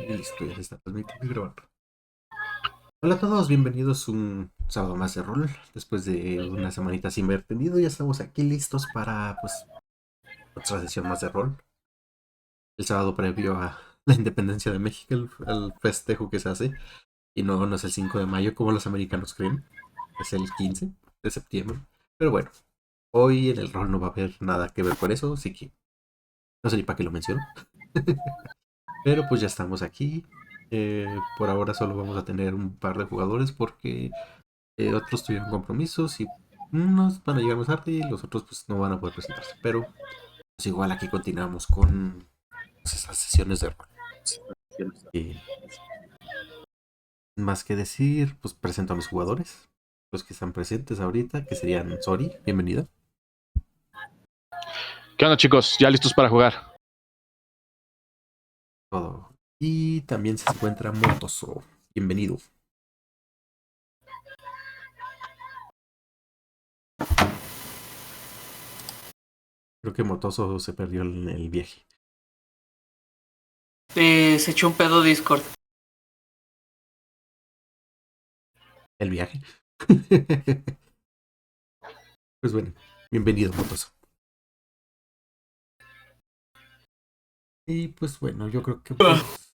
Y listo, ya se está transmitiendo y grabando. Hola a todos, bienvenidos un sábado más de rol. Después de una semanita sin ver tenido, ya estamos aquí listos para pues otra sesión más de rol. El sábado previo a la independencia de México, al festejo que se hace. Y no es el 5 de mayo como los americanos creen. Es el 15 de septiembre. Pero bueno, hoy en el rol no va a haber nada que ver con eso, así que no sé ni para qué lo menciono. Pero pues ya estamos aquí. Por ahora solo vamos a tener un par de jugadores porque otros tuvieron compromisos y unos van a llegar más tarde y los otros pues no van a poder presentarse. Pero pues igual aquí continuamos con pues, esas sesiones de rol. Y más que decir, pues presento a mis jugadores, los que están presentes ahorita, que serían Sori, bienvenida. ¿Qué onda, chicos? ¿Ya listos para jugar? Todo. Y también se encuentra Motoso, bienvenido. Creo que Motoso se perdió en el viaje. Se echó un pedo Discord. El viaje. Pues bueno, bienvenido, Motoso. Y pues bueno, yo creo que pues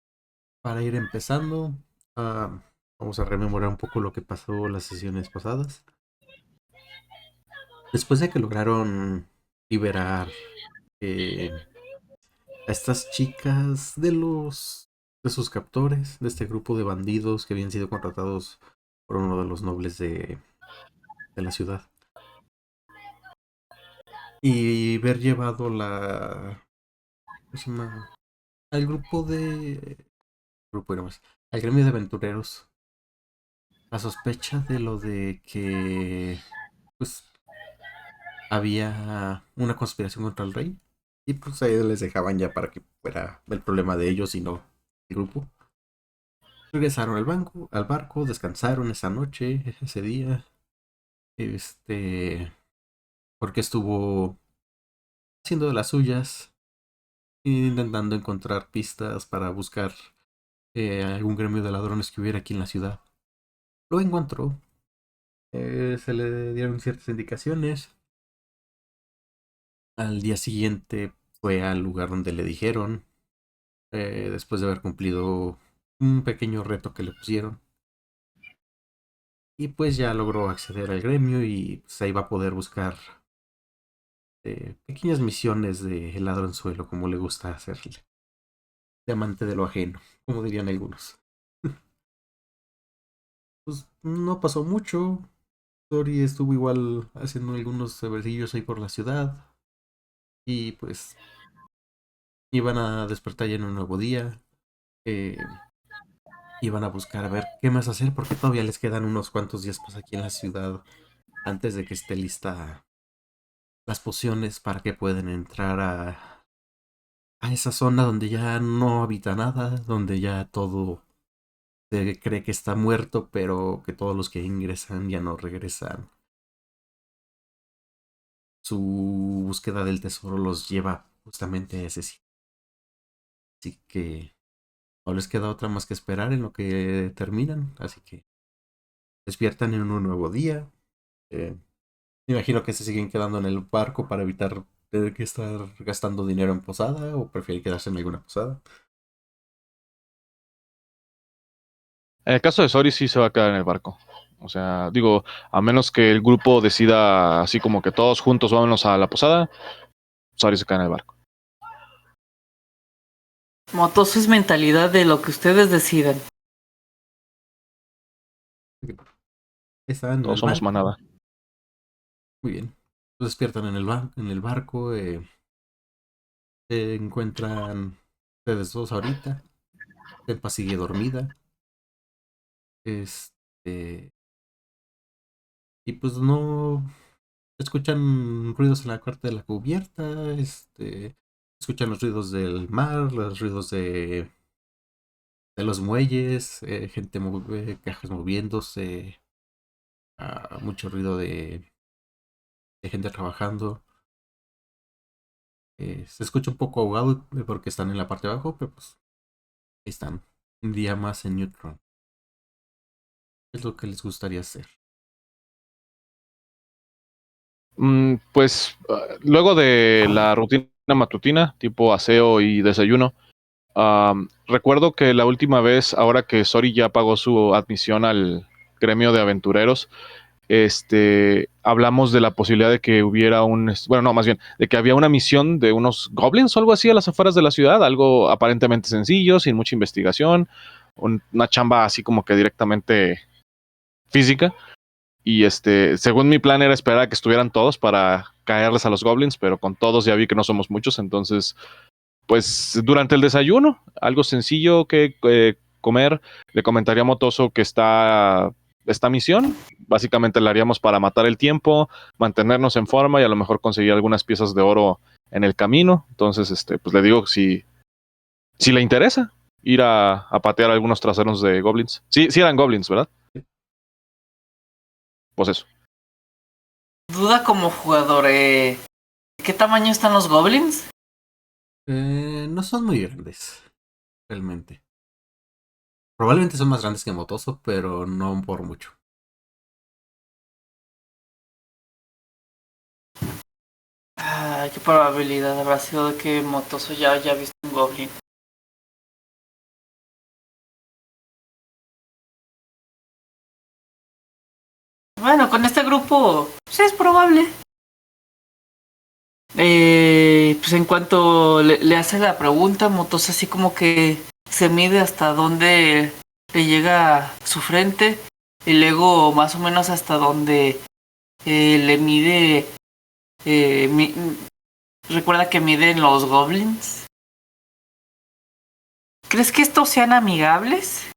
para ir empezando, ah, vamos a rememorar un poco lo que pasó las sesiones pasadas. Después de que lograron liberar eh, a estas chicas de sus captores, de este grupo de bandidos que habían sido contratados por uno de los nobles de la ciudad. Y ver llevado ¿cómo se llama? Al grupo era más, al gremio de aventureros. La sospecha de lo de que pues había una conspiración contra el rey. Y pues ahí les dejaban ya para que fuera el problema de ellos y no el grupo. Regresaron al barco, descansaron esa noche, ese día. Este, porque estuvo haciendo de las suyas, intentando encontrar pistas para buscar algún gremio de ladrones que hubiera aquí en la ciudad. Lo encontró, se le dieron ciertas indicaciones. Al día siguiente fue al lugar donde le dijeron, después de haber cumplido un pequeño reto que le pusieron. Y pues ya logró acceder al gremio y pues ahí va a poder buscar pequeñas misiones de ladronzuelo, como le gusta hacerle. De amante de lo ajeno, como dirían algunos. Pues no pasó mucho. Tori estuvo igual haciendo algunos sabercillos ahí por la ciudad. Y pues iban a despertar ya en un nuevo día. eh, Iban a buscar a ver qué más hacer porque todavía les quedan unos cuantos días pues aquí en la ciudad antes de que esté lista las pociones para que puedan entrar a esa zona donde ya no habita nada, donde ya todo se cree que está muerto, pero que todos los que ingresan ya no regresan. Su búsqueda del tesoro los lleva justamente a ese sitio. Así que no les queda otra más que esperar en lo que terminan. Así que despiertan en un nuevo día. Eh, Me imagino que se siguen quedando en el barco para evitar tener que estar gastando dinero en posada o prefieren quedarse en alguna posada. En el caso de Sori sí se va a quedar en el barco. O sea, digo, a menos que el grupo decida así como que todos juntos vámonos a la posada, Sori se queda en el barco. Motoso es mentalidad de lo que ustedes decidan. Están en Todos el somos barco. manada. Muy bien. Despiertan en el barco. Se encuentran ustedes dos ahorita. Tempa sigue dormida. Este. Y pues no. Escuchan ruidos en la parte de la cubierta. Escuchan los ruidos del mar, los ruidos de los muelles, cajas moviéndose, mucho ruido de gente trabajando. Se escucha un poco ahogado porque están en la parte de abajo, pero pues ahí están. un día más en Neutron. ¿Qué es lo que les gustaría hacer? Pues luego de la rutina matutina, tipo aseo y desayuno, recuerdo que la última vez, ahora que Sori ya pagó su admisión al gremio de aventureros, hablamos de la posibilidad de que hubiera bueno, no, más bien, de que había una misión de unos goblins o algo así a las afueras de la ciudad, algo aparentemente sencillo, sin mucha investigación, una chamba así como que directamente física. Y según mi plan era esperar a que estuvieran todos para caerles a los goblins, pero con todos ya vi que no somos muchos, entonces, pues durante el desayuno, algo sencillo que comer, le comentaría a Motoso que esta misión, básicamente la haríamos para matar el tiempo, mantenernos en forma y a lo mejor conseguir algunas piezas de oro en el camino. Entonces, pues le digo si le interesa ir a patear algunos traseros de goblins. Sí, sí eran goblins, ¿verdad? Pues eso. Duda como jugador, ¿qué tamaño están los goblins? No son muy grandes, realmente. Probablemente son más grandes que Motoso, pero no por mucho. ¿Qué probabilidad habrá sido de que Motoso ya haya visto un goblin? Bueno, con este grupo, sí es probable. Pues en cuanto le hace la pregunta, Motoso así como que se mide hasta dónde le llega su frente y luego más o menos hasta dónde le mide. eh, mi- Recuerda que miden los goblins. ¿Crees que estos sean amigables?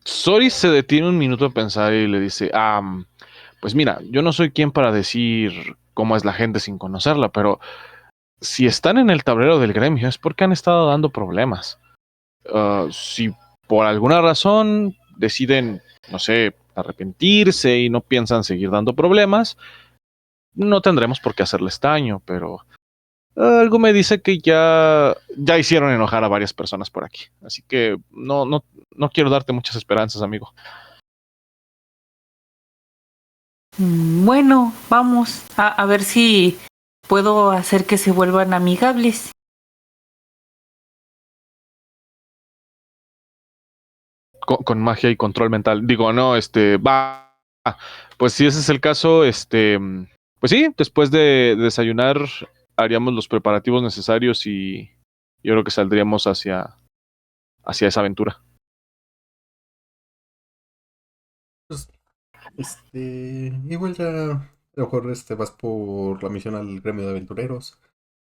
Sori se detiene un minuto a pensar y le dice, pues mira, yo no soy quien para decir cómo es la gente sin conocerla, pero si están en el tablero del gremio es porque han estado dando problemas. Si por alguna razón deciden, no sé, arrepentirse y no piensan seguir dando problemas, no tendremos por qué hacerles daño, pero algo me dice que ya hicieron enojar a varias personas por aquí. Así que no quiero darte muchas esperanzas, amigo. Bueno, vamos a ver si puedo hacer que se vuelvan amigables. Con magia y control mental. Digo, no, va. Pues si ese es el caso, pues sí, después de desayunar haríamos los preparativos necesarios y yo creo que saldríamos hacia esa aventura. Pues, igual ya, a lo mejor vas por la misión al gremio de aventureros.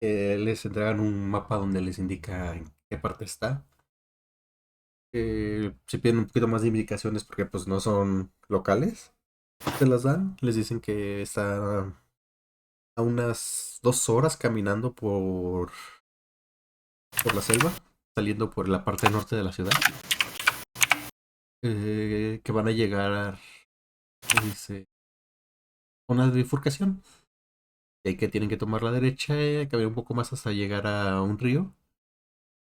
Les entregan un mapa donde les indica en qué parte está. Si piden un poquito más de indicaciones porque pues no son locales, se las dan. Les dicen que está a unas 2 horas caminando por la selva, saliendo por la parte norte de la ciudad. Que van a llegar, dice, a una bifurcación. Y que tienen que tomar la derecha, caminar un poco más hasta llegar a un río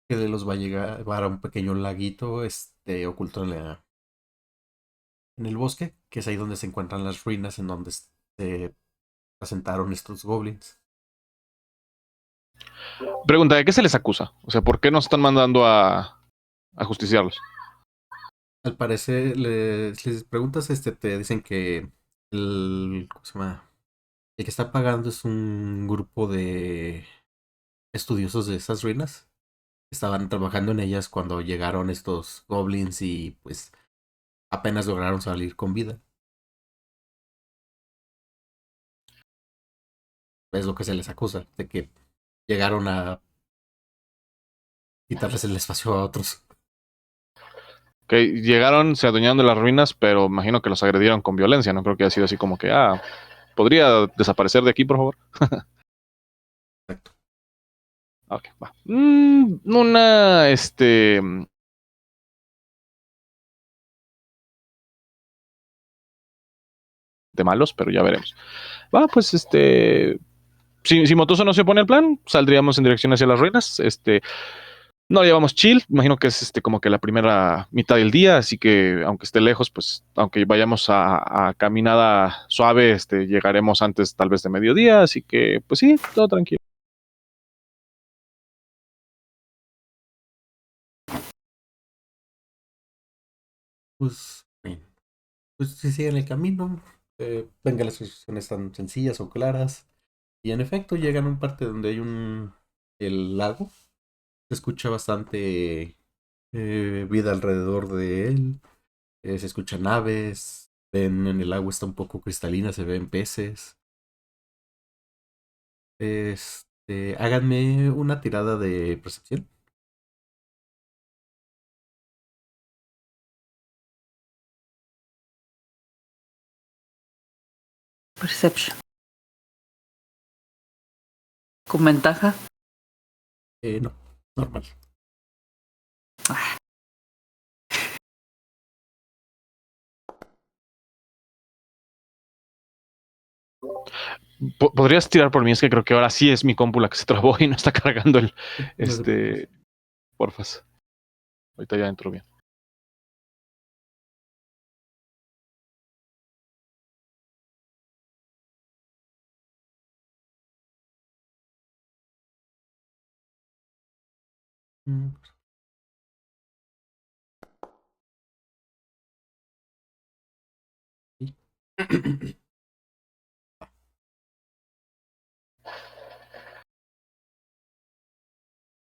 que los va a llevar a un pequeño laguito oculto en el bosque, que es ahí donde se encuentran las ruinas en donde se asentaron estos goblins. Pregunta, ¿de qué se les acusa? O sea, ¿por qué nos están mandando a justiciarlos? Al parecer, les preguntas, te dicen que ¿cómo se llama? El que está pagando es un grupo de estudiosos de esas ruinas. Estaban trabajando en ellas cuando llegaron estos goblins y pues apenas lograron salir con vida. Es lo que se les acusa, de que llegaron a quitarles el espacio a otros. Que llegaron, se adueñaron de las ruinas, pero imagino que los agredieron con violencia. No creo que haya sido así como que, ¿podría desaparecer de aquí, por favor? Exacto. Ok, va. Una, de malos, pero ya veremos. Va, pues si Motoso no se opone al plan, saldríamos en dirección hacia las ruinas. No llevamos chill, imagino que es como que la primera mitad del día, así que aunque esté lejos, pues aunque vayamos a caminada suave, llegaremos antes tal vez de mediodía, así que pues sí, todo tranquilo. Pues, bien. Pues si siguen el camino, venga, las instrucciones tan sencillas o claras. Y en efecto llegan a un parte donde hay el lago. Se escucha bastante vida alrededor de él. Se escuchan aves. Ven en el agua está un poco cristalina, se ven peces. Háganme una tirada de percepción. Perception. Con ventaja. No, normal. ¿Podrías tirar por mí? Es que creo que ahora sí es mi compu la que se trabó y no está cargando el, No se preocupe. porfas. Ahorita ya entro bien. Mm, sí.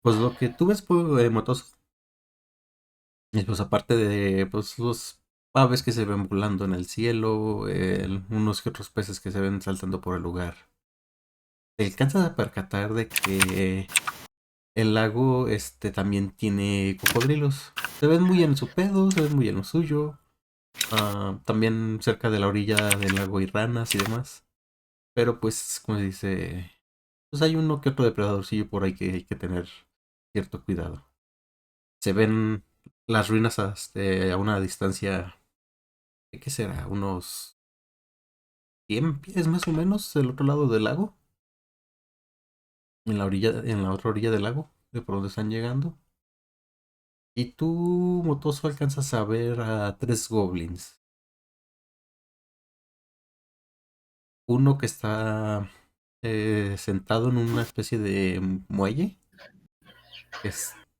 Pues lo que tú ves, pues, Motoso, y pues aparte de pues los aves que se ven volando en el cielo, unos que otros peces que se ven saltando por el lugar, te alcanzas a percatar de que el lago también tiene cocodrilos. Se ven muy en su pedo, se ven muy en lo suyo. También cerca de la orilla del lago hay ranas y demás. Pero pues, como se dice, pues hay uno que otro depredadorcillo por ahí que hay que tener cierto cuidado. Se ven las ruinas a una distancia, ¿de qué será? Unos 100 pies más o menos del otro lado del lago. En la otra orilla del lago, de por donde están llegando. Y tú, Motoso, alcanzas a ver a tres goblins. Uno que está sentado en una especie de muelle,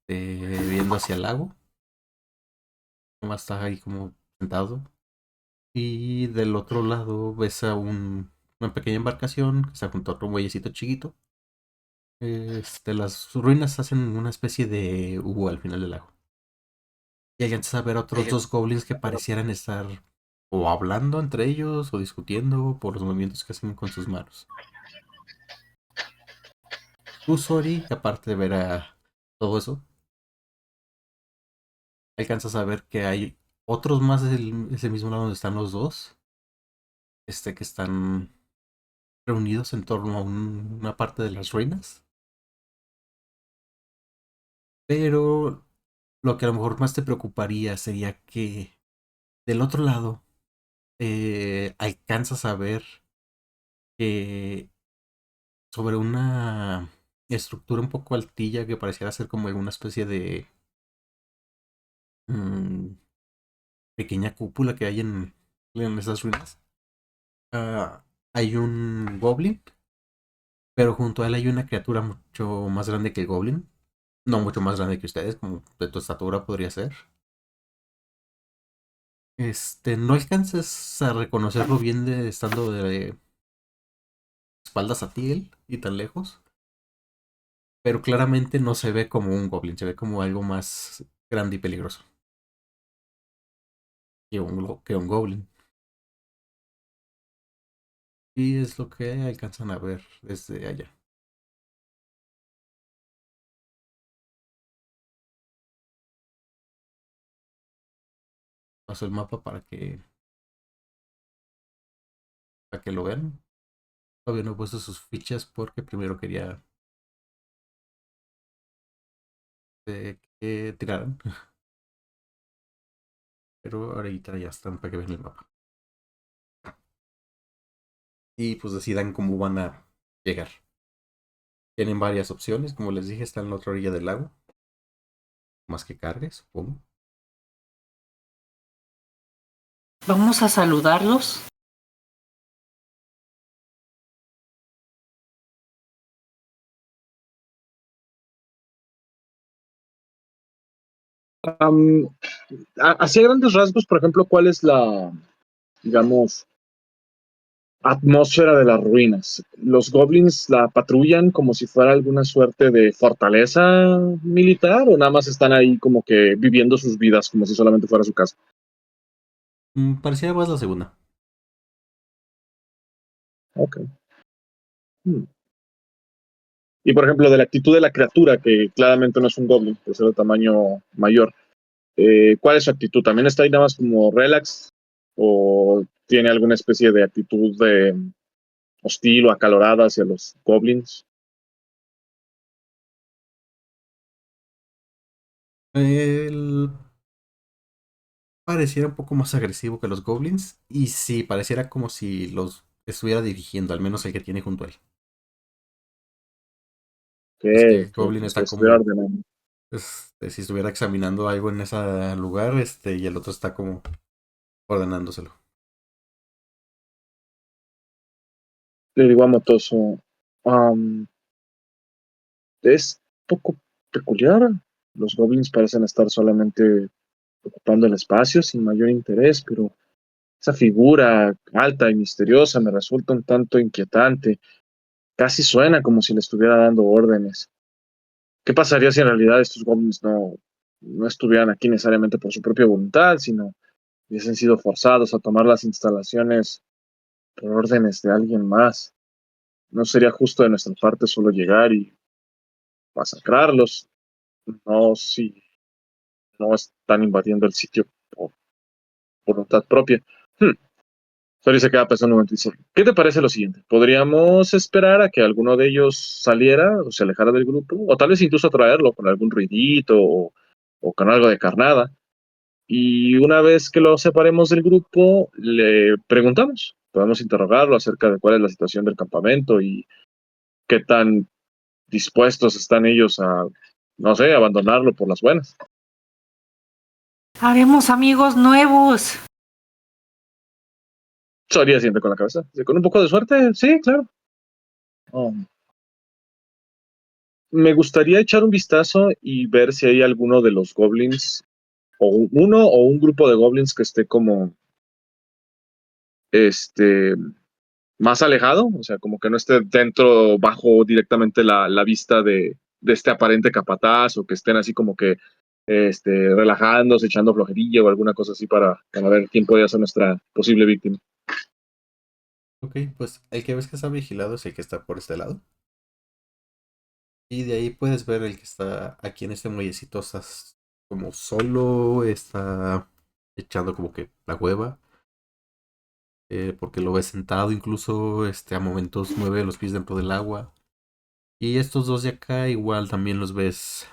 viendo hacia el lago. Nomás está ahí como sentado. Y del otro lado ves a una pequeña embarcación que está junto a otro muellecito chiquito. Las ruinas hacen una especie de U al final del lago. Y alcanzas a ver a otros dos goblins que parecieran estar o hablando entre ellos o discutiendo por los movimientos que hacen con sus manos. Tú, Sori, aparte de ver a todo eso, alcanzas a ver que hay otros más ese mismo lado donde están los dos, que están reunidos en torno a una parte de las ruinas. Pero lo que a lo mejor más te preocuparía sería que del otro lado alcanzas a ver que sobre una estructura un poco altilla que pareciera ser como una especie de mm, pequeña cúpula que hay en esas ruinas. Hay un goblin, pero junto a él hay una criatura mucho más grande que el goblin. No mucho más grande que ustedes, como de tu estatura podría ser. No alcanzas a reconocerlo bien estando de espaldas a ti él y tan lejos, pero claramente no se ve como un goblin, se ve como algo más grande y peligroso que un goblin. Y es lo que alcanzan a ver desde allá. Paso el mapa para que lo vean. Todavía no he puesto sus fichas porque primero quería que tiraran, pero ahorita ya están para que vean el mapa. Y pues decidan cómo van a llegar. Tienen varias opciones, como les dije, está en la otra orilla del lago. Más que cargue, supongo. Vamos a saludarlos. Am, Hacia grandes rasgos, por ejemplo, ¿cuál es la, digamos, atmósfera de las ruinas? ¿Los goblins la patrullan como si fuera alguna suerte de fortaleza militar o nada más están ahí como que viviendo sus vidas como si solamente fuera su casa? Parecía más la segunda. Ok. Hmm. Y por ejemplo, de la actitud de la criatura, que claramente no es un goblin, por ser de tamaño mayor, ¿cuál es su actitud? ¿También está ahí nada más como relax? ¿O tiene alguna especie de actitud de hostil o acalorada hacia los goblins? Él pareciera un poco más agresivo que los goblins. Y sí, pareciera como si los estuviera dirigiendo, al menos el que tiene junto a él. Es que el goblin Que está estuviera como ordenando. si estuviera examinando algo en ese lugar, y el otro está como ordenándoselo. Le digo a Motoso, "Am, es poco peculiar. Los goblins parecen estar solamente ocupando el espacio sin mayor interés, pero esa figura alta y misteriosa me resulta un tanto inquietante. Casi suena como si le estuviera dando órdenes. ¿Qué pasaría si en realidad estos goblins no estuvieran aquí necesariamente por su propia voluntad, sino hubiesen sido forzados a tomar las instalaciones por órdenes de alguien más? No sería justo de nuestra parte solo llegar y masacrarlos. No si no están invadiendo el sitio por voluntad propia. Hmm. Sori se queda pensando un momento y dice, ¿qué te parece lo siguiente? ¿Podríamos esperar a que alguno de ellos saliera o se alejara del grupo? O tal vez incluso traerlo con algún ruidito o con algo de carnada. Y una vez que lo separemos del grupo, le preguntamos. Podemos interrogarlo acerca de cuál es la situación del campamento y qué tan dispuestos están ellos a, no sé, abandonarlo por las buenas. Haremos amigos nuevos. Soria siente con la cabeza. Dice, con un poco de suerte, sí, claro. Oh, me gustaría echar un vistazo y ver si hay alguno de los goblins, uno o un grupo de goblins que esté como, este, más alejado, o sea, como que no esté dentro, bajo directamente la vista de este aparente capataz, o que estén así como que relajándose, echando flojerilla o alguna cosa así para ver quién puede ser nuestra posible víctima. Ok, pues el que ves que está vigilado es el que está por este lado. Y de ahí puedes ver el que está aquí en este muellecito, estás como solo, está echando como que la hueva. Porque lo ves sentado, incluso a momentos mueve los pies dentro del agua. Y estos dos de acá igual también los ves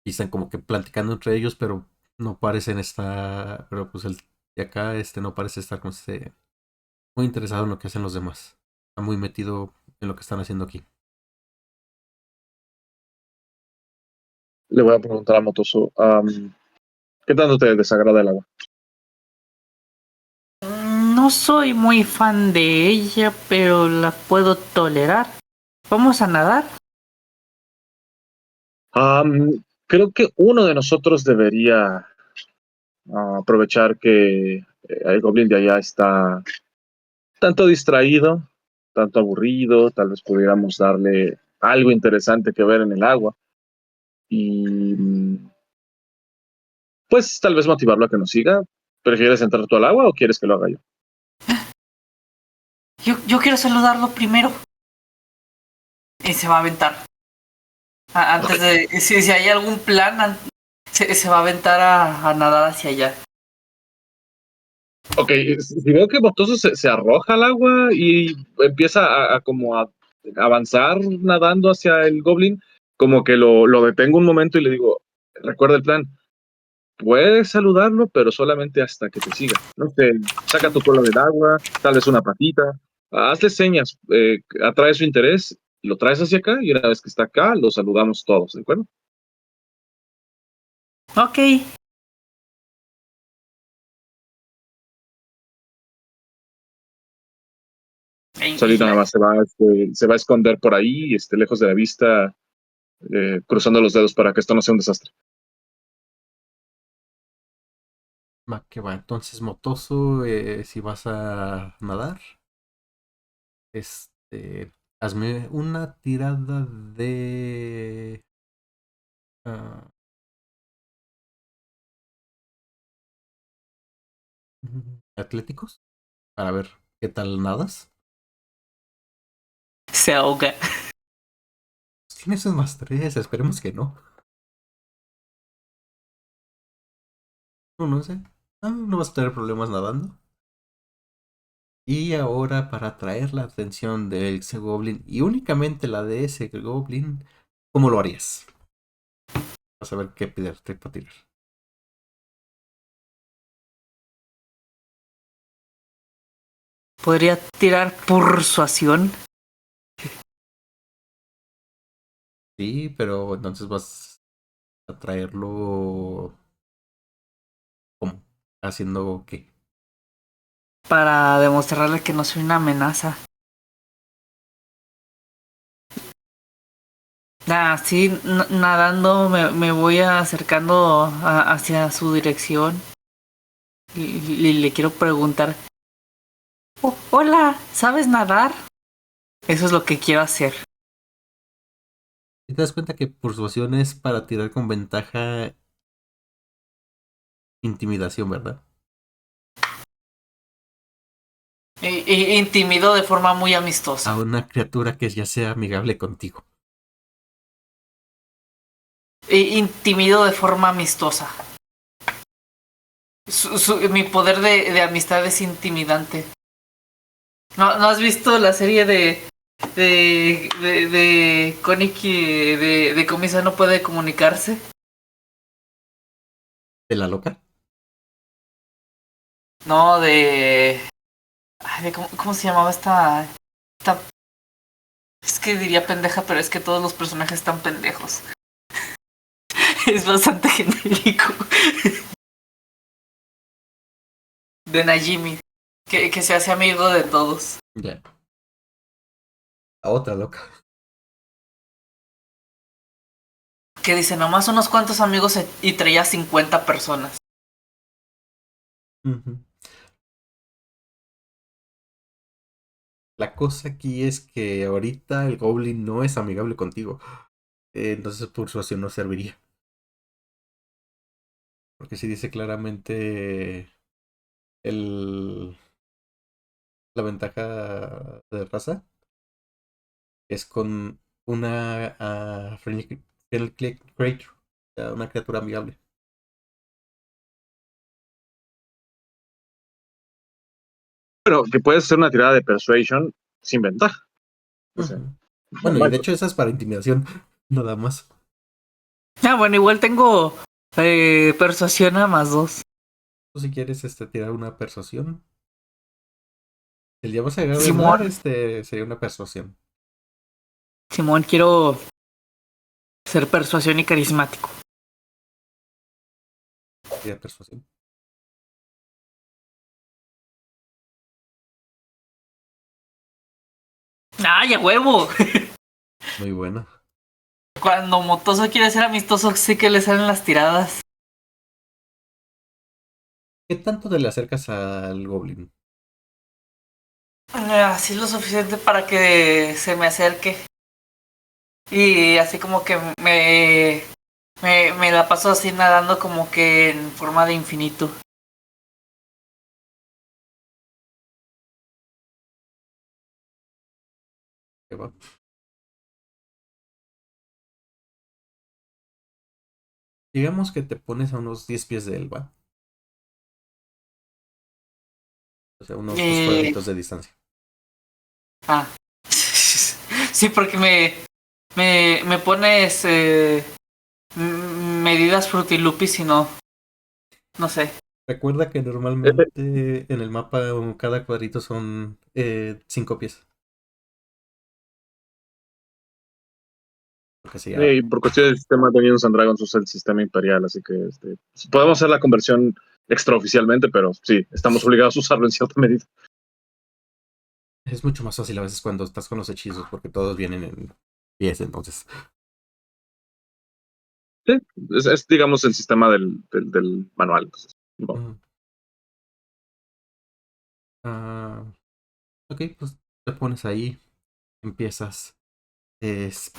y están como que platicando entre ellos, pero no parecen estar, pero pues el de acá no parece estar como muy interesado en lo que hacen los demás. Está muy metido en lo que están haciendo aquí. Le voy a preguntar a Motoso, ¿qué tanto te desagrada el agua? No soy muy fan de ella, pero la puedo tolerar. ¿Vamos a nadar? Creo que uno de nosotros debería aprovechar que el goblin de allá está tanto distraído, tanto aburrido, tal vez pudiéramos darle algo interesante que ver en el agua y pues tal vez motivarlo a que nos siga. ¿Prefieres entrar tú al agua o quieres que lo haga yo? Yo quiero saludarlo primero. Y se va a aventar. Antes de... Si hay algún plan, se va a aventar a nadar hacia allá. Ok, si veo que Botoso se arroja al agua y empieza a como a avanzar nadando hacia el goblin, como que lo detengo un momento y le digo, recuerda el plan, puedes saludarlo, pero solamente hasta que te siga. No sé, saca tu cola del agua, tal vez una patita, hazle señas, atrae su interés lo traes hacia acá y una vez que está acá, lo saludamos todos, ¿de acuerdo? Ok. Salir nada más se va a esconder por ahí, lejos de la vista, cruzando los dedos para que esto no sea un desastre. Va que va. Entonces, Motoso, si vas a nadar, hazme una tirada de ah, atléticos para ver qué tal nadas. Se ahoga. Tienes un más 3, esperemos que no. No sé. No vas a tener problemas nadando. Y ahora para atraer la atención del ese Goblin y únicamente la de ese Goblin, ¿cómo lo harías? Vas a ver qué pedirte para tirar. ¿Podría tirar persuasión? Sí, pero entonces vas a traerlo. ¿Cómo? ¿Haciendo qué? Para demostrarle que no soy una amenaza. Sí, nadando me voy acercando hacia su dirección y le quiero preguntar, hola, ¿sabes nadar? Eso es lo que quiero hacer. Y te das cuenta que persuasión es para tirar con ventaja intimidación, ¿verdad? Intimido de forma muy A amistosa. una criatura que ya sea amigable contigo. Intimido de forma amistosa. Mi poder de amistad es intimidante. ¿No has visto la serie de Koniki de Komisa no puede comunicarse? ¿De la loca? No, ¿cómo se llamaba esta? Es que diría pendeja, pero es que todos los personajes están pendejos. Es bastante genérico. De Najimi, que se hace amigo de todos. Ya. A otra loca. Que dice nomás unos cuantos amigos y traía 50 personas. Ujú. La cosa aquí es que ahorita el Goblin no es amigable contigo. Entonces persuasión no serviría. Porque si dice claramente el, la ventaja de raza es con una friendly creature, o sea, una criatura amigable. Pero que puedes hacer una tirada de persuasion sin ventaja. O sea, Ujú. Bueno, y normal, de pues. hecho esa es para intimidación, nada más. Bueno, igual tengo persuasión a +2. Tú si quieres tirar una persuasión. El día vas a llegar a ganar, Simón, sería una persuasión. Simón, quiero ser persuasión y carismático. Sería persuasión. ¡Ay, a huevo! Muy buena. Cuando Motoso quiere ser amistoso, sí que le salen las tiradas. ¿Qué tanto te le acercas al Goblin? Así lo suficiente para que se me acerque. Y así como que me la paso así nadando como que en forma de infinito. ¿Qué va? Digamos que te pones a unos 10 pies de él, ¿va? O sea, unos 2 cuadritos de distancia. Ah. Sí, porque me pones medidas frutilupis y no sé. Recuerda que Eh, normalmente en el mapa cada cuadrito son 5 pies. Porque sería... Y por cuestión del sistema Dungeons and Dragons usa el sistema imperial, así que podemos hacer la conversión extraoficialmente, pero sí, estamos obligados a usarlo en cierta medida. Es mucho más fácil a veces cuando estás con los hechizos, porque todos vienen en pies, entonces. Sí, digamos, el sistema del manual. Entonces, no. Mm. Ah, ok, pues te pones ahí, empiezas. Ves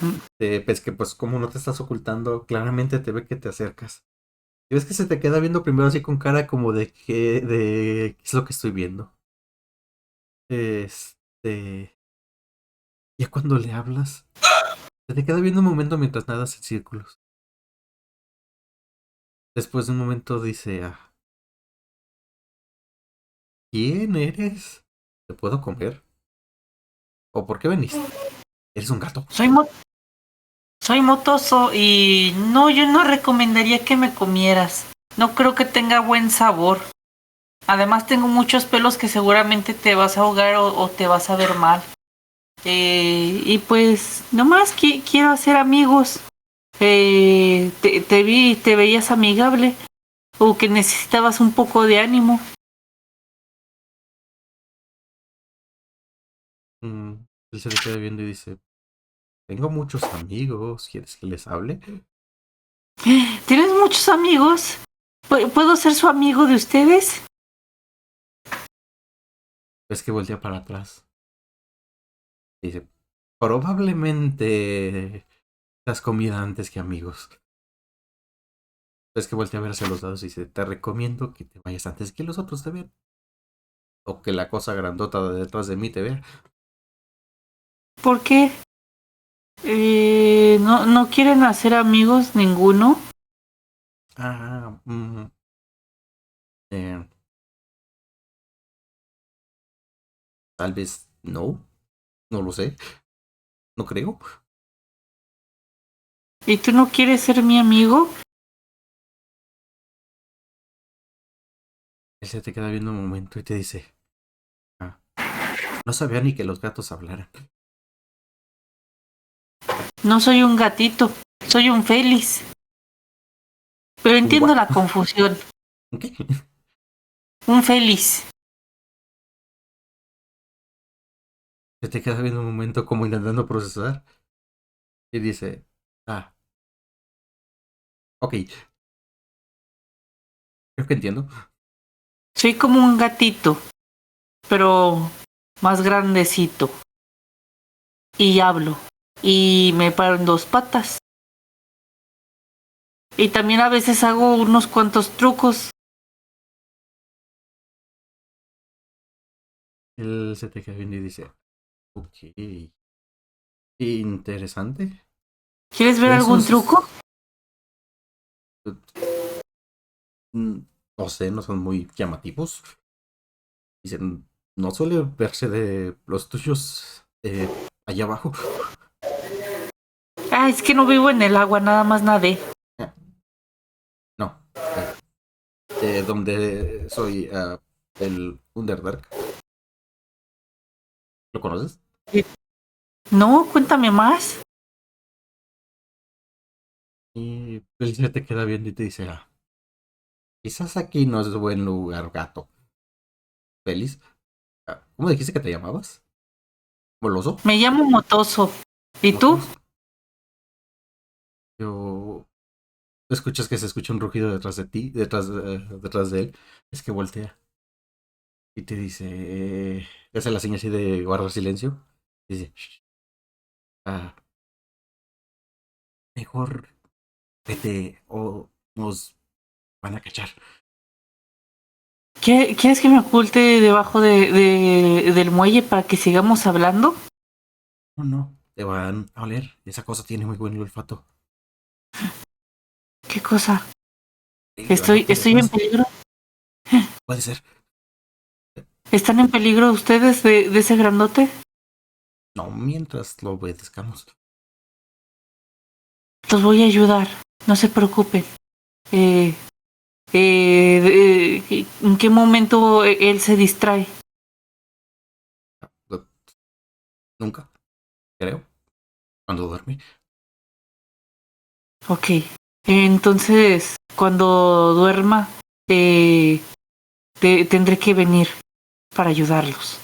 que pues como no te estás ocultando, claramente te ve que te acercas. Y ves que se te queda viendo primero así con cara como de qué es lo que estoy viendo. Ya cuando le hablas, se te queda viendo un momento mientras nadas en círculos. Después de un momento dice, ¿quién eres? ¿Te puedo comer? ¿O por qué veniste? ¿Eres un gato? Soy motoso y no, yo no recomendaría que me comieras. No creo que tenga buen sabor. Además tengo muchos pelos que seguramente te vas a ahogar o te vas a ver mal. Y pues nomás quiero hacer amigos. Te vi, te veías amigable o que necesitabas un poco de ánimo. Mm, Él se te queda viendo y dice, tengo muchos amigos, ¿quieres que les hable? ¿Tienes muchos amigos? ¿Puedo ser su amigo de ustedes? Ves que voltea para atrás. Dice, probablemente das comida antes que amigos. Ves que voltea a ver hacia los lados y dice, te recomiendo que te vayas antes que los otros te vean. O que la cosa grandota de detrás de mí te vea. ¿Por qué? No quieren hacer amigos ninguno. Ah, mm, eh, tal vez no. No lo sé. No creo. ¿Y tú no quieres ser mi amigo? Él se te queda viendo un momento y te dice, ah, no sabía ni que los gatos hablaran. No soy un gatito, soy un Félix. Pero ¿Un entiendo what? la confusión. ¿Qué? Un Félix. Se te queda viendo un momento como intentando procesar. Y dice, ok, creo que entiendo. Soy como un gatito, pero más grandecito. Y hablo. Y me paro en dos patas. Y también a veces hago unos cuantos trucos. Él se te queda viendo y dice, ok, interesante. ¿Quieres ver Pero algún esos, truco? mm, no sé, no son muy llamativos. Dicen, no suele verse de los tuyos allá abajo. Ah, es que no vivo en el agua, nada más nadé. Ah, no, de donde soy el Underdark. ¿Lo conoces? No, cuéntame más. Y él se te queda viendo y te dice, quizás aquí no es buen lugar, gato. Feliz. ¿Cómo dijiste que te llamabas? ¿Boloso? Me llamo Motoso. ¿Y tú? ¿Motos? Yo... Escuchas que se escucha un rugido detrás de ti, detrás de él. Es que voltea y te dice, te hace la señal así de guardar silencio. Dice, "Shh, ah, mejor vete o nos van a cachar. ¿Quieres que me oculte debajo del muelle para que sigamos hablando? No, no, te van a oler. Esa cosa tiene muy buen olfato. ¿Qué cosa? La parte de Estoy en atrás peligro. puede ser. ¿Están en peligro ustedes de ese grandote? No, mientras lo obedezcamos. Los voy a ayudar. No se preocupen. Eh, ¿En qué momento él se distrae? Nunca, creo. Cuando duerme. Ok. Entonces, cuando duerma, tendré que venir para ayudarlos.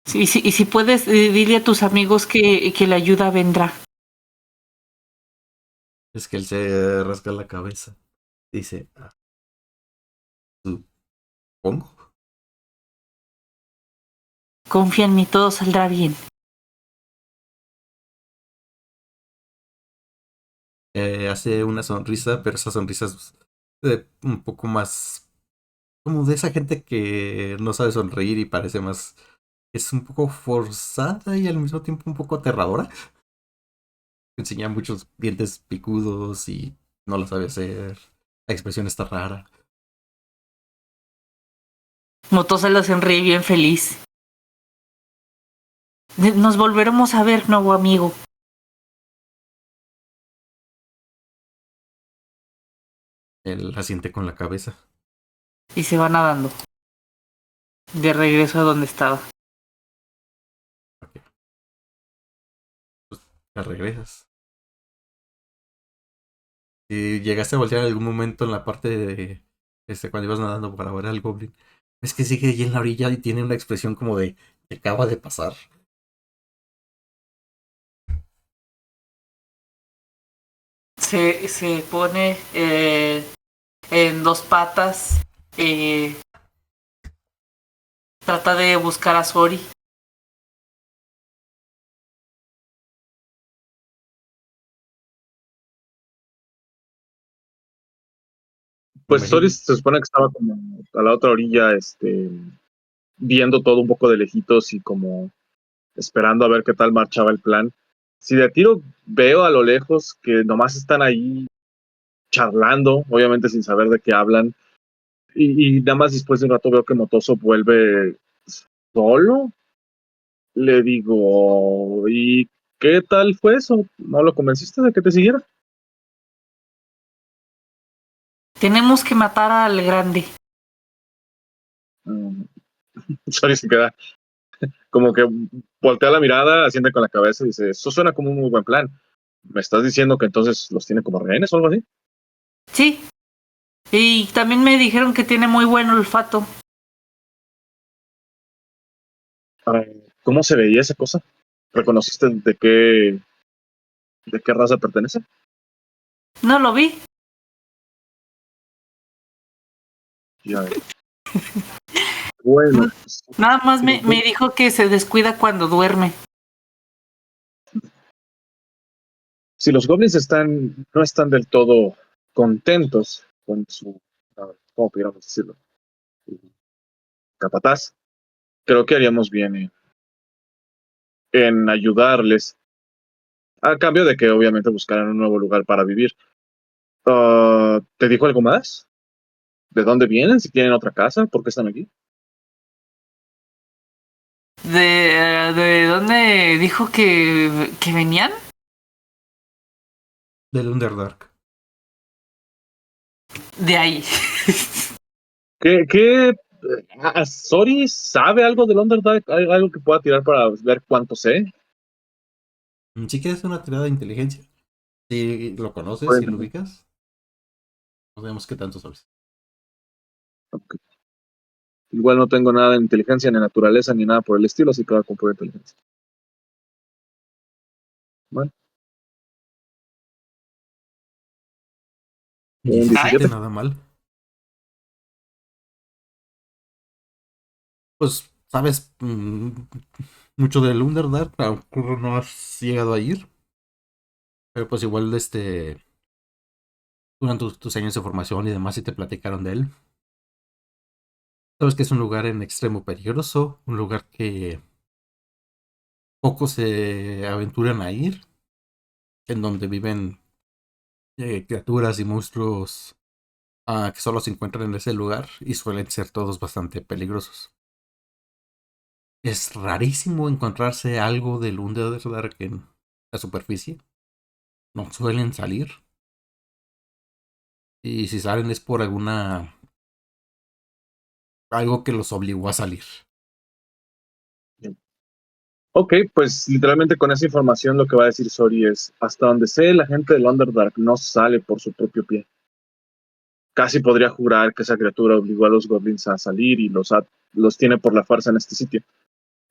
Sí, sí, y si puedes, dile a tus amigos que la ayuda vendrá. Es que él se rasca la cabeza. Dice, supongo. Confía en mí, todo saldrá bien. Hace una sonrisa, pero esa sonrisa es un poco más como de esa gente que no sabe sonreír y parece más, es un poco forzada y al mismo tiempo un poco aterradora. Enseña muchos dientes picudos y no lo sabe hacer. La expresión está rara. Motosa la sonríe bien feliz. Nos volveremos a ver, nuevo amigo. Él asiente con la cabeza. Y se va nadando. De regreso a donde estaba. Ok, la regresas. Y llegaste a voltear en algún momento en la parte de cuando ibas nadando para ver al goblin. Es que sigue allí en la orilla y tiene una expresión como de "¿Qué acaba de pasar?". Se pone en dos patas. eh, Trata de buscar a Sori. Me Pues Sori imagino. se supone que estaba como a la otra orilla, viendo todo un poco de lejitos y como esperando a ver qué tal marchaba el plan. Si de tiro veo a lo lejos que nomás están ahí charlando, obviamente sin saber de qué hablan, y nada más después de un rato veo que Motoso vuelve solo, le digo, ¿y qué tal fue eso? ¿No lo convenciste de que te siguiera? Tenemos que matar al grande. Mm, Sori se queda como que voltea la mirada, asiente con la cabeza y dice, eso suena como un muy buen plan. ¿Me estás diciendo que entonces los tiene como rehenes o algo así? Sí. Y también me dijeron que tiene muy buen olfato. Ah, ¿cómo se veía esa cosa? ¿Reconociste de qué raza pertenece? No lo vi. Ya, bueno, pues, Nada más si los, me dijo que se descuida cuando duerme. si los goblins no están del todo contentos con su, ¿cómo pudiéramos decirlo? Capataz, creo que haríamos bien en ayudarles, a cambio de que obviamente buscaran un nuevo lugar para vivir. ¿Te dijo algo más? ¿De dónde vienen? ¿Si tienen otra casa? ¿Por qué están aquí? ¿De dónde dijo que venían? Del Underdark. De ahí. ¿Sori sabe algo del Underdark? ¿Hay algo que pueda tirar para ver cuánto sé? Si quieres una tirada de inteligencia. Si lo conoces, si lo Bueno, ubicas. No sabemos qué tanto sabes. ok. Igual no tengo nada de inteligencia, ni naturaleza, ni nada por el estilo, así que voy a comprar inteligencia. Bueno, un 17, 17. nada mal. Pues sabes mucho del Underdark, aunque no has llegado a ir. Pero pues igual durante tus años de formación y demás, si te platicaron de él. Sabes que es un lugar en extremo peligroso, un lugar que pocos se aventuran a ir, en donde viven criaturas y monstruos que solo se encuentran en ese lugar y suelen ser todos bastante peligrosos. Es rarísimo encontrarse algo del Underdark en la superficie. No suelen salir. Y si salen es por algo que los obligó a salir. Ok, pues literalmente con esa información lo que va a decir Sori es, hasta donde sé, la gente del Underdark no sale por su propio pie. Casi podría jurar que esa criatura obligó a los goblins a salir y los tiene por la fuerza en este sitio.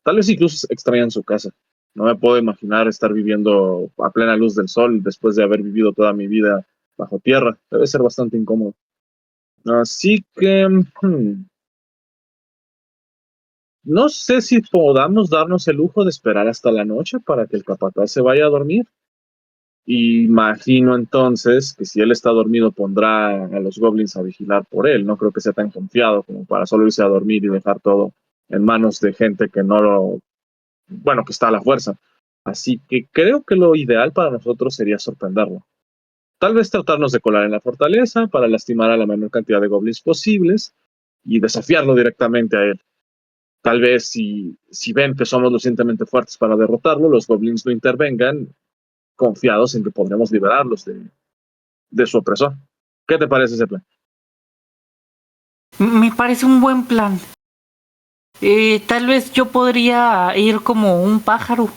Tal vez incluso extrañan su casa. No me puedo imaginar estar viviendo a plena luz del sol después de haber vivido toda mi vida bajo tierra. Debe ser bastante incómodo. Así que no sé si podamos darnos el lujo de esperar hasta la noche para que el capataz se vaya a dormir. Imagino entonces que si él está dormido pondrá a los goblins a vigilar por él. No creo que sea tan confiado como para solo irse a dormir y dejar todo en manos de gente que no lo, bueno, que está a la fuerza. Así que creo que lo ideal para nosotros sería sorprenderlo. Tal vez tratarnos de colar en la fortaleza para lastimar a la menor cantidad de goblins posibles y desafiarlo directamente a él. Tal vez si ven que somos lo suficientemente fuertes para derrotarlo, los goblins no intervengan, confiados en que podremos liberarlos de su opresor. ¿Qué te parece ese plan? Me parece un buen plan. Tal vez yo podría ir como un pájaro.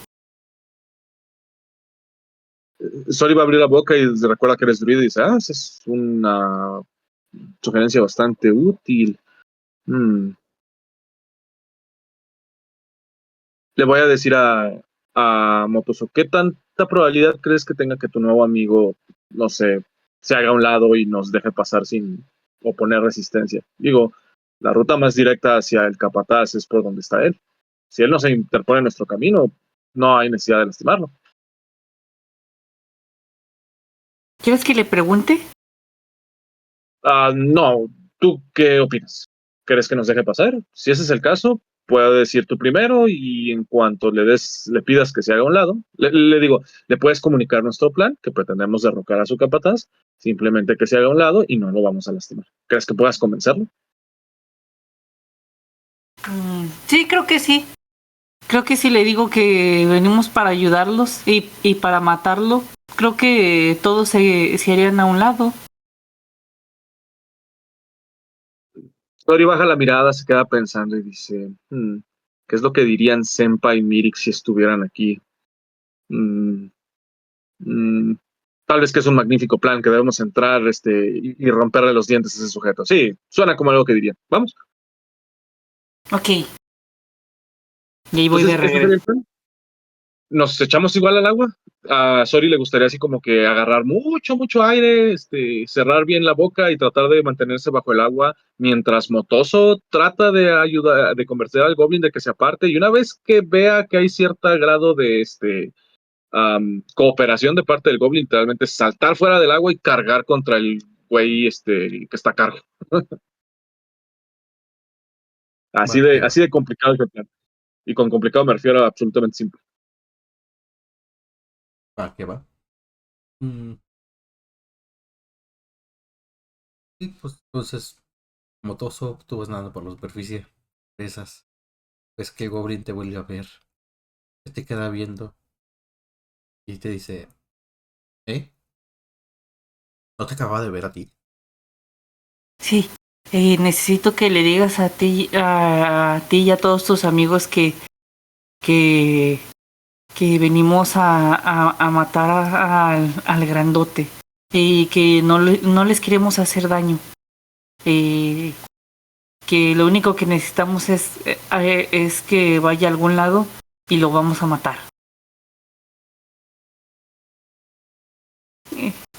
Sori va a abrir la boca y recuerda que eres druida y dice, esa es una sugerencia bastante útil. Le voy a decir a Motoso, ¿qué tanta probabilidad crees que tenga que tu nuevo amigo, no sé, se haga a un lado y nos deje pasar sin oponer resistencia? Digo, la ruta más directa hacia el capataz es por donde está él. Si él no se interpone en nuestro camino, no hay necesidad de lastimarlo. ¿Quieres que le pregunte? No, ¿tú qué opinas? ¿Crees que nos deje pasar? Si ese es el caso, puedo decir tú primero y en cuanto le pidas que se haga a un lado, le digo, le puedes comunicar nuestro plan, que pretendemos derrocar a su capataz, simplemente que se haga a un lado y no lo vamos a lastimar. ¿Crees que puedas convencerlo? Sí, creo que sí. Creo que si le digo que venimos para ayudarlos y para matarlo, creo que todos se harían a un lado. Tori baja la mirada, se queda pensando y dice, ¿qué es lo que dirían Senpa y Mirik si estuvieran aquí? Mm, mm, Tal vez que es un magnífico plan, que debemos entrar y romperle los dientes a ese sujeto. Sí, suena como algo que diría. Vamos. Ok. Y ahí voy de Entonces, ¿ese sería regreso. el plan? Nos echamos igual al agua. A Sori le gustaría así como que agarrar mucho, mucho aire, cerrar bien la boca y tratar de mantenerse bajo el agua mientras Motoso trata de ayudar, de convencer al Goblin de que se aparte. Y una vez que vea que hay cierto grado de cooperación de parte del Goblin, literalmente saltar fuera del agua y cargar contra el güey que está a cargo. Va, que va. Así de complicado es el plan. Y con complicado me refiero a absolutamente simple. Va, que va. Mm, y pues entonces, como Toso, tú vas nadando por la superficie de esas. Ves que el Goblin te vuelve a ver, que te queda viendo y te dice, ¿eh? ¿No te acababa de ver a ti? Sí. Necesito que le digas a ti y a todos tus amigos que, que venimos a matar al grandote y que no les queremos hacer daño. Eh, que lo único que necesitamos es que vaya a algún lado y lo vamos a matar.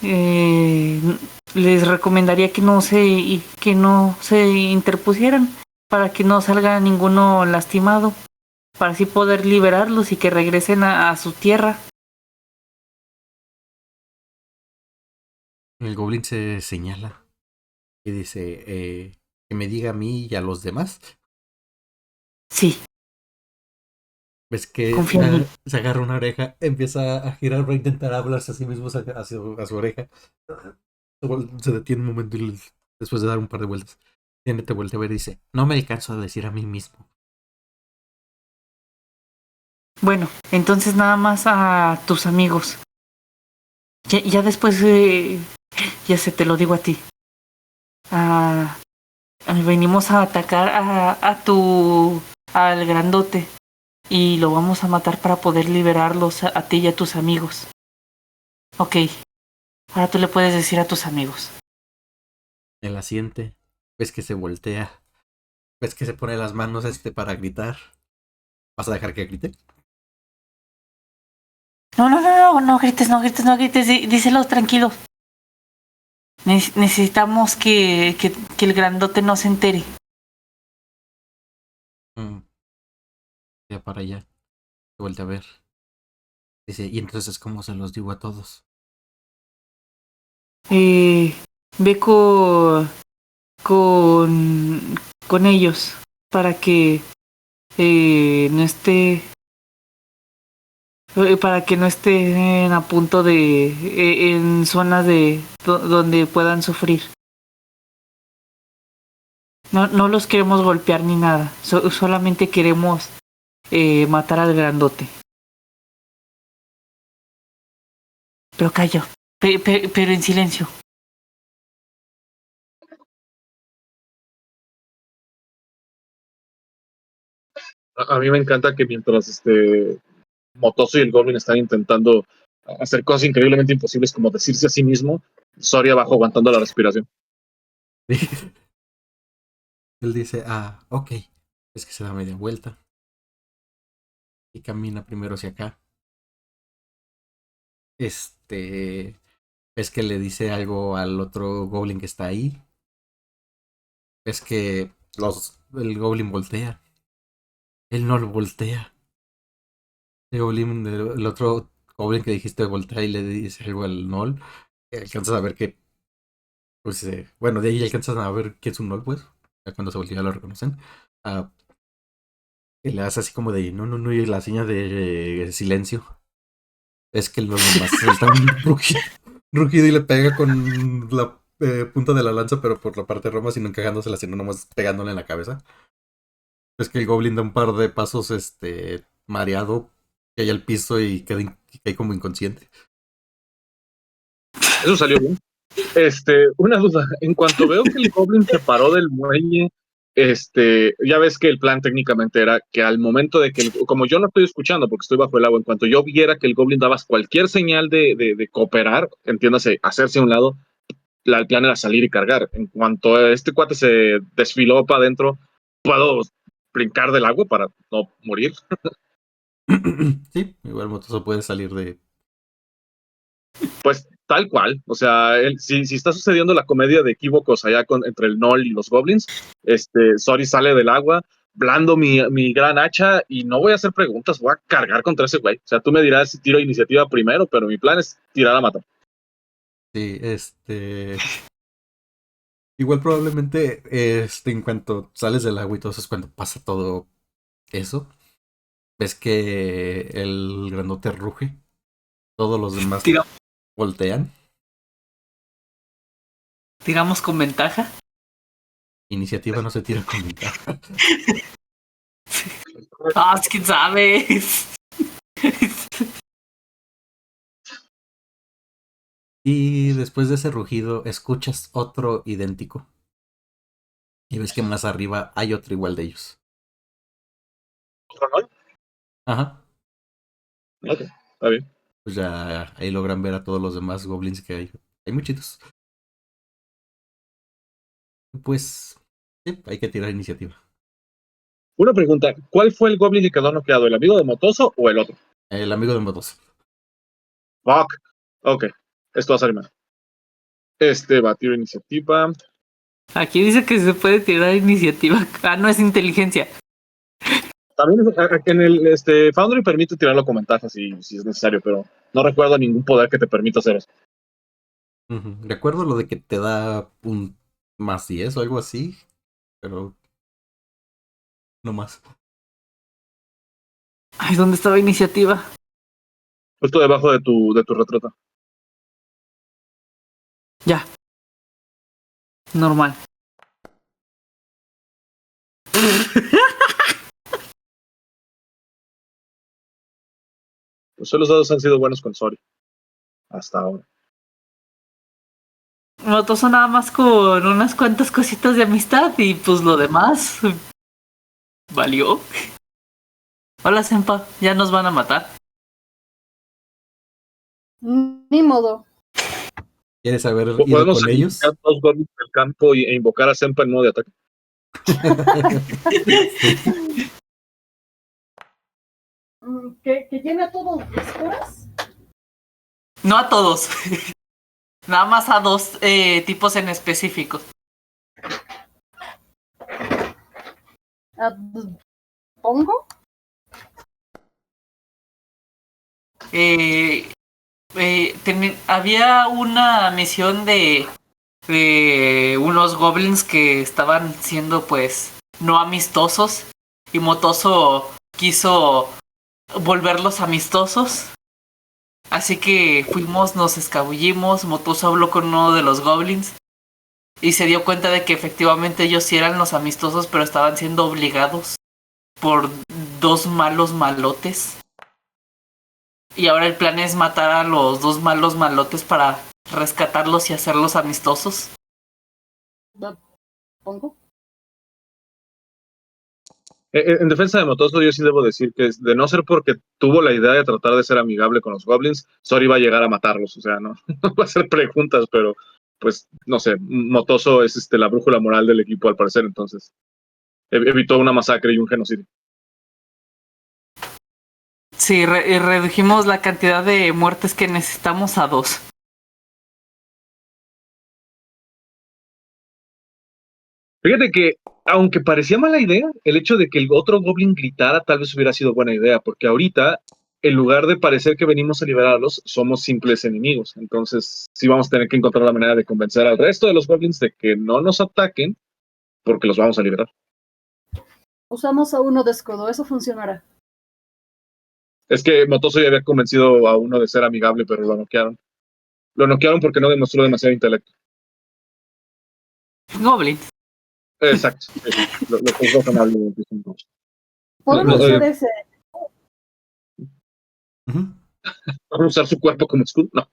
Eh, Les recomendaría que no se interpusieran para que no salga ninguno lastimado, para así poder liberarlos y que regresen a su tierra. El Goblin se señala y dice, que me diga a mí y a los demás. Sí, Ves que confía en mí. se agarra una oreja, empieza a girar para intentar hablarse a sí mismo a su oreja. Se detiene un momento y después de dar un par de vueltas, te vuelve a ver y dice, no me alcanzo a decir a mí mismo. Bueno, entonces nada más a tus amigos. Ya después, ya se te lo digo a ti. Ah, venimos a atacar al grandote. y lo vamos a matar para poder liberarlos a ti y a tus amigos. Ok, ahora tú le puedes decir a tus amigos. Él asiente. Ves que se voltea. Ves que se pone las manos para gritar. ¿Vas a dejar que grite? No grites, díselo tranquilo. Necesitamos que el grandote no se entere. Ya para allá. Se vuelve a ver. Dice, y entonces, ¿cómo se los digo a todos? Ve con ellos para que no esté para que no estén a punto de en zonas de donde puedan sufrir. No los queremos golpear ni nada, solamente queremos matar al grandote. Pero callo, pero en silencio. A mí me encanta que mientras Motoso y el Goblin están intentando hacer cosas increíblemente imposibles como decirse a sí mismo, Sori abajo aguantando la respiración. Él dice, ok. Es que se da media vuelta. Y camina primero hacia acá. Es que le dice algo al otro Goblin que está ahí. Es que el Goblin voltea. Él no lo voltea. El otro Goblin que dijiste voltea y le dice algo al Nol. Alcanzas a ver que, pues, bueno, de ahí alcanzas a ver que es un Nol, pues. Ya cuando se voltea lo reconocen. Y le hace así como de, no, y la seña de silencio. Es que el Nol nomás suelta un rugido y le pega con la punta de la lanza, pero por la parte de Roma, sino encajándosela, sino nomás pegándole en la cabeza. Es que el Goblin da un par de pasos, mareado, cae al piso y cae como inconsciente. Eso salió bien. Una duda. En cuanto veo que el Goblin se paró del muelle, ya ves que el plan técnicamente era que al momento de que, como yo no estoy escuchando porque estoy bajo el agua, en cuanto yo viera que el Goblin daba cualquier señal de cooperar, entiéndase, hacerse a un lado, el plan era salir y cargar. En cuanto este cuate se desfiló para adentro, puedo brincar del agua para no morir. Sí, igual Motoso puede salir de... Pues tal cual, o sea, si está sucediendo la comedia de equívocos allá entre el Nol y los Goblins, Sori sale del agua, blando mi gran hacha y no voy a hacer preguntas, voy a cargar contra ese güey. O sea, tú me dirás si tiro iniciativa primero, pero mi plan es tirar a matar. Sí, igual probablemente, en cuanto sales del agua y todo eso es cuando pasa todo eso. Ves que el grandote ruge. Todos los demás voltean. Tiramos con ventaja. Iniciativa no se tira con ventaja. quién sabe. Y después de ese rugido, escuchas otro idéntico. Y ves que más arriba hay otro igual de ellos. ¿Otro Nol? Ajá. Ok, está bien. Pues ya ahí logran ver a todos los demás goblins que hay. Hay muchitos. Pues sí, hay que tirar iniciativa. Una pregunta, ¿cuál fue el Goblin que quedó noqueado? ¿El amigo de Motoso o el otro? El amigo de Motos. Fuck. Ok, esto va a salir mal. Va a tirar iniciativa. Aquí dice que se puede tirar iniciativa. No es inteligencia. También en el Foundry permite tirarlo con ventaja si es necesario, pero no recuerdo ningún poder que te permita hacer eso. Recuerdo lo de que te da un más 10 o algo así, pero no más. Ay, ¿dónde estaba iniciativa? Justo debajo de tu retreta. Ya. Normal. Pues solo los dados han sido buenos con Sori. Hasta ahora. Motoso nada más con unas cuantas cositas de amistad y pues lo demás valió. Hola, Senpa, ¿ya nos van a matar? Ni modo. ¿Quieres haber ido ¿Podemos con ellos? sacar 2 goblins del campo e invocar a Senpa en modo de ataque? Sí. ¿Que llene a todos esporas? No a todos. Nada más a 2 tipos en específico. ¿Pongo? Había una misión de unos goblins que estaban siendo pues no amistosos y Motoso quiso volverlos amistosos. Así que fuimos, nos escabullimos, Motoso habló con uno de los goblins y se dio cuenta de que efectivamente ellos sí eran los amistosos, pero estaban siendo obligados por 2 malos malotes. Y ahora el plan es matar a los 2 malos malotes para rescatarlos y hacerlos amistosos. ¿Pongo? En defensa de Motoso, yo sí debo decir que de no ser porque tuvo la idea de tratar de ser amigable con los goblins, Sori va a llegar a matarlos. O sea, no, no va a hacer preguntas, pero pues no sé, Motoso es la brújula moral del equipo al parecer, entonces evitó una masacre y un genocidio. Sí, redujimos la cantidad de muertes que necesitamos a 2. Fíjate que, aunque parecía mala idea, el hecho de que el otro goblin gritara tal vez hubiera sido buena idea, porque ahorita, en lugar de parecer que venimos a liberarlos, somos simples enemigos. Entonces, sí vamos a tener que encontrar la manera de convencer al resto de los goblins de que no nos ataquen, porque los vamos a liberar. Usamos a uno de escudo, eso funcionará. Es que Motoso ya había convencido a uno de ser amigable, pero lo noquearon. Lo noquearon porque no demostró demasiado intelecto. Goblin. Exacto. Sí. Lo que es razonable. Podemos No, hacer ese. Ujú. ¿Vamos a usar su cuerpo como escudo? No.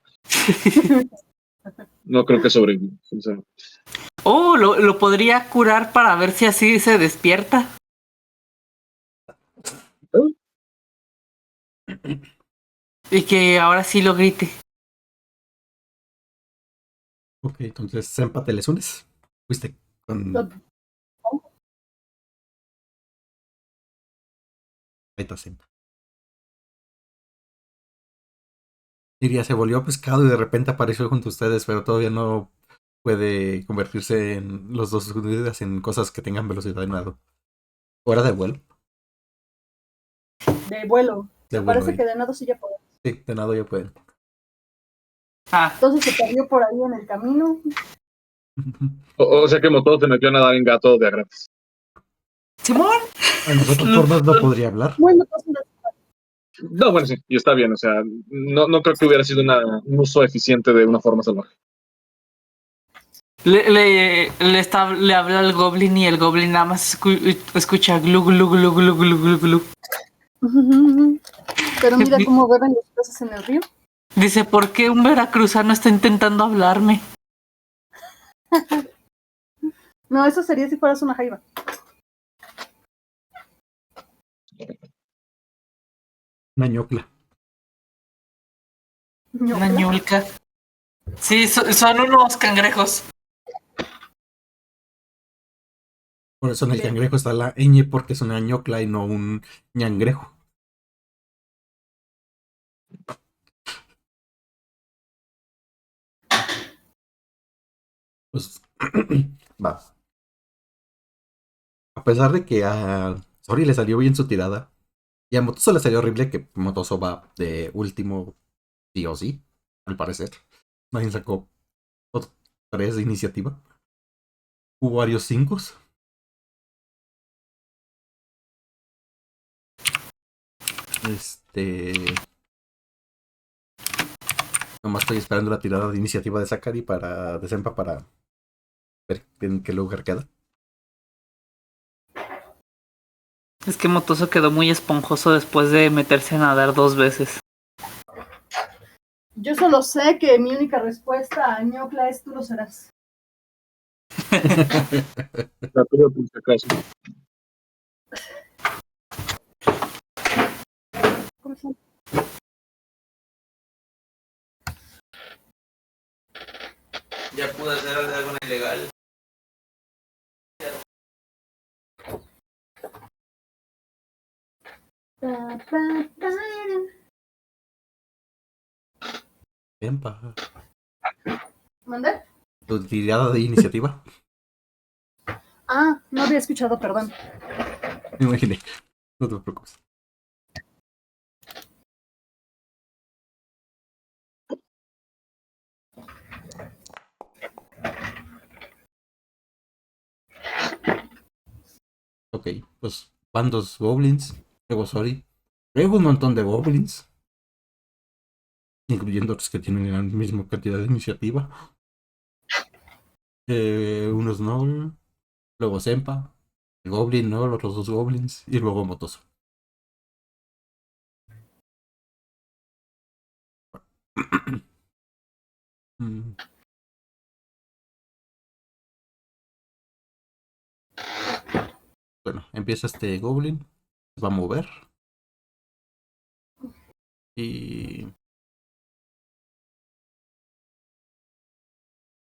No creo que sobreviva, sinceramente. Oh, lo podría curar para ver si así se despierta. Y que ahora sí lo grite. Ok, entonces, Senpa, ¿te les unes? Fuiste con... Ahí está Senpa. Diría, se volvió pescado y de repente apareció junto a ustedes, pero todavía no puede convertirse en los dos unidas en cosas que tengan velocidad de nado. Hora de vuelo. De vuelo. De Me vuelo parece ahí. que de nado sí ya podemos. Sí, de nado ya pueden. Ah, Entonces se perdió por ahí en el camino. O sea que Motoso se metió a nadar en gato de a gratis. Simón. A nosotros formas no podría hablar. Bueno, pues No, bueno, sí, y está bien. O sea, no creo que hubiera sido un uso eficiente de una forma salvaje. Le habla al goblin y el goblin nada más escucha glu glu glu glu glu glu glu. pero mira cómo beben los peces en el río. Dice, ¿por qué un veracruzano está intentando hablarme? No, eso sería si fueras una jaiba. Una ñocla. Una ñulca. Sí, son unos cangrejos. Por eso en el cangrejo está la ñ, porque es una ñocla y no un ñangrejo. Pues va. A pesar de que a Sori le salió bien su tirada, y a Motoso le salió horrible, que Motoso va de último sí o sí, al parecer. Nadie sacó 3 de iniciativa. Hubo varios 5. Nomás estoy esperando la tirada de iniciativa de Sakari de Senpa para ver en qué lugar queda. Es que Motoso quedó muy esponjoso después de meterse a nadar 2 veces. Yo solo sé que mi única respuesta a ñocla es tú lo serás. La tuya por si acaso. Ya pude hacer algo ilegal. Empa. ¿Mande? ¿Tu tirada de iniciativa? Ah, no había escuchado, perdón. Me imaginé. No te preocupes. Ok, pues van dos goblins. Luego, sorry. Luego un montón de goblins. Incluyendo otros que tienen la misma cantidad de iniciativa. Unos Gnoll. Luego Sempa. El Goblin, ¿no? Los otros dos goblins. Y luego Motoso. Mm, Bueno, empieza este Goblin. Se va a mover. Y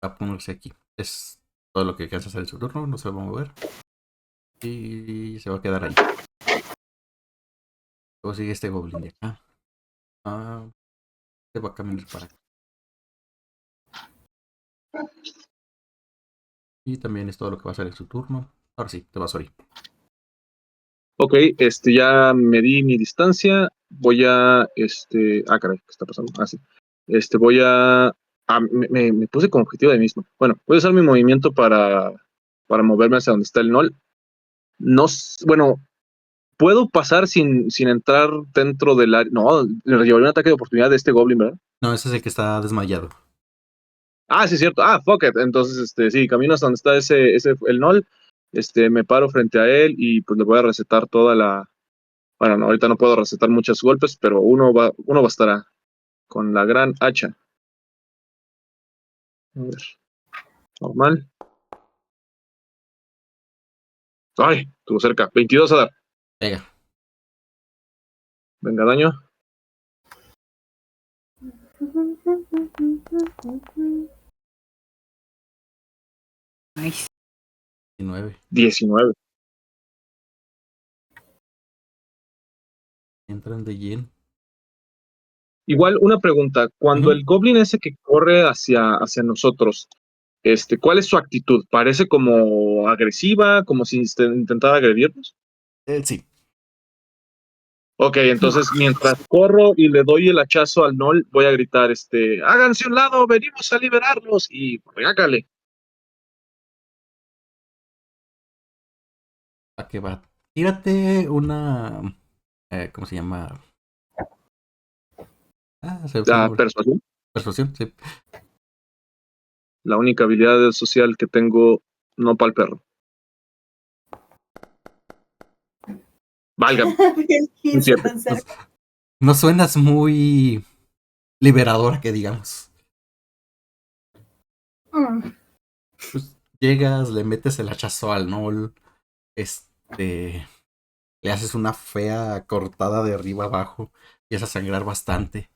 va a ponerse aquí. Es todo lo que alcanza a hacer en su turno. No se va a mover. Y se va a quedar ahí. Luego sigue este Goblin de acá. Ah, se va a caminar para acá. Y también es todo lo que va a hacer en su turno. Ahora sí, te vas a ir. Ok, ya medí mi distancia. Voy a, caray, ¿qué está pasando? Ah, sí. Voy a, me puse como objetivo de mí mismo. Bueno, voy a usar mi movimiento para moverme hacia donde está el Nol. No, bueno, puedo pasar sin entrar dentro del área. No, le llevaré un ataque de oportunidad de este Goblin, ¿verdad? No, ese es el que está desmayado. Ah, sí, es cierto. Ah, fuck it. Entonces, sí, camino hasta donde está el Nol. Me paro frente a él y pues le voy a recetar toda la. Bueno, no, ahorita no puedo recetar muchos golpes, pero uno bastará con la gran hacha. A ver, normal. Ay, estuvo cerca. 22 a dar. Pega. Venga, daño. Nice. 19. 19. Entran de lleno. Igual, una pregunta. Cuando el goblin ese que corre hacia nosotros, ¿cuál es su actitud? ¿Parece como agresiva, como si intentara agredirnos? Sí. Ok, entonces mientras corro y le doy el hachazo al Nol, voy a gritar, háganse un lado, venimos a liberarlos y regácale. ¿A qué va? Tírate una. ¿Cómo se llama? Se me fue el La nombre. persuasión, Persuasión, sí. la única habilidad social que tengo, no para el perro. Válgame, Bien, un 15 7. tan cerca. No suenas muy liberadora, que digamos. Mm. Pues llegas, le metes el hachazo al Nol. Le haces una fea cortada de arriba abajo. Empieza a sangrar bastante.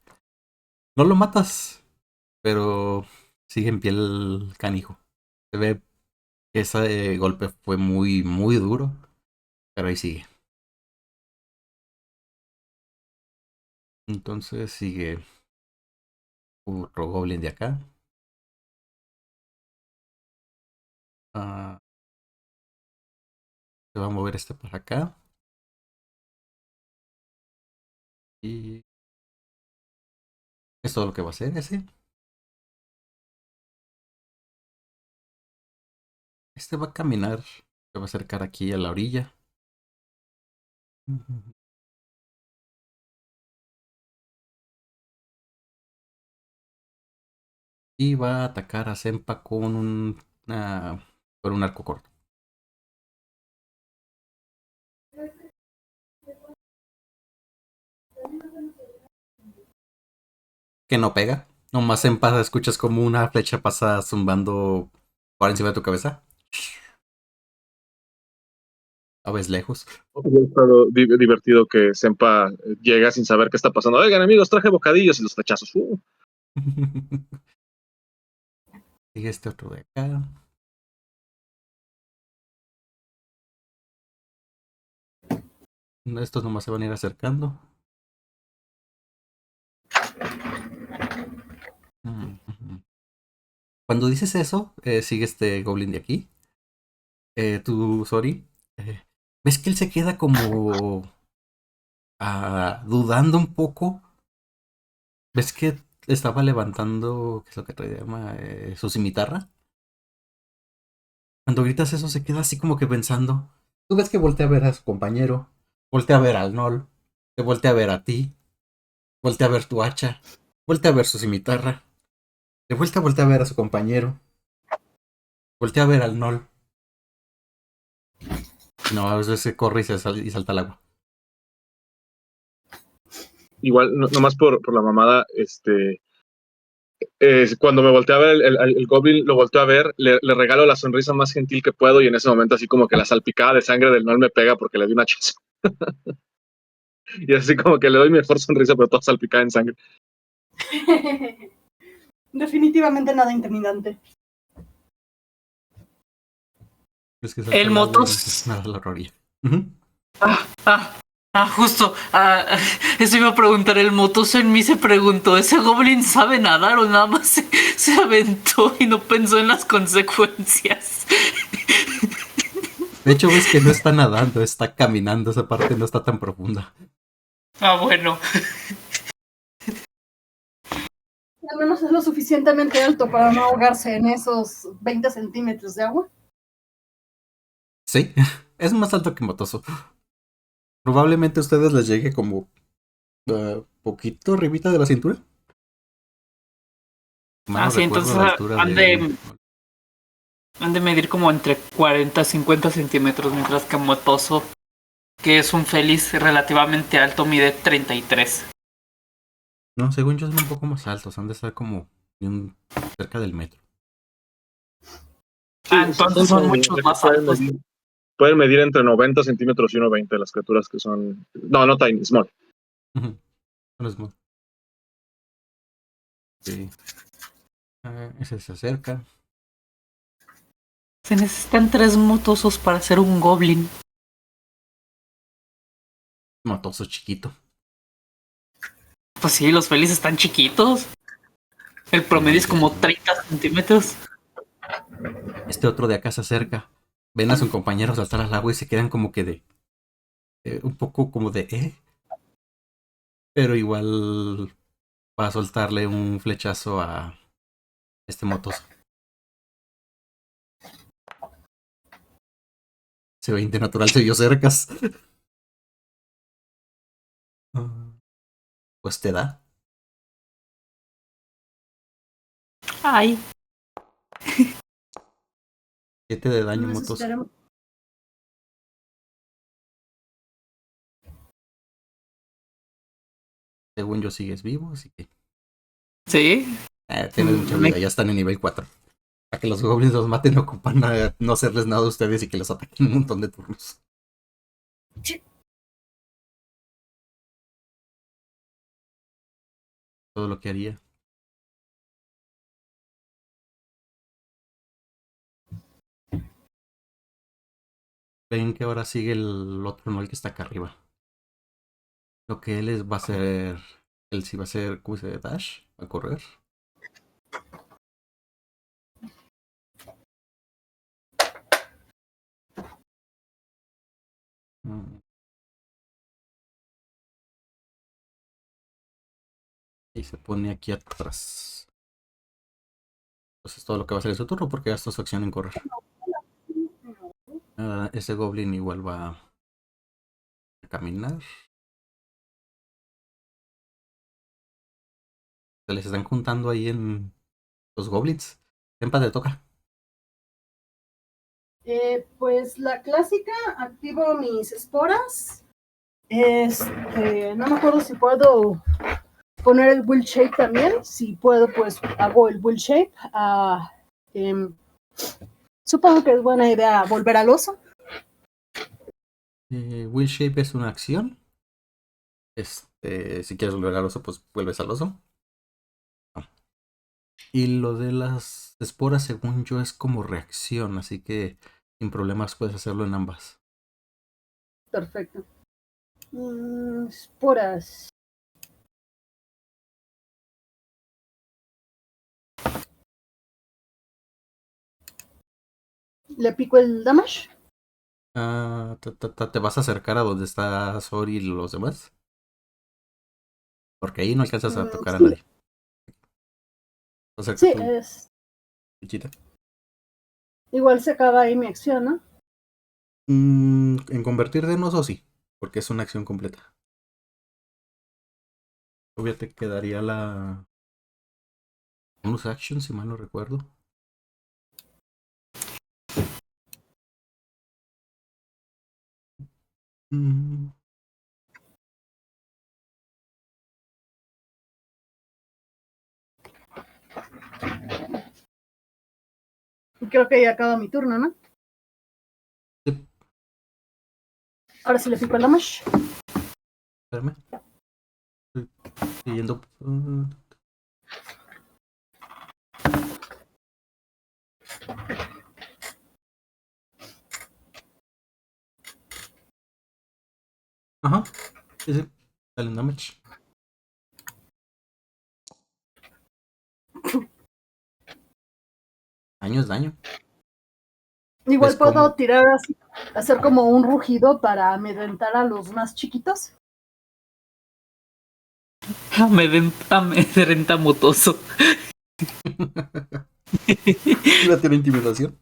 No lo matas, pero sigue en pie el canijo. Se ve que ese golpe fue muy, muy duro, pero ahí sigue. Entonces sigue otro goblin de acá. Se va a mover este para acá. Y es todo lo que va a hacer ese. Este va a caminar. Se va a acercar aquí a la orilla. Y va a atacar a Sempa con un arco corto. Que no pega. Nomás Sempa escuchas como una flecha pasa zumbando por encima de tu cabeza. A veces lejos. Ha estado divertido que Sempa llega sin saber qué está pasando. Oigan, amigos, traje bocadillos y los flechazos. Sigue este otro de acá. Estos nomás se van a ir acercando. Cuando dices eso, sigue este goblin de aquí. Tú, sorry. ¿Ves que él se queda como dudando un poco? ¿Ves que estaba levantando, qué es lo que te llama, su cimitarra? Cuando gritas eso se queda así como que pensando. Tú ves que voltea a ver a su compañero, voltea a ver al Nol, te voltea a ver a ti, voltea a ver tu hacha, voltea a ver su cimitarra, de vuelta voltea a ver a su compañero, voltea a ver al Nol. No, a veces se corre y salta al agua. Igual, nomás por la mamada, cuando me volteé a ver el Goblin, lo volteo a ver, le regalo la sonrisa más gentil que puedo y en ese momento así como que la salpicada de sangre del Nol me pega porque le di una hachazo. Y así como que le doy mi mejor sonrisa, pero toda salpicada en sangre. Definitivamente nada intimidante. Es que salta El al agua y motos. dices, nada, la horroría. Justo. Eso iba a preguntar. El motoso en mí se preguntó: ¿ese goblin sabe nadar o nada más se aventó y no pensó en las consecuencias? De hecho, ves que no está nadando, está caminando. Esa parte no está tan profunda. Bueno. Al menos es lo suficientemente alto para no ahogarse en esos 20 centímetros de agua. Sí, es más alto que Motoso. Probablemente a ustedes les llegue como poquito arribita de la cintura. Mal no Sí, recuerdo entonces la altura han de medir como entre 40 y 50 centímetros, mientras que Motoso, que es un feliz relativamente alto, mide 33. No, según yo son un poco más altos. Han de estar como cerca del metro. Entonces son muchos más altos. Pueden medir entre 90 centímetros y 1,20 las criaturas que son... No tiny, small. No es muy... Sí. Ese se acerca. Se necesitan 3 motosos para hacer un goblin. Motoso chiquito. Pues sí, los felices están chiquitos. El promedio es como 30 centímetros. Este otro de acá se acerca. Ven a su compañero saltar al agua y se quedan como que de... un poco como de... Pero igual va a soltarle un flechazo a este motoso. Ese 20 natural se vio cercas. Pues te da. Ay. 7 de daño, motoso. Necesitaremos... Según yo sigues vivo, así que... Sí. Tienes mucha vida, ya están en nivel 4. Para que los goblins los maten, no ocupan no hacerles nada a ustedes y que los ataquen un montón de turnos. Todo lo que haría. Ven que ahora sigue el otro, no el que está acá arriba. Lo que él va a hacer. Él sí va a hacer, ¿cómo se dice? Dash. Va a correr. Y se pone aquí atrás. Pues es todo lo que va a hacer en su turno porque gasta su acción en correr. Ese goblin igual va a caminar. Se les están juntando ahí en los goblins. Tempa te toca. Pues la clásica, activo mis esporas. No me acuerdo si puedo poner el Will Shape también. Si puedo, pues hago el Will Shape. Supongo que es buena idea volver al oso. Will Shape es una acción. Si quieres volver al oso, pues vuelves al oso. Y lo de las esporas, según yo, es como reacción, así que sin problemas puedes hacerlo en ambas. Perfecto. Esporas. ¿Le pico el damage? ¿Te vas a acercar a donde está Sori y los demás? Porque ahí no alcanzas a tocar a Sí, nadie. Acerca sí, tu es. fichita. Igual se acaba ahí mi acción, ¿no? En convertir de oso sí, porque es una acción completa. Todavía te quedaría la bonus action, si mal no recuerdo. Mm, Y creo que ya acaba mi turno, ¿no? sí, Ahora sí le pico el damage. espérame. Estoy siguiendo. Ajá, sí, sí. Dale un damage. Daño es daño. ¿Ves Igual puedo cómo? tirar así, hacer como un rugido para amedrentar a los más chiquitos. Amedrenta motoso. ¿La tiene intimidación?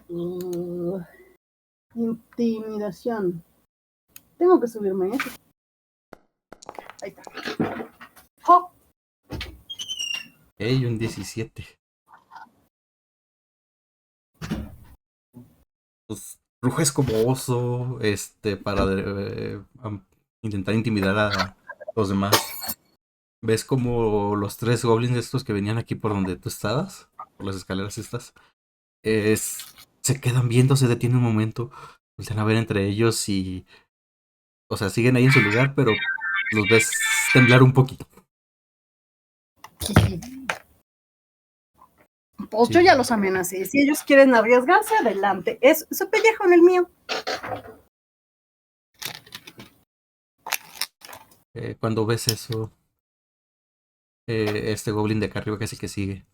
Uh, intimidación. Tengo que subirme eso. Ahí está. ¡Oh! Ey, un 17. Pues ruges como oso, para intentar intimidar a los demás. ¿Ves como los tres goblins estos que venían aquí por donde tú estabas? Por las escaleras estas. Se quedan viendo, se detienen un momento. Voltean a ver entre ellos y... O sea, siguen ahí en su lugar, pero los ves temblar un poquito. Pues yo Sí. ya los amenacé. Si ellos quieren arriesgarse, adelante. Es su pellejo en el mío. Cuando ves eso, este goblin de acá arriba casi que sigue.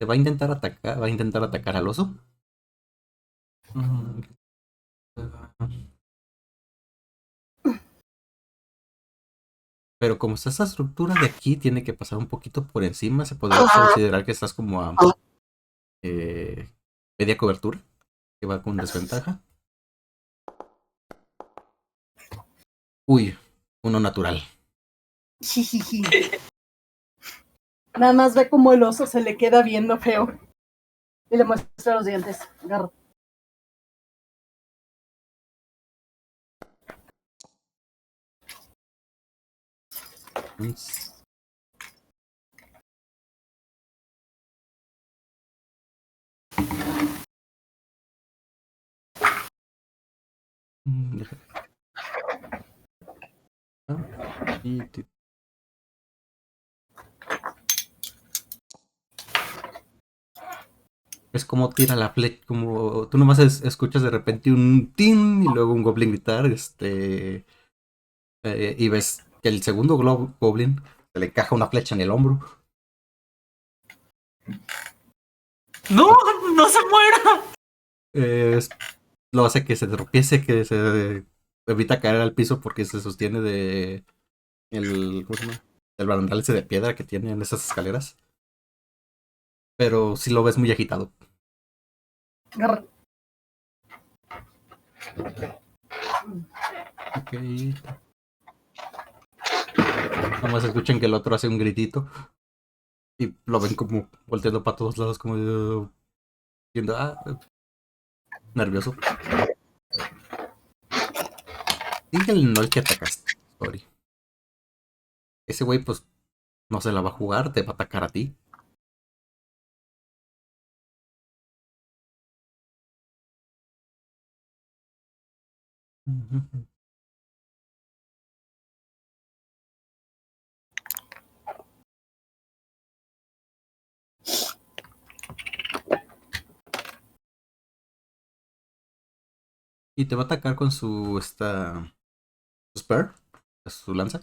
Te va a intentar atacar, va a intentar atacar al oso. Mm, Pero como está esa estructura de aquí, tiene que pasar un poquito por encima. Se podría considerar que estás como a eh, media cobertura, que va con desventaja. Uy, uno natural. Jijiji. Nada más ve como el oso se le queda viendo feo. Y le muestra los dientes. Agarra. Deja- y es como tira la flecha, como tú nomás escuchas de repente un tin y luego un goblin gritar, y ves que el segundo goblin se le encaja una flecha en el hombro. ¡No! ¡No se muera! Eh, es- lo hace que se tropiece, que se evita caer al piso porque se sostiene de ¿cómo se llama? El barandal ese de piedra que tiene en esas escaleras. Pero sí lo ves muy agitado. Agarra. Ok. Nomás escuchan que el otro hace un gritito y lo ven como volteando para todos lados, como diciendo, nervioso. Sigue no el que atacaste, sorry. Ese güey, pues, no se la va a jugar, te va a atacar a ti. Ujú. Y te va a atacar con su spear, su lanza.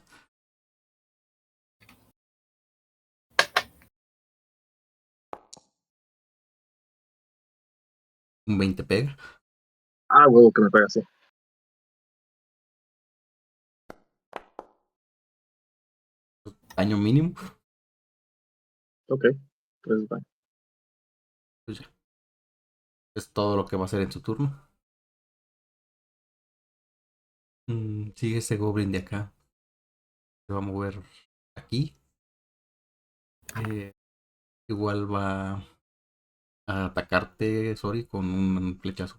Un 20 pega. Ah, huevo, que me pega así. Daño mínimo. Ok, pues va. Pues ya. Es todo lo que va a hacer en su turno. Sigue ese goblin de acá. Se va a mover aquí. Eh, igual va a atacarte, Sori, con un flechazo.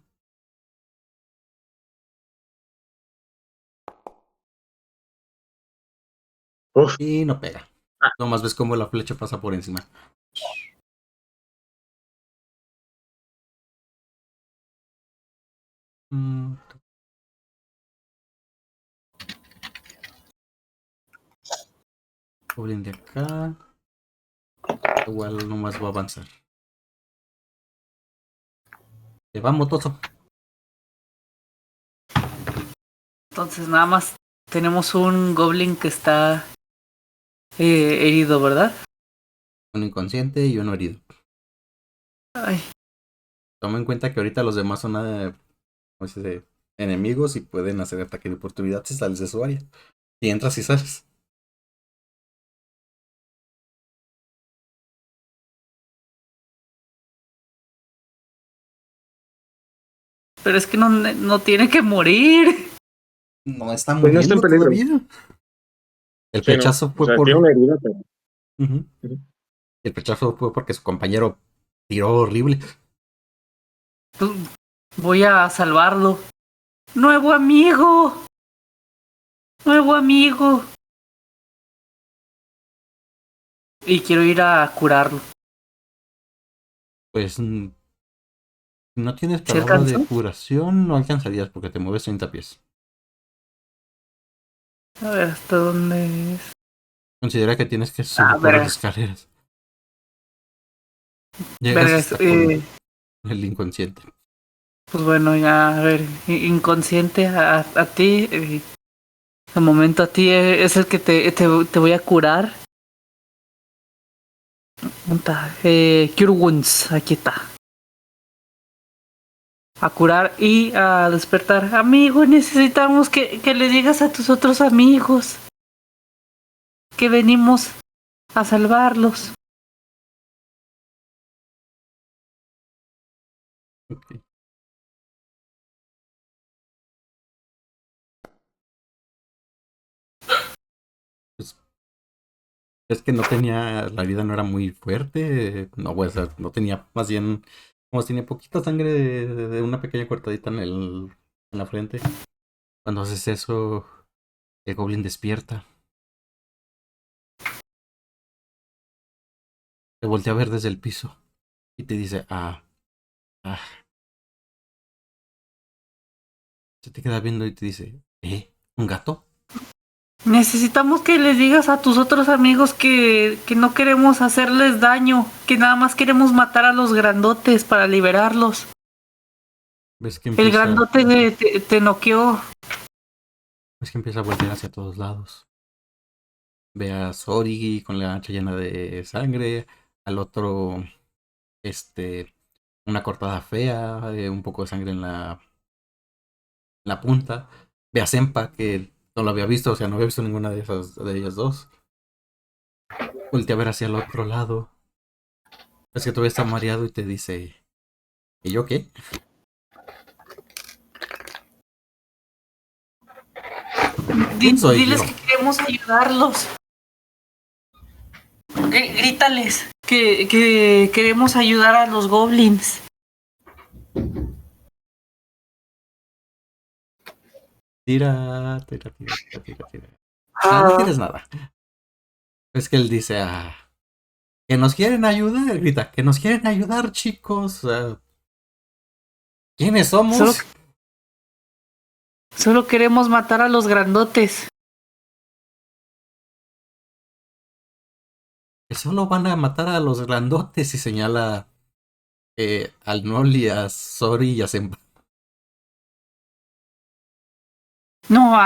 Uf, Y no pega. ah, Nomás ves cómo la flecha pasa por encima. Mm, Goblin de acá. Igual nomás va a avanzar. Te va, Motoso. Entonces nada más tenemos un goblin que está herido, ¿verdad? Uno inconsciente y uno herido. Ay, Toma en cuenta que ahorita los demás son ¿cómo se dice? Enemigos y pueden hacer ataque de oportunidad si sales de su área. Y entras y sales. pero es que no tiene que morir. No está pues no está en muriendo peligro. todavía. El Sí, no. flechazo O fue sea, por. tiene una herida, pero. Ujú. Ujú. El flechazo fue porque su compañero tiró horrible. Pues, voy a salvarlo. Nuevo amigo. Nuevo amigo. Y quiero ir a curarlo. Pues si no tienes ¿Se palabra de alcanzó? curación, no alcanzarías porque te mueves 30 pies. A ver, ¿hasta dónde es? Considera que tienes que Ah, subir por las verga. escaleras. Llegas Verga, hasta con el inconsciente. pues bueno, ya, a ver, inconsciente a ti. De momento a ti es el que te voy a curar. ¿Dónde está? Cure Wounds, aquí está. A curar y a despertar. Amigo, necesitamos que le digas a tus otros amigos que venimos a salvarlos. Ok. Pues, es que no tenía, la herida no era muy fuerte. No, pues, no tenía, más bien, como si tenía poquita sangre de una pequeña cortadita en la frente. Cuando haces eso, el goblin despierta. Te voltea a ver desde el piso y te dice, ah. Se te queda viendo y te dice, ¿un gato? Necesitamos que les digas a tus otros amigos que no queremos hacerles daño, que nada más queremos matar a los grandotes para liberarlos. Ves que El empieza, grandote te noqueó. ves que empieza a voltear hacia todos lados. Ve a Sori con la hacha llena de sangre, al otro, este, una cortada fea, un poco de sangre en la punta. Ve a Senpa, que no lo había visto, o sea, no había visto ninguna de ellas dos. Voltea a ver hacia el otro lado. Es que todavía está mareado y te dice, ¿y yo qué? ¿Quién soy Diles yo? que queremos ayudarlos. Grítales que queremos ayudar a los goblins. Tira. No, no tienes nada. Es que él dice, que nos quieren ayudar, grita, que nos quieren ayudar, chicos. ¿Quiénes Solo, somos? solo queremos matar a los grandotes. Que solo van a matar a los grandotes y señala al Noli, a Sori y a Senpa. No,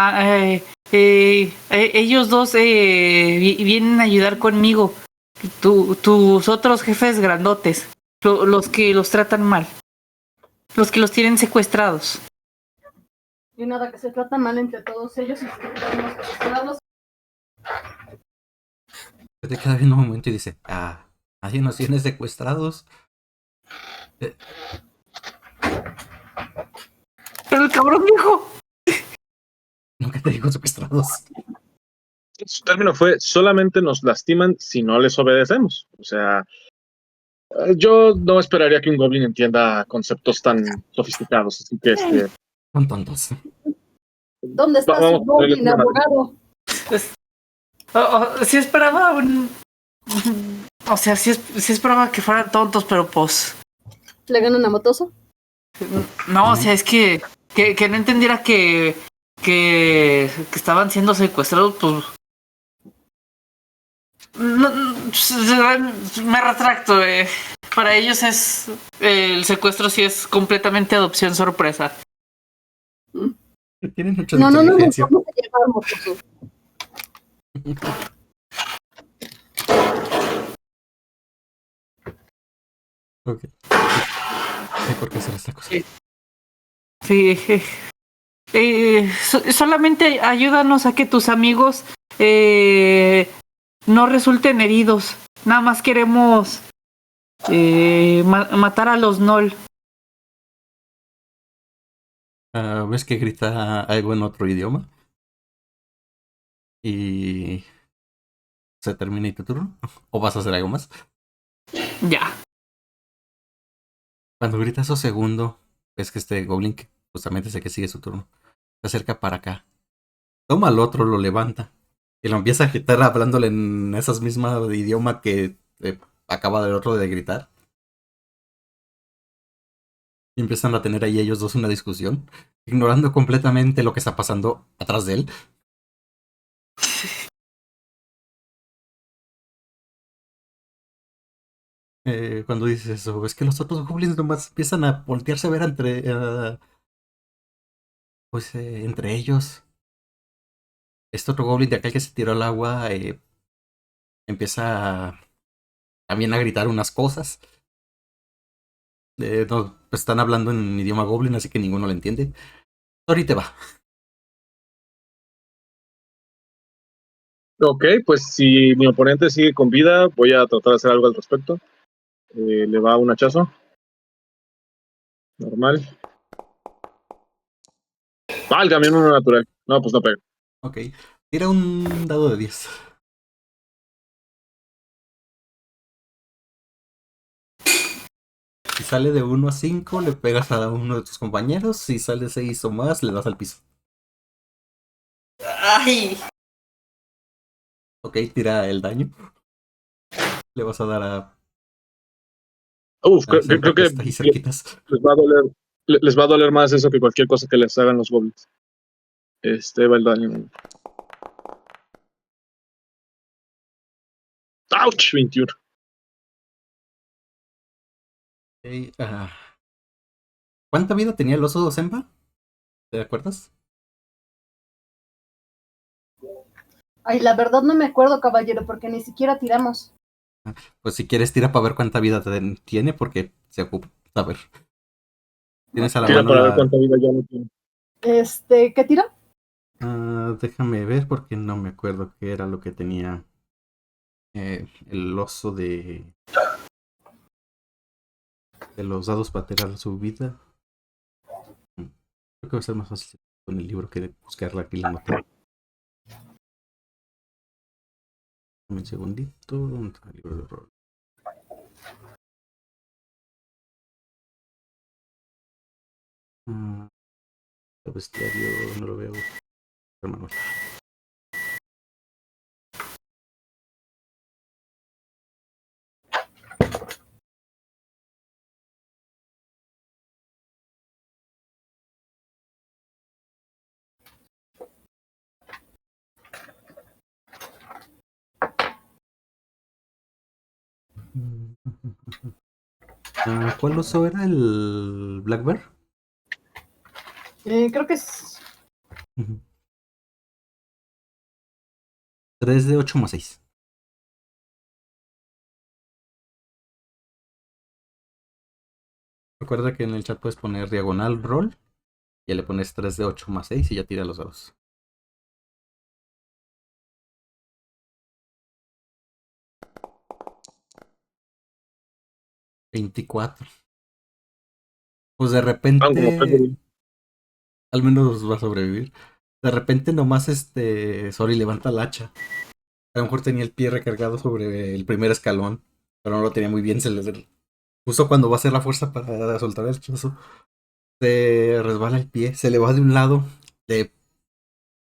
ellos dos vienen a ayudar conmigo. Tus otros jefes grandotes, los que los tratan mal, los que los tienen secuestrados. Y nada, que se tratan mal entre todos ellos y que podemos secuestrarlos. Te queda viendo un momento y dice, nadie nos tiene secuestrados. Pero el cabrón dijo. Nunca te digo secuestrados. Su término fue, solamente nos lastiman si no les obedecemos. O sea, yo no esperaría que un goblin entienda conceptos tan sofisticados, así que Son tontos. ¿Dónde está Vamos, su goblin abogado? Sí esperaba o sea, sí esperaba que fueran tontos, pero pues... ¿Le ganan a Motoso? No, o sea, es que no entendiera que estaban siendo secuestrados, pues... No, me retracto. Para ellos el secuestro sí es completamente adopción sorpresa. Tienen mucha No, inteligencia. vamos a llevar Motoso. Ok. Hay por qué hacer esta cosa. Sí. Solamente ayúdanos a que tus amigos no resulten heridos. Nada más queremos matar a los Nol. ¿Ves que grita algo en otro idioma? Y se termina tu turno. ¿O vas a hacer algo más? Ya. Cuando grita eso segundo, ves que este goblin, que justamente sé que sigue su turno, se acerca para acá. Toma al otro, lo levanta. Y lo empieza a agitar hablándole en esas mismas idioma que acaba del otro de gritar. Y empiezan a tener ahí ellos dos una discusión, ignorando completamente lo que está pasando atrás de él. Cuando dices eso, es que los otros goblins nomás empiezan a voltearse a ver entre ellos. Este otro goblin de aquel que se tiró al agua empieza también a gritar unas cosas. No, pues están hablando en idioma goblin, así que ninguno lo entiende. Ahorita va. Ok, pues si mi oponente sigue con vida, voy a tratar de hacer algo al respecto. Le va un hachazo. Normal. Válgame, uno natural. No, pues no pega. Ok. Tira un dado de 10. Si sale de 1 a 5, le pegas a uno de tus compañeros. Si sale 6 o más, le das al piso. Ay. Ok, tira el daño. Le vas a dar a Creo que está ahí cerquitas. les va a doler. Les va a doler más eso que cualquier cosa que les hagan los goblins. Va el daño. ¡Auch! 21. Okay, ¿cuánta vida tenía el oso Zemba? ¿Te acuerdas? Ay, la verdad no me acuerdo, caballero, porque ni siquiera tiramos. Pues si quieres, tira para ver cuánta vida tiene, porque se ocupa. A ver. Tienes a la Tira mano para ver cuánta vida ya no tiene. ¿Qué tira? déjame ver, porque no me acuerdo qué era lo que tenía el oso de los dados para tirar su vida. Creo que va a ser más fácil con el libro que de buscarla aquí la nota. Un segundito. ¿Dónde está el libro de rol? El bestiario no lo veo. Hermano. ¿Cuál oso era? ¿El Black Bear? Creo que es... 3 de 8 más 6. Recuerda que en el chat puedes poner diagonal roll. Ya le pones 3 de 8 más 6 y ya tira los dados. 24. Pues de Como repente, al menos va a sobrevivir. De repente nomás Sori levanta el hacha. A lo mejor tenía el pie recargado sobre el primer escalón, pero no lo tenía muy bien. Justo cuando va a hacer la fuerza para soltar el chazo, se resbala el pie, se le va de un lado. Le,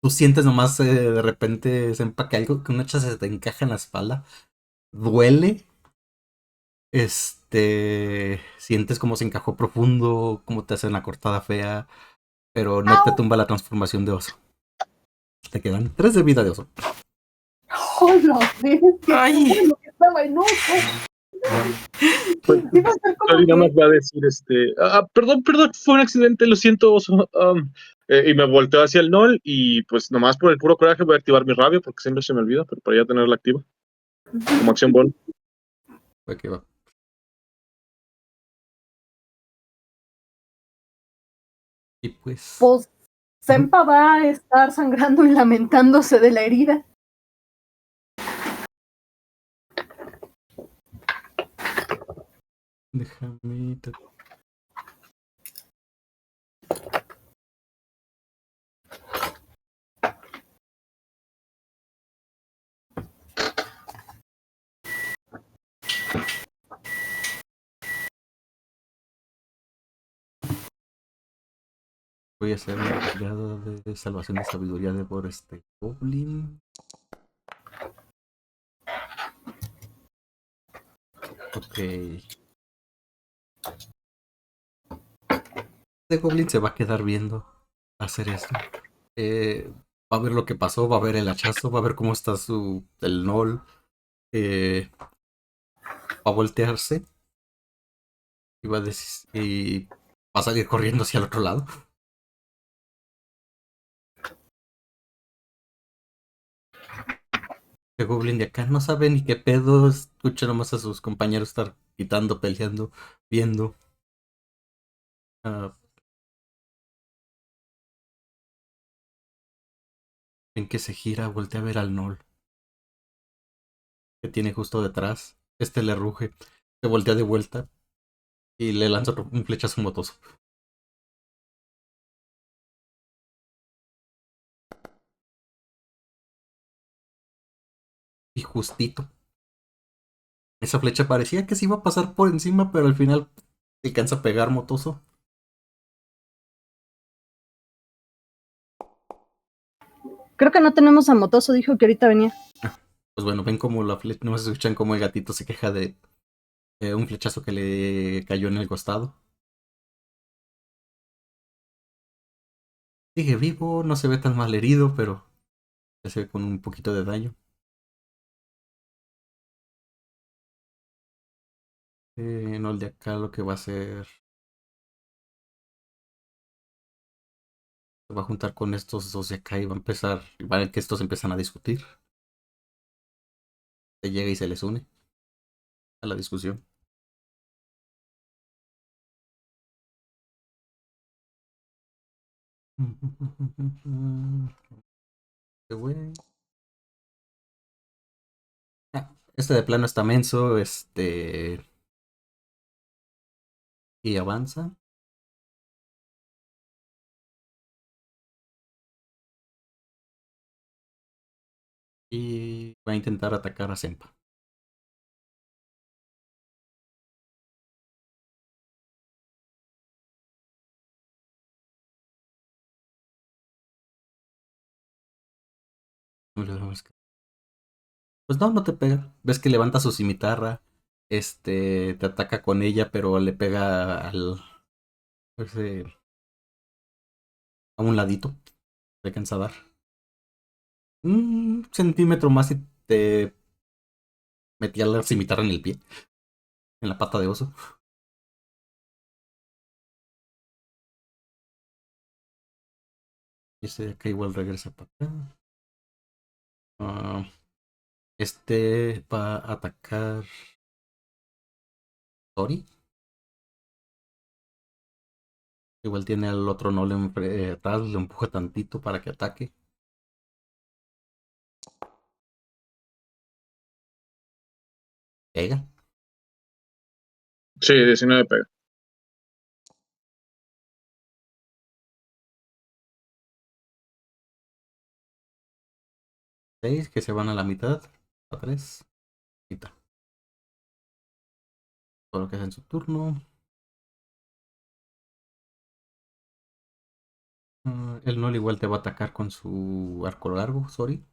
tú sientes nomás de repente se empaca algo, que un hacha se te encaja en la espalda. Duele. Sientes como se encajó profundo, como te hacen la cortada fea, pero no te tumba la transformación de oso. Te quedan 3 de vida de oso. ¡Oh, no! Es que Ay. bueno que estaba enojo. Pues, Iba a ser como Tori nada más que va a decir, perdón, fue un accidente, lo siento, oso. Y me volteo hacia el Nol y pues nomás por el puro coraje voy a activar mi rabia porque siempre se me olvida, pero para ya tenerla activa como acción bonus. Ok, va. Y pues. pues Sempa va a estar sangrando y lamentándose de la herida. Déjame. Voy a hacer una tirada de salvación de sabiduría de por Goblin. Ok. Este Goblin se va a quedar viendo hacer esto. Va a ver lo que pasó, va a ver el hachazo, va a ver cómo está el Nol. Va a voltearse y y va a salir corriendo hacia el otro lado. El Goblin de acá no sabe ni qué pedo. Escucha nomás a sus compañeros estar quitando, peleando, viendo. Ah, en que se gira, voltea a ver al Nol que tiene justo detrás. Le ruge, se voltea de vuelta y le lanza un flechazo motoso. Y justito. Esa flecha parecía que se iba a pasar por encima, pero al final alcanza a pegar motoso. Creo que no tenemos a Motoso, dijo que ahorita venía. Pues bueno, ven como la flecha, no se escuchan como el gatito se queja de un flechazo que le cayó en el costado. Sigue vivo, no se ve tan mal herido, pero ya se ve con un poquito de daño. No, el de acá lo que va a hacer. Se va a juntar con estos dos de acá y va a empezar. Va a ver que estos empiezan a discutir. Se llega y se les une a la discusión. Este güey. Este de plano está menso, y avanza. Y va a intentar atacar a Senpa. Pues no, no te pega. Ves que levanta su cimitarra. Te ataca con ella, pero le pega ese- a un ladito. Le alcanza a dar. Un centímetro más y te metía la cimitarra en el pie. En la pata de oso. Y ese de acá igual regresa para acá. Ah, Este va a atacar Tori. Igual tiene al otro no atrás, le empuja tantito para que ataque. Pega. Sí, 19 pega. 6 que se van a la mitad. A 3. Quita. Todo lo que hace en su turno. El Nol igual te va a atacar con su arco largo, sorry.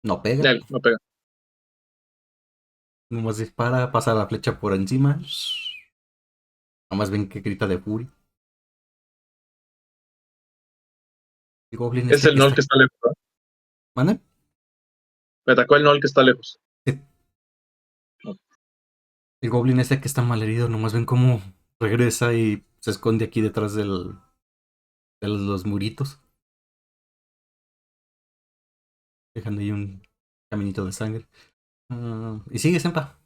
No pega. Dale, no pega. Nomás dispara, pasa la flecha por encima. Nomás ven que grita de furia. El Goblin Es este el que Null está. que está lejos, ¿no? ¿Mande? Me atacó el Null que está lejos. El Goblin este que está malherido, nomás ven cómo regresa y se esconde aquí detrás de los muritos. Dejando ahí un caminito de sangre. Y sigue Sempa.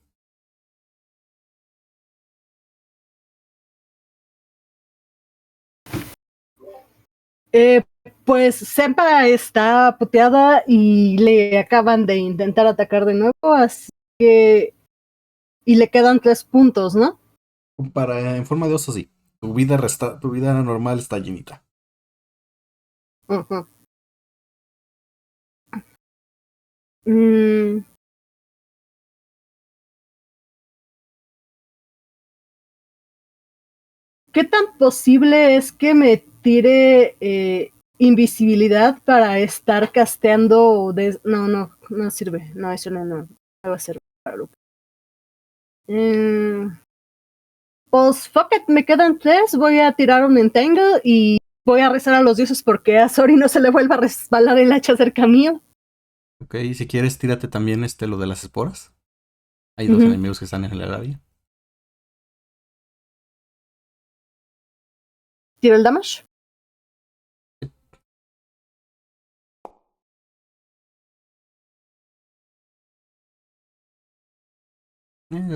Eh, pues Sempa está puteada y le acaban de intentar atacar de nuevo, así que... Y le quedan 3 puntos, ¿no? En forma de oso, sí. Tu vida normal está llenita. Ujú. Mm, ¿Qué tan posible es que me tire invisibilidad para estar casteando? No sirve. No, eso no va a ser raro. Pues fuck it, me quedan 3. Voy a tirar un entangle y voy a rezar a los dioses porque a Sori no se le vuelva a resbalar el hacha cerca mío. Ok, si quieres, tírate también lo de las esporas. Hay 2 enemigos que están en el área. Tiro el damage.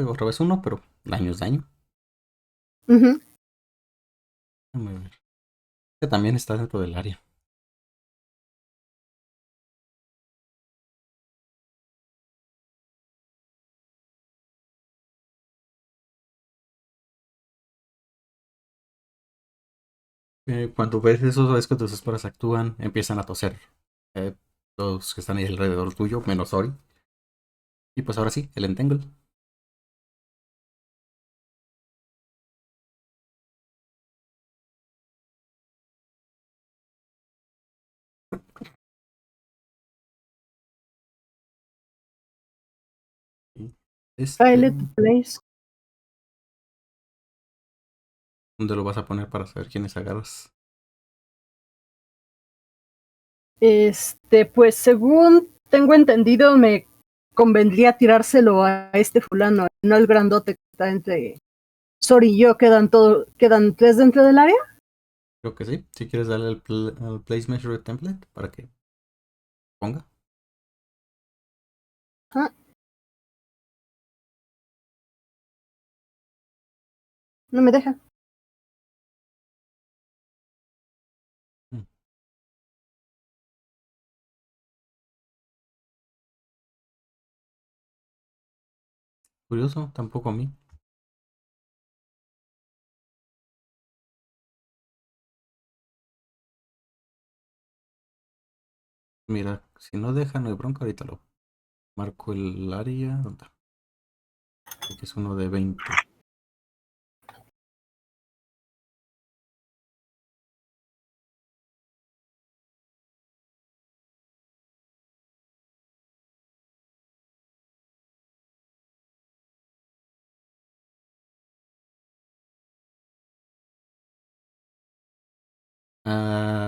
Otra vez 1, pero daño es daño. Ujú. Déjame ver. Este también está dentro del área. Cuando ves eso, ves que tus esporas actúan, empiezan a toser. Eh, los que están ahí alrededor tuyo, menos Ori. Y pues ahora sí, el Entangle. Y Pilot place. ¿dónde lo vas a poner para saber quiénes agarras? Pues según tengo entendido, me convendría tirárselo a este fulano, no el grandote que está entre Sori y yo. ¿Quedan 3 dentro del área? Creo que sí. Si quieres darle al Place Measure Template para que ponga. Ah, no me deja. Mm, Curioso, tampoco a mí. Mira, si no deja, no hay bronca, ahorita lo marco el área. ¿Dónde está? Aquí es uno de 20.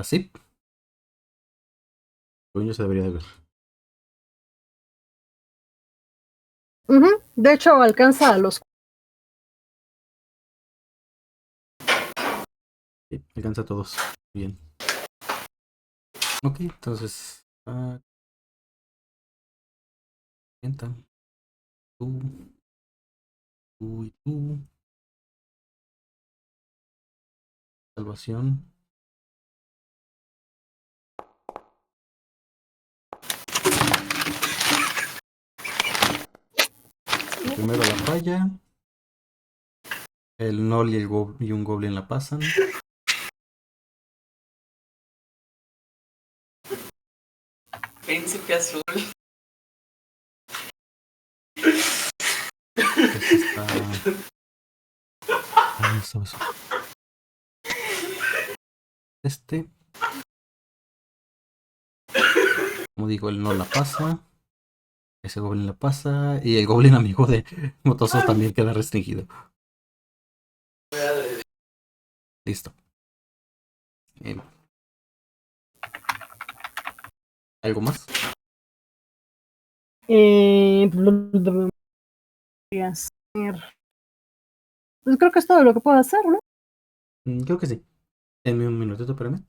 Sí. Según yo se debería de ver. De hecho, alcanza a los... Sí, alcanza a todos. Bien. Ok, entonces. Cuenta. Tú, tú y tú. Salvación. Primero la falla. El Null y un Goblin la pasan. Príncipe azul. Este está. ¿Dónde estaba eso? Este. Como digo, el no la pasa. Ese Goblin la pasa. Y el Goblin amigo de Motosos también queda restringido. Listo. Eh, ¿Algo más? Podría ser. Pues creo que es todo lo que puedo hacer, ¿no? Creo que sí. Denme un minutito, espérame.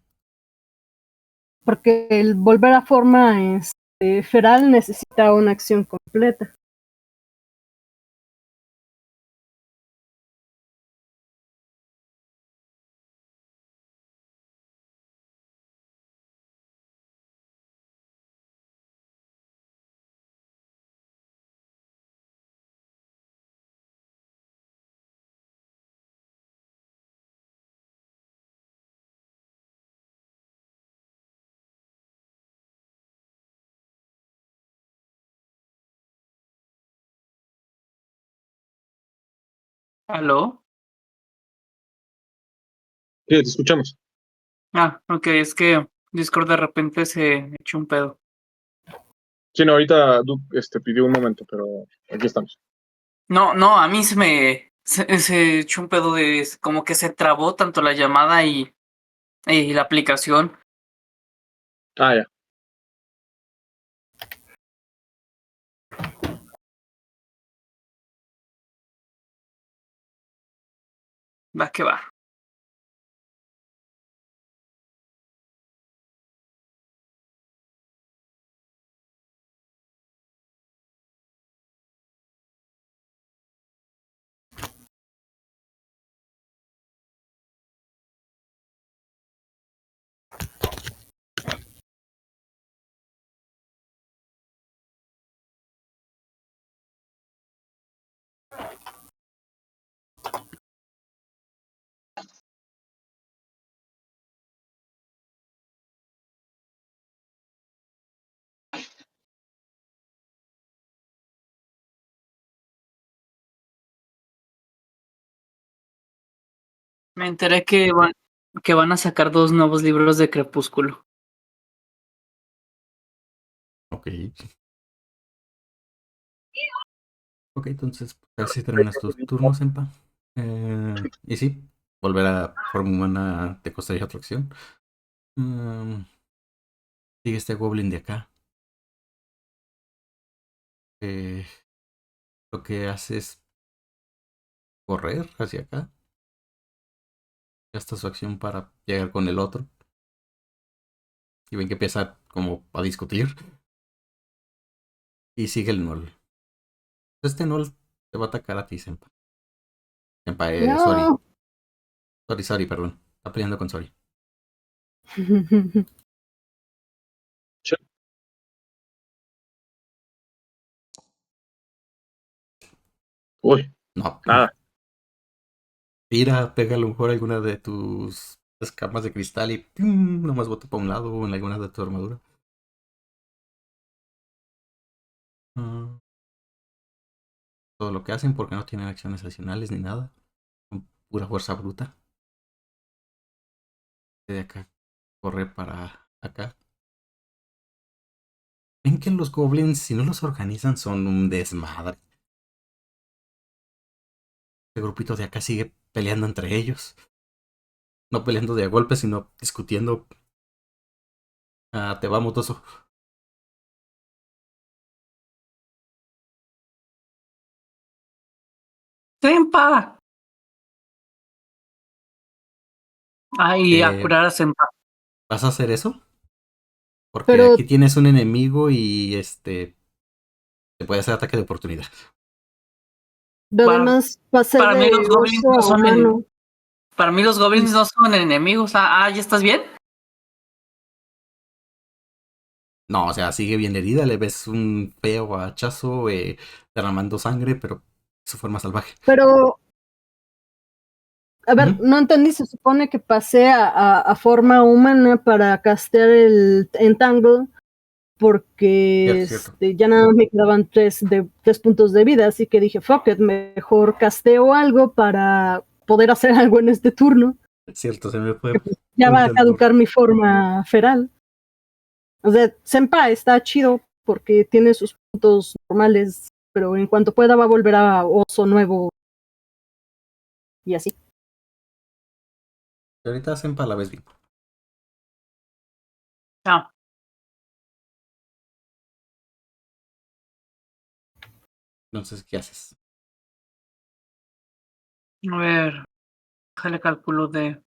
Porque el volver a forma feral necesita una acción completa. ¿Aló? Sí, te escuchamos. Ok, es que Discord de repente se echó un pedo. Sí, no, ahorita Duke pidió un momento, pero aquí estamos. No, a mí se echó un pedo de como que se trabó tanto la llamada y la aplicación. Ah, ya. Va que va. Me enteré que van a sacar 2 nuevos libros de Crepúsculo. Ok. Ok, entonces, a ver si terminas tus turnos, Empa. Y sí, volver a forma humana te costaría otra acción. Mm, Sigue este Goblin de acá. Eh, lo que hace es correr hacia acá. Gasta su acción para llegar con el otro. Y ven que empieza como a discutir. Y sigue el Null. Este Null te va a atacar a ti, Senpa. Senpa, Sori. No. Sori, perdón. Está peleando con Sori. Sí. Uy, No. nada. Tira, pega a lo mejor alguna de tus escamas de cristal y nomás bota para un lado o en alguna de tu armadura. Ah, todo lo que hacen porque no tienen acciones adicionales ni nada. Con pura fuerza bruta. De acá corre para acá. Ven que los goblins, si no los organizan, son un desmadre. El grupito de acá sigue peleando entre ellos. No peleando de a golpes, sino discutiendo. Te va, Motoso. ¡Sempa! Ay, a Eh, curar a Sempa. ¿Vas a hacer eso? Porque Pero aquí tienes un enemigo y te puede hacer ataque de oportunidad. Para, además pasé para mí los de goblins oso no a son humano. para mí los goblins no son enemigos. ¿Ya estás bien? No, o sea, sigue bien herida, le ves un feo hachazo derramando sangre, pero su forma salvaje. Pero, a ver, Ujú. no entendí, se supone que pasé a forma humana para castear el Entangle, porque Cierto, cierto. ya nada más me quedaban 3 puntos de vida, así que dije, fuck it, mejor casteo algo para poder hacer algo en este turno. Cierto, se me fue Ya un va a tanto. caducar mi forma feral. O sea, Senpai está chido porque tiene sus puntos normales, pero en cuanto pueda va a volver a oso nuevo y así. Ahorita Senpa la ves bien. Ah, Entonces, ¿qué haces? a ver, déjale cálculo de.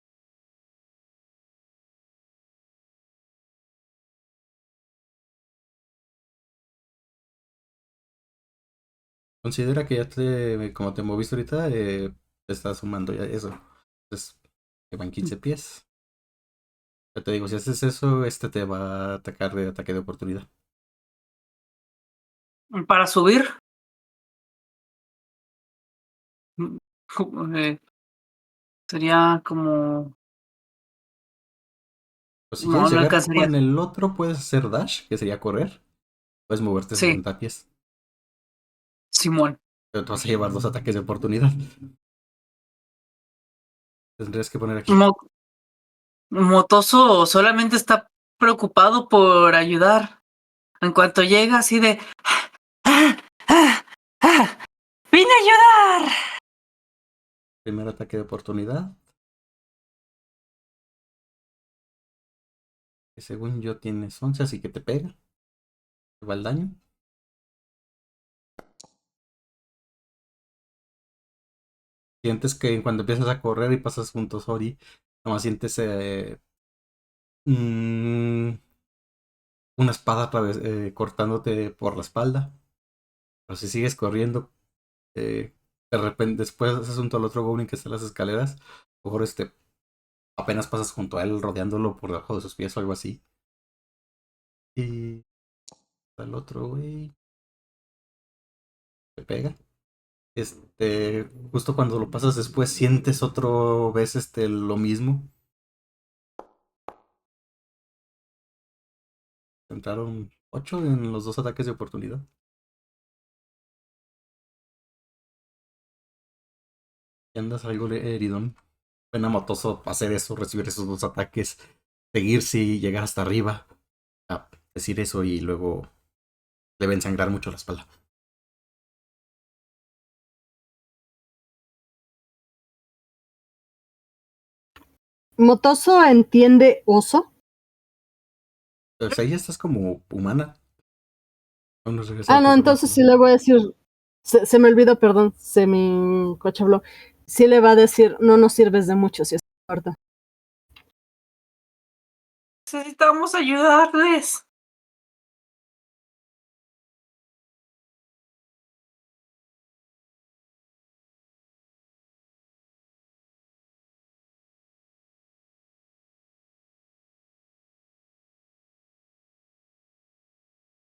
Considera que como te moviste ahorita, te estás sumando ya eso. Entonces, te van 15 pies. Ya te digo, si haces eso, te va a atacar de ataque de oportunidad. Para subir, mm, eh, sería como. Pues si No, quieres no llegar alcanzaría. con el otro, puedes hacer dash, que sería correr. Puedes moverte Sí, 60 pies. Simón. Pero te vas a llevar 2 ataques de oportunidad. Tendrías que poner aquí. Mo- Motoso solamente está preocupado por ayudar. En cuanto llega, así de. ¡Ah! ¡Ah! ¡Ah! ¡Vine a ayudar! Primer ataque de oportunidad. Que según yo tienes 11, así que te pega. Te va el daño. Sientes que cuando empiezas a correr y pasas junto a Sori, nomás sientes mm, una espada cortándote por la espalda. Pero si sigues corriendo, de repente después haces junto al otro goblin que está en las escaleras. A lo mejor apenas pasas junto a él rodeándolo por debajo de sus pies o algo así. Y el otro güey te pega. Justo cuando lo pasas después sientes otro vez lo mismo. Entraron 8 en los 2 ataques de oportunidad. Y andas algo heridón. Suena motoso hacer eso, recibir esos 2 ataques, seguir si llegar hasta arriba, a decir eso y luego debe ensangrar mucho la espalda. ¿Motoso entiende oso? Pero si ahí estás como humana. Aún no has Ah, regresado a tu no, forma entonces humana. sí le voy a decir, se me olvidó, perdón, se me coche habló. Sí le va a decir, no nos sirves de mucho si es corta. Necesitamos ayudarles.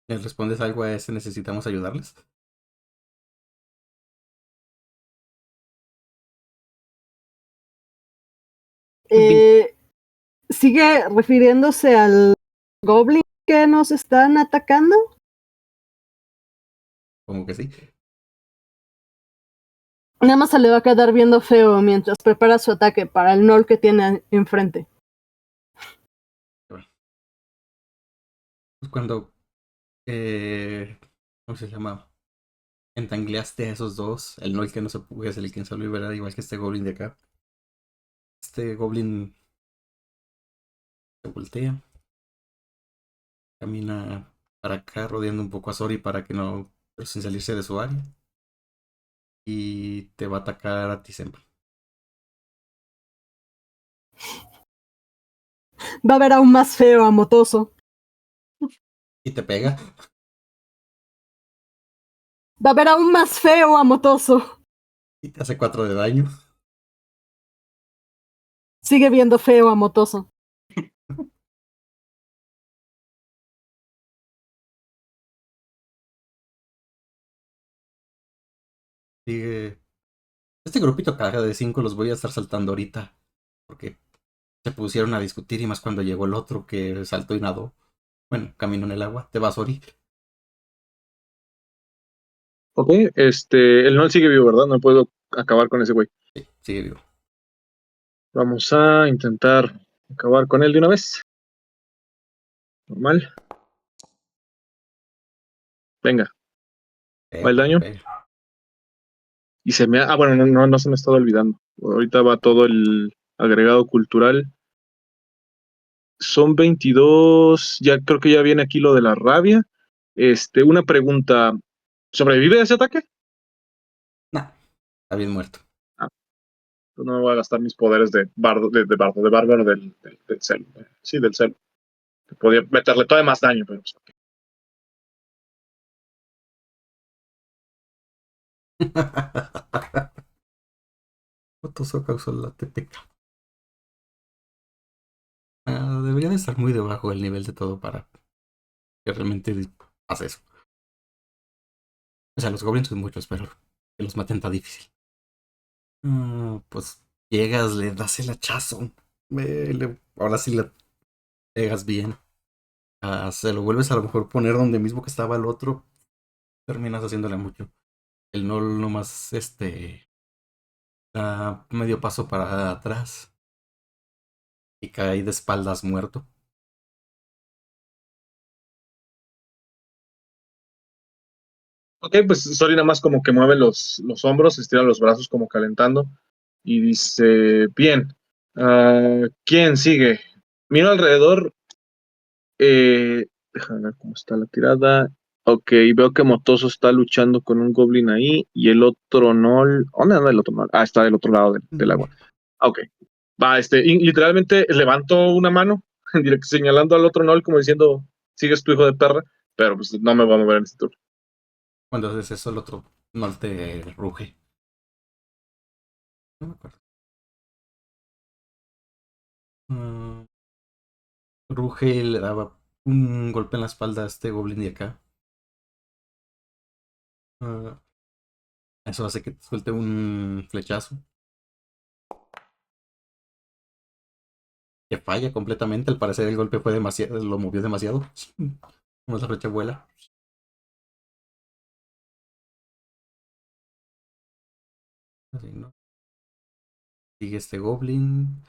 ¿Le respondes algo a ese necesitamos ayudarles? Eh, ¿Sigue refiriéndose al goblin que nos están atacando? Como que sí. Nada más se le va a quedar viendo feo mientras prepara su ataque para el Nol que tiene enfrente. Bueno, pues cuando ¿cómo se llama? Entangleaste a esos dos. El no el que no se puede es el que se liberar, igual que este goblin de acá. Este goblin se voltea, camina para acá, rodeando un poco a Sori para que no, pero sin salirse de su área. Y te va a atacar a ti siempre. Va a ver aún más feo a Motoso. Y te pega. Va a ver aún más feo a Motoso. Y te hace 4 de daño. Sigue viendo feo a Motoso. Sigue. Este grupito caga de 5 los voy a estar saltando ahorita. Porque se pusieron a discutir y más cuando llegó el otro que saltó y nadó. Bueno, caminó en el agua. Te vas, Ori. Ok, el Null sigue vivo, ¿verdad? No puedo acabar con ese güey. Sí, sigue vivo. Vamos a intentar acabar con él de una vez. Normal. Venga, va el daño. Pega. Y se me bueno, no se me ha estado olvidando. Ahorita va todo el agregado cultural. Son 22. Ya creo que ya viene aquí lo de la rabia. Una pregunta. ¿Sobrevive ese ataque? Nah, está bien muerto. Ah, pues no me voy a gastar mis poderes de bardo, de bárbaro del celo. Sí, del celo. Podía meterle todavía más daño, pero pues, ok. Motoso causó la TPK. Deberían estar muy debajo del nivel de todo para que realmente pase eso. O sea, los goblins son muchos, pero que los maten está difícil. Pues llegas, le das el hachazo. Ahora sí le pegas bien. Se lo vuelves a lo mejor poner donde mismo que estaba el otro. Terminas haciéndole mucho. El no nomás da medio paso para atrás y cae de espaldas muerto. Ok, pues Sori nada más como que mueve los hombros, estira los brazos como calentando y dice, bien, ¿quién sigue? Miro alrededor, déjame ver cómo está la tirada. Ok, veo que Motoso está luchando con un goblin ahí y el otro no. ¿Dónde anda el otro no? Ah, está del otro lado del agua. Ok, va, y literalmente levanto una mano señalando al otro Nol como diciendo, sigues tu hijo de perra, pero pues no me voy a mover en este turno. Cuando haces eso, el otro no te ruge. No me acuerdo. Mm, Ruge y le daba un golpe en la espalda a este goblin de acá. Ah, Eso hace que te suelte un flechazo. Que falla completamente. Al parecer el golpe fue demasiado, lo movió demasiado. Como la flecha vuela. Así, ¿no? Sigue este goblin.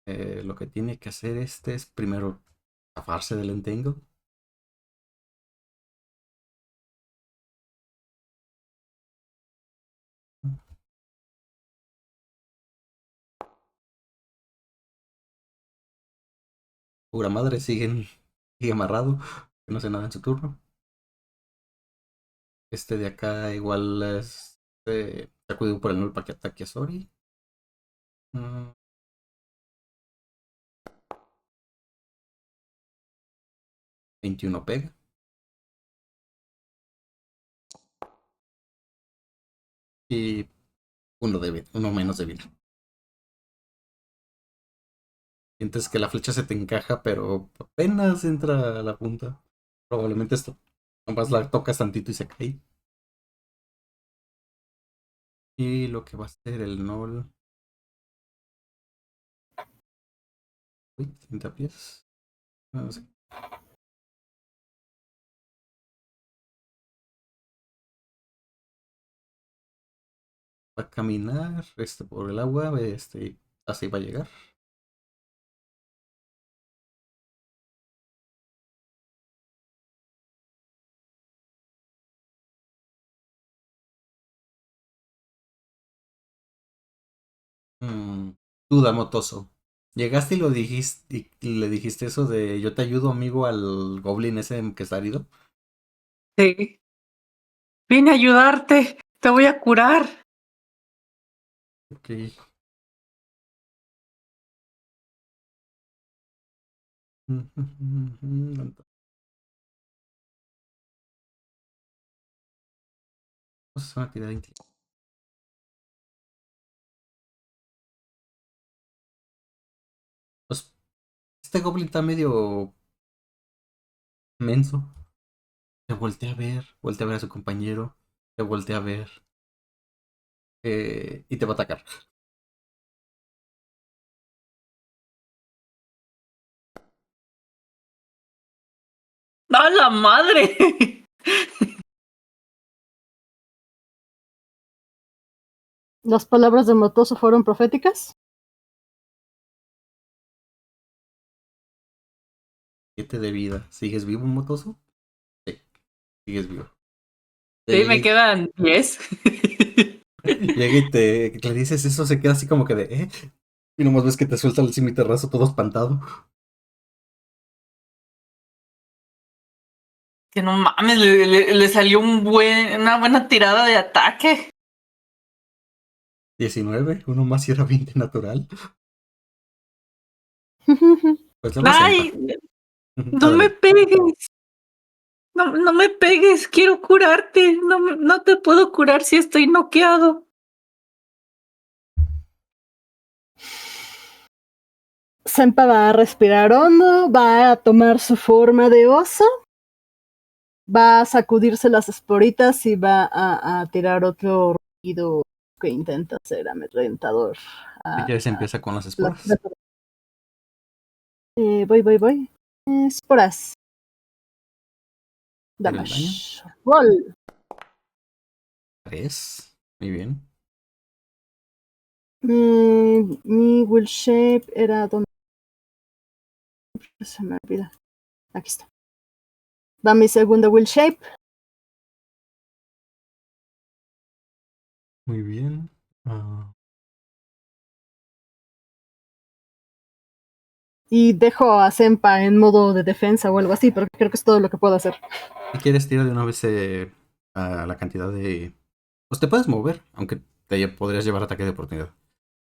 Lo que tiene que hacer es primero zafarse del entangle. Pura madre, sigue amarrado. Que no hace nada en su turno. Este de acá igual es sacudido por el null para que ataque a Sori. Mm, 21 pega. Y uno menos de vida. Sientes que la flecha se te encaja, pero apenas entra a la punta. Probablemente esto. Nomás la tocas tantito y se cae. Y lo que va a hacer el null. Uy, 30 pies. No sé. Va a caminar por el agua. Así va a llegar. Mm, Duda, Motoso. Llegaste y lo dijiste y le dijiste eso de yo te ayudo, amigo, al goblin ese que está herido. Sí. Vine a ayudarte. Te voy a curar. Ok. Vamos a hacer una tirada de inteligencia. Pues, este goblin está medio menso. Se voltea a ver a su compañero, te voltea a ver y te va a atacar. ¡A la madre! ¿Las palabras de Motoso fueron proféticas? 7 de vida. ¿Sigues vivo, motoso? Sí, sigues vivo. Sí, me quedan 10. Llega y le dices eso, se queda así como que de, ¿eh? Y nomás ves que te suelta el cimiterrazo todo espantado. Que no mames, le salió una buena tirada de ataque. 19, uno más y era 20 natural. Pues le vas a ¡Ay! No me Ándale. pegues. No, no me pegues, quiero curarte. No te puedo curar si estoy noqueado. Senpa va a respirar hondo, va a tomar su forma de oso, va a sacudirse las esporitas y va a tirar otro ruido que intenta ser amedrentador. Si quieres empieza con las Las esporas. voy. Esporas. Tira el daño. Damage. Roll. 3. Muy bien. Mi will shape era donde se me olvida. Aquí está. Va mi segunda will shape. Muy bien. Ah, Y dejo a Senpa en modo de defensa o algo así, porque creo que es todo lo que puedo hacer. si quieres, tira de una vez a la cantidad de. Pues te puedes mover, aunque te podrías llevar ataque de oportunidad.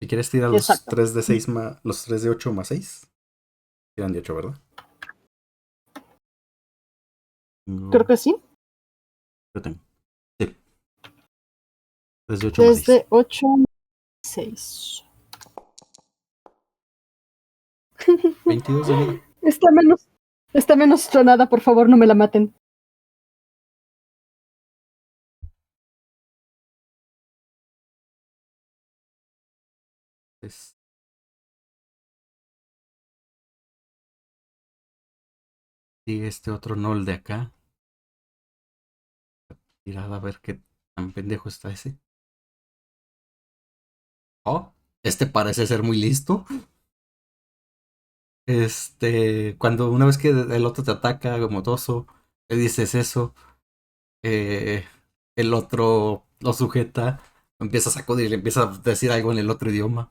Si quieres, tira los Exacto. 3 de 6 más. Los 3 de 8 más 6. Tiran de 8, ¿verdad? Creo que sí. Yo tengo. Sí. 3 de 8 más 6. Desde 8 6. 22 de vida. Está menos tronada, por favor, no me la maten. Es- Sigue este otro Nol de acá. Tirada a ver qué tan pendejo está ese. Oh, este parece ser muy listo. Cuando una vez que el otro te ataca, gomotoso, le dices eso, eh, el otro lo sujeta, lo empieza a sacudir, le empieza a decir algo en el otro idioma.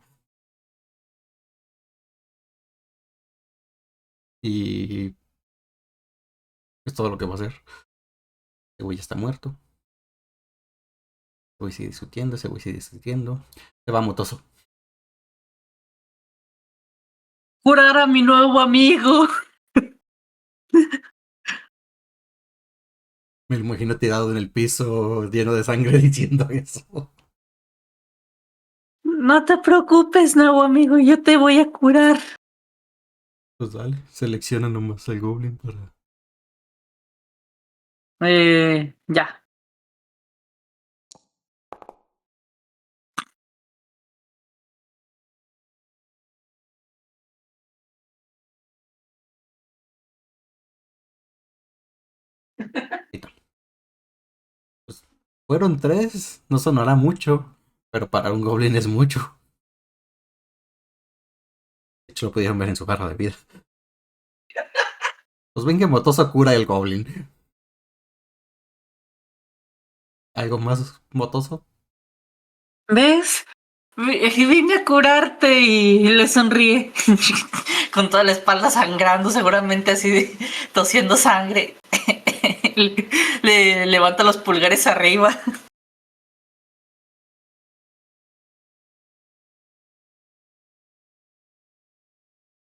Y es todo lo que va a hacer. Ese güey ya está muerto. Ese güey sigue discutiendo, ese güey sigue discutiendo. Se va motoso. Curar a mi nuevo amigo. Me lo imagino tirado en el piso, lleno de sangre, diciendo eso. No te preocupes, nuevo amigo, yo te voy a curar. Pues dale, selecciona nomás al Goblin para. Ya. Pues, fueron 3, no sonará mucho, pero para un Goblin es mucho. De hecho, lo pudieron ver en su barra de vida. Pues ven que Motoso cura el Goblin. ¿Algo más, Motoso? ¿Ves? Vine a curarte y le sonríe. Con toda la espalda sangrando, seguramente así tosiendo sangre. Le levanta los pulgares arriba.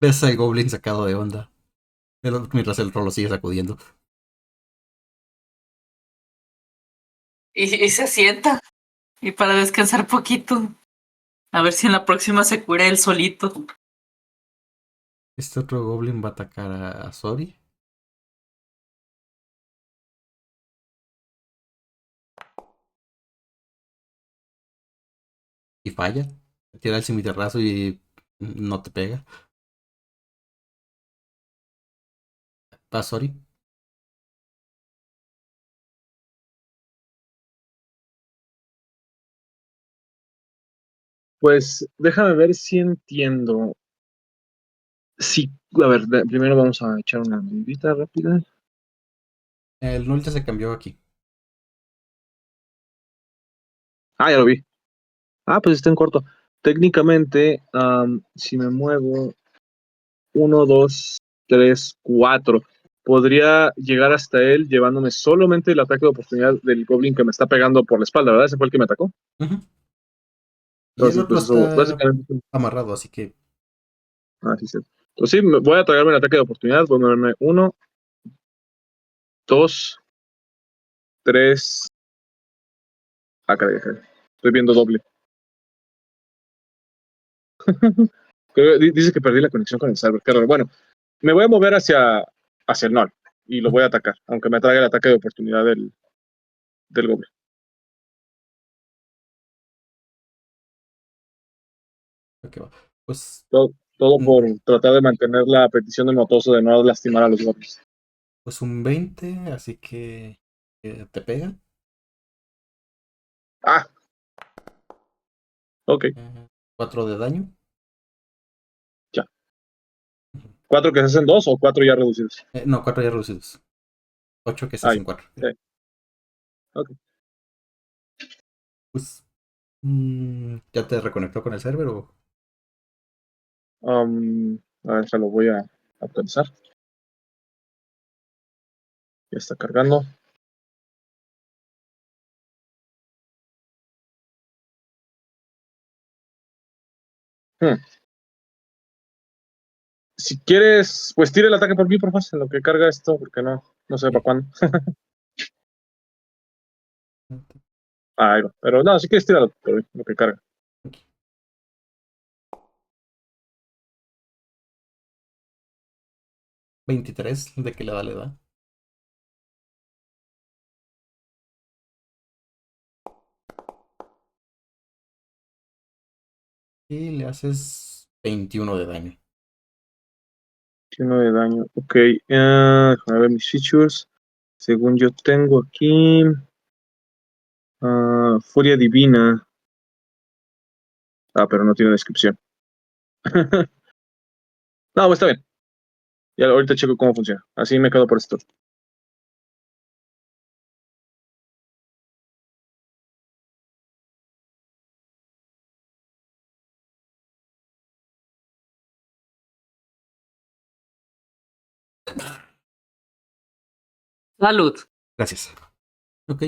Ves al Goblin sacado de onda. Mientras el otro lo sigue sacudiendo. Y se sienta. Y para descansar poquito. A ver si en la próxima se cura él solito. Este otro goblin va a atacar a Sori. Y falla. Tira el cimitarrazo y no te pega. Va Sori. Pues déjame ver si entiendo. Sí, a ver, primero vamos a echar una medidita rápida. El null ya se cambió aquí. Ah, ya lo vi. Ah, pues está en corto. Técnicamente, si me muevo 1, 2, 3, 4, podría llegar hasta él llevándome solamente el ataque de oportunidad del goblin que me está pegando por la espalda, ¿verdad? Ese fue el que me atacó. Ujú. Y el Entonces, otro pues eso, está básicamente. amarrado, así que Ah, sí, sí. Entonces sí, voy a atacarme el ataque de oportunidad. Voy a moverme 1, 2, 3. Ah, caray, caray. Estoy viendo doble. Dice que perdí la conexión con el server. Qué raro. Bueno, me voy a mover hacia el norte y lo voy a atacar, aunque me traiga el ataque de oportunidad del goblin. ok, va. Pues, Todo por mm, tratar de mantener la petición de Motoso de no lastimar a los goblins. pues un 20, así que te pega. Ah, ok, 4 de daño. ya. ¿4 que se hacen 2 o 4 ya reducidos? No, 4 ya reducidos. 8 que se Ah, hacen 4. ya. Ok. Pues, ¿ya te reconectó con el server o? A ver, se lo voy a actualizar. Ya está cargando. Hmm. Si quieres, pues tira el ataque por mí, por favor, en lo que carga esto, porque no sé para Sí. cuándo. Ah, ahí va. Pero no, si quieres tíralo por mí, lo que carga. 23 de que le da. Y le haces 21 de daño. 1 de daño. Ok, déjame ver mis features. Según yo tengo aquí. Furia Divina. Ah, pero no tiene descripción. No, pues está bien. Ya ahorita checo cómo funciona. Así me quedo por esto. Salud. Gracias. Ok,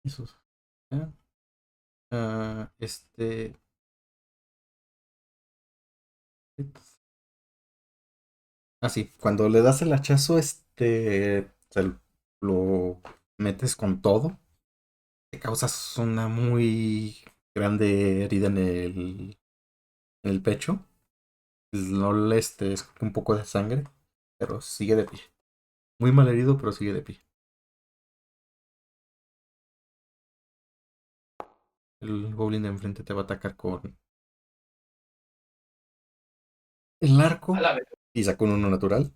eso. ah, este. Así, cuando le das el hachazo, lo metes con todo. Te causas una muy grande herida en el pecho. No le es un poco de sangre, pero sigue de pie. Muy mal herido, pero sigue de pie. El goblin de enfrente te va a atacar con el arco A la vez. y sacó un uno natural.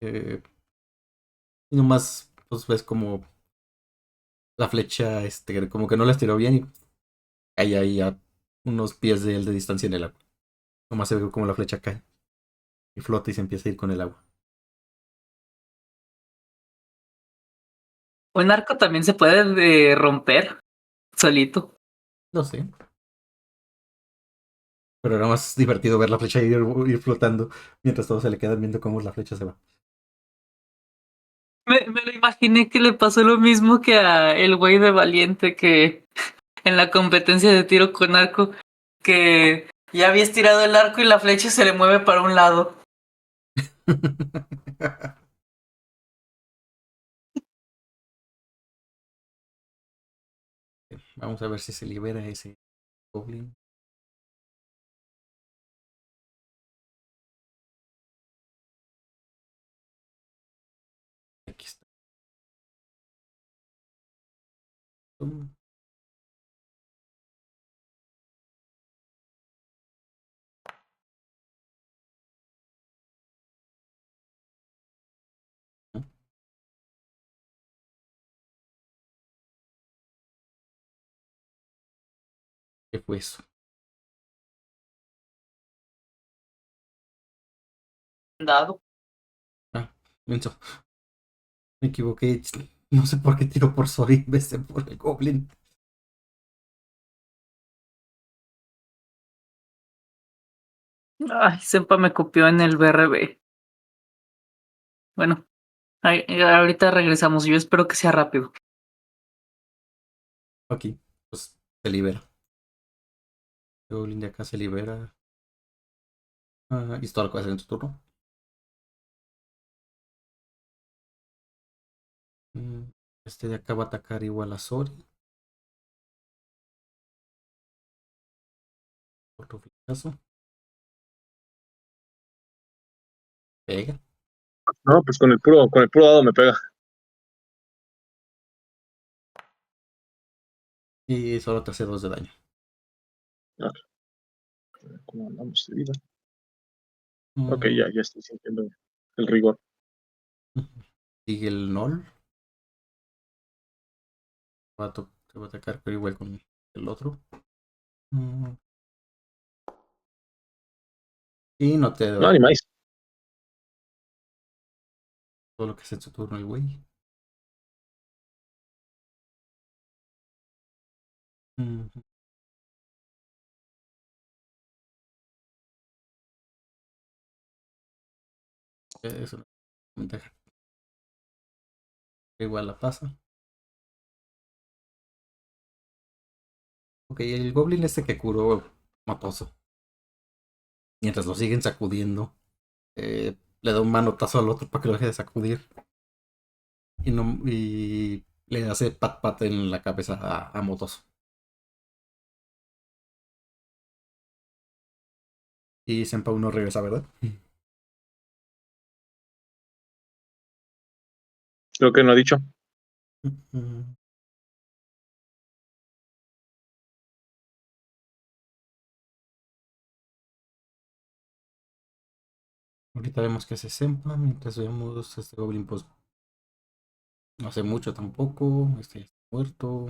Eh, y nomás, pues ves como la flecha, como que no la estiró bien y cae ahí a unos pies de él de distancia en el agua. Nomás se ve como la flecha cae y flota y se empieza a ir con el agua. Un arco también se puede romper solito. No sé, pero era más divertido ver la flecha ir flotando mientras todos se le quedan viendo cómo la flecha se va. Me lo imaginé que le pasó lo mismo que a el güey de Valiente que en la competencia de tiro con arco que ya había estirado el arco y la flecha se le mueve para un lado. Vamos a ver si se libera ese goblin. Aquí está. ¿Qué fue eso? Dado. Ah, menso. Me equivoqué. No sé por qué tiro por Sori en vez de por el goblin. Ay, Sempa me copió en el BRB. Bueno, ahorita regresamos. Yo espero que sea rápido. Ok, pues se libera. El goblin de acá se libera. Y esto lo que va a hacer en tu turno. Este de acá va a atacar igual a Sori. Otro flechazo. Pega. No, pues con el puro dado me pega. Y solo te hace 2 de daño. ¿Cómo andamos de vida? Mm, Ok, ya estoy sintiendo el rigor. Sigue el Null. Se va a atacar, pero igual con el otro. Y no te No, da ni más. todo lo que hace en su turno el güey. Ujú. Es una ventaja. Igual la pasa. Ok, el goblin este que curó Matoso. Mientras lo siguen sacudiendo. Le da un manotazo al otro para que lo deje de sacudir. Y le hace pat pat en la cabeza a Motoso. Y Senpa no regresa, ¿verdad? Creo que no ha dicho. Ahorita vemos que hace Senpa. Mientras vemos este Goblin, pues no hace mucho tampoco. Este ya está muerto.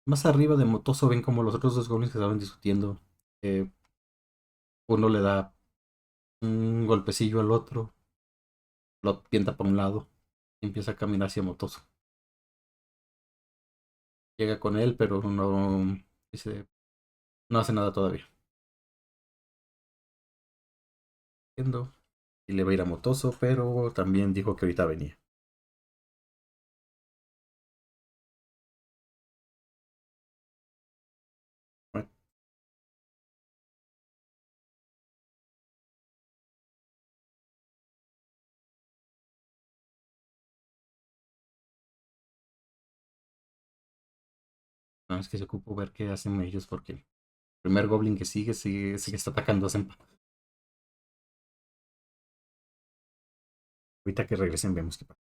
Más arriba de Motoso ven como los otros dos goblins que estaban discutiendo. eh, Uno le da un golpecillo al otro. Lo tienta por un lado. Y empieza a caminar hacia Motoso. Llega con él, pero no dice, no hace nada todavía. Entiendo. Y le va a ir a Motoso, pero también dijo que ahorita venía. Bueno, no es que se ocupo ver qué hacen ellos porque el primer goblin que sigue está atacando a Senpa. Ahorita que regresen vemos qué pasa.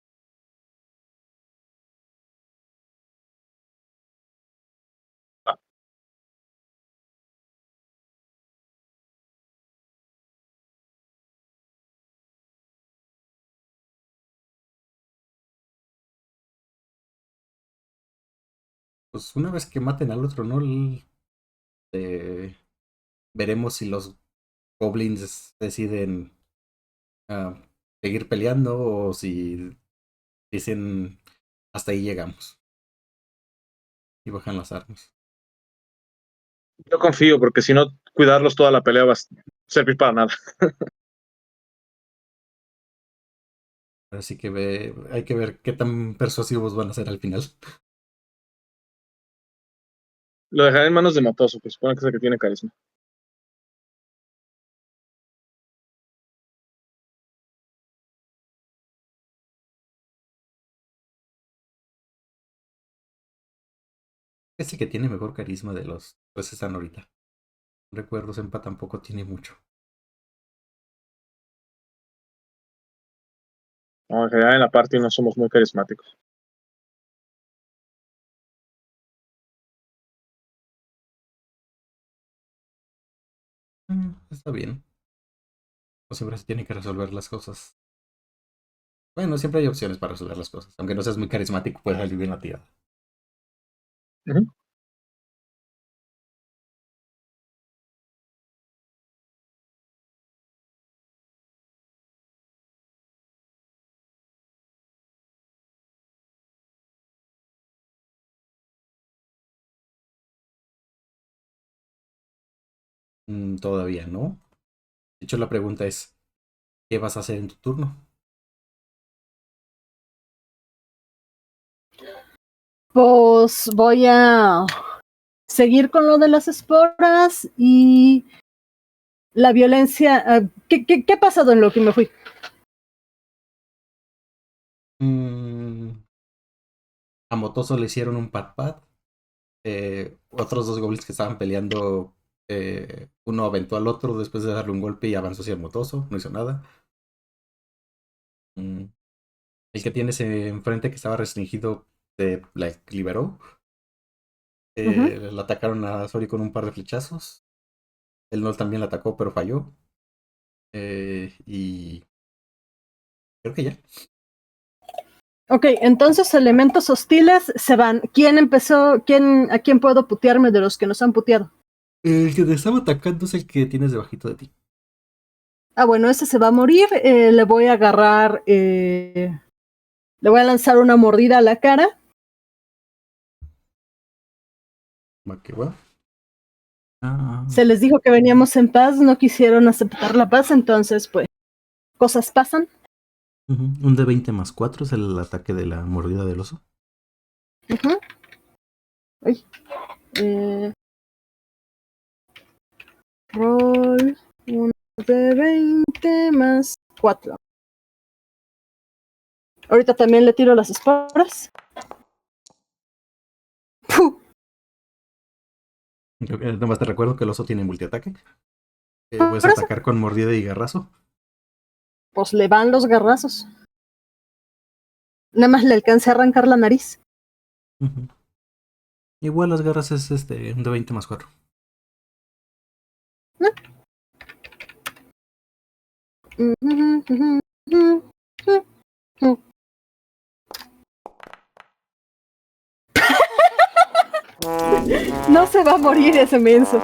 pues una vez que maten al otro, ¿no? Eh, veremos si los goblins deciden ah, seguir peleando o si dicen hasta ahí llegamos y bajan las armas. Yo confío, porque si no, cuidarlos toda la pelea va a servir para nada. Así que hay que ver qué tan persuasivos van a ser al final. Lo dejaré en manos de Matoso, que supone que es el que tiene carisma. Es el que tiene mejor carisma de los pues están ahorita. Recuerdo, Senpa tampoco tiene mucho. No, en general en la party no somos muy carismáticos. Está bien. No siempre se tiene que resolver las cosas. Bueno, siempre hay opciones para resolver las cosas. Aunque no seas muy carismático, puedes salir bien la tirada. Ujú. Todavía no. De hecho, la pregunta es, ¿qué vas a hacer en tu turno? Pues voy a seguir con lo de las esporas y la violencia. ¿Qué ha pasado en lo que me fui? A Motoso le hicieron un pat-pat. Otros dos goblins que estaban peleando, uno aventó al otro después de darle un golpe y avanzó hacia el Motoso. No hizo nada. Mm, El que tienes enfrente que estaba restringido la liberó. Ujú. Le atacaron a Sori con un par de flechazos. El Nol también la atacó, pero falló. Y creo que ya. Ok, entonces elementos hostiles se van. ¿Quién empezó? ¿A quién puedo putearme de los que nos han puteado? El que te estaba atacando es el que tienes debajito de ti. Ah, bueno, ese se va a morir. Le voy a agarrar. Le voy a lanzar una mordida a la cara. Va que va. Ah, Se les dijo que veníamos en paz, no quisieron aceptar la paz, entonces, pues, cosas pasan. un de 20 más 4 es el ataque de la mordida del oso. Ujú. Uy. Roll 1 de 20 más 4. Ahorita también le tiro las esporas. ¡Puh! Nomás te recuerdo que el oso tiene multiataque. Por Puedes eso, atacar con mordida y garrazo. pues le van los garrazos. Nada más le alcancé a arrancar la nariz. Ujú. Igual las garras es un de 20 más 4. No se va a morir ese menso.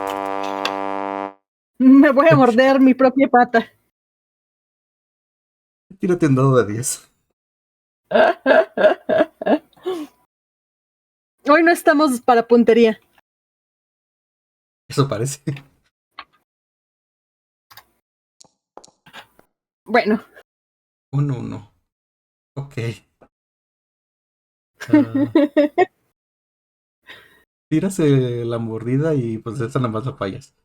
Me voy a morder mi propia pata. Tírate un dado de 10. Hoy no estamos para puntería. Eso parece. Bueno. 1-1. Ok. Ah, tiras la mordida y pues esa nada más la fallas.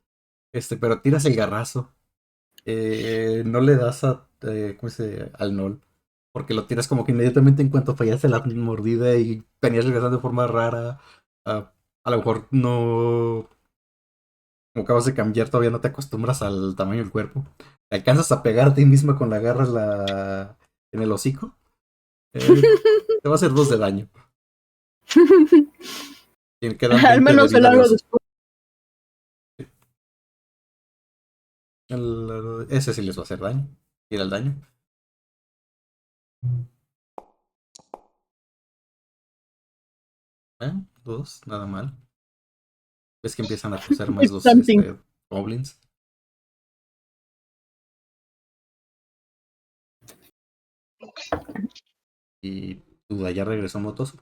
Pero tiras el garrazo. No le das ¿cómo se dice? Al Nol. Porque lo tiras como que inmediatamente en cuanto fallaste la mordida y venías regresando de forma rara. A lo mejor no. Como acabas de cambiar, todavía no te acostumbras al tamaño del cuerpo. Alcanzas a pegar a ti misma con la garra en el hocico. Te va a hacer 2 de daño. Y quedan Al 20 de menos el vida de hago oso. después. Ese sí les va a hacer daño. Tira el daño. Dos, nada mal. Ves que empiezan a toser más los Something. goblins. Y duda, ya regresó Motoso.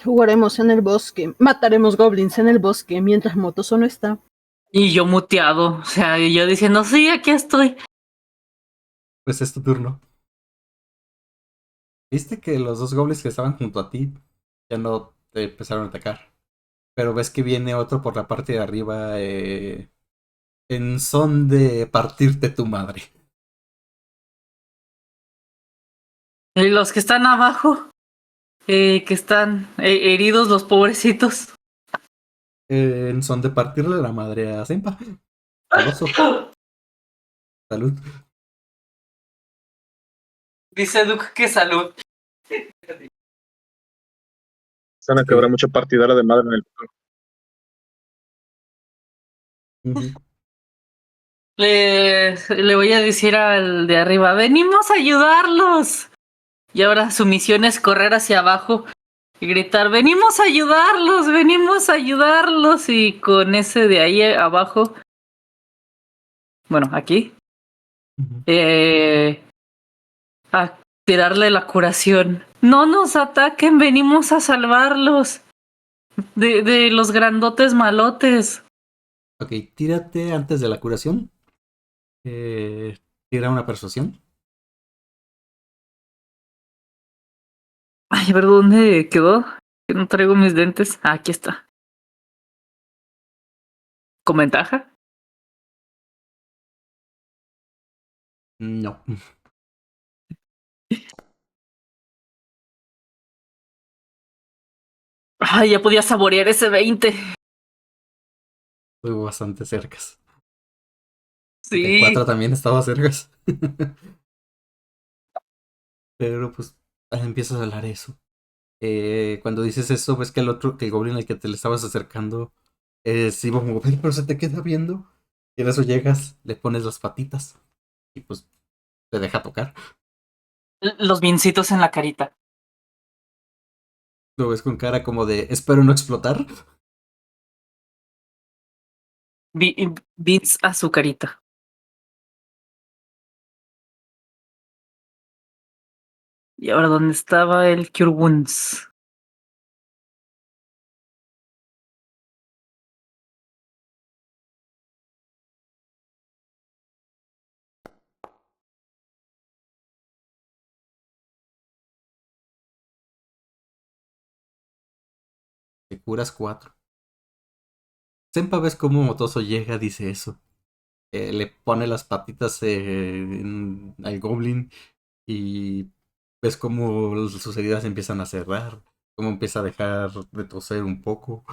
Jugaremos en el bosque. Mataremos goblins en el bosque mientras Motoso no está. Y yo muteado, o sea, y yo diciendo, sí, aquí estoy. Pues es tu turno. Viste que los dos goblins que estaban junto a ti ya no te empezaron a atacar. Pero ves que viene otro por la parte de arriba en son de partirte tu madre. Y los que están abajo, que están heridos, los pobrecitos. En son de partirle la madre a Sempa. Al oso. Salud. Dice Duke que salud. Suena que habrá mucha partidara de madre en el futuro. Ujú. Le voy a decir al de arriba, venimos a ayudarlos. Y ahora su misión es correr hacia abajo y gritar, venimos a ayudarlos, venimos a ayudarlos. Y con ese de ahí abajo, bueno, aquí, Ujú. a tirarle la curación. No nos ataquen, venimos a salvarlos de los grandotes malotes. Ok, tírate antes de la curación. Eh, Tira una persuasión. Ay, a ver dónde quedó. Que no traigo mis dentes. Ah, aquí está. ¿Con ventaja? No. Ay, ya podía saborear ese 20. Estuvo bastante cercas. De Sí. 4 también estaba cercas. Pero pues empiezas a hablar eso. Cuando dices eso, ves que el otro, que el goblin al que te le estabas acercando, se iba a mover, pero se te queda viendo. Y en eso llegas, le pones las patitas y pues te deja tocar. Los vincitos en la carita. Lo ves con cara como de espero no explotar. Vince a su carita. Y ahora, ¿dónde estaba el Cure Wounds? Te curas 4. Sempa ves cómo Motoso llega, dice eso. Le pone las patitas al goblin y ves cómo sus heridas empiezan a cerrar, cómo empieza a dejar de toser un poco.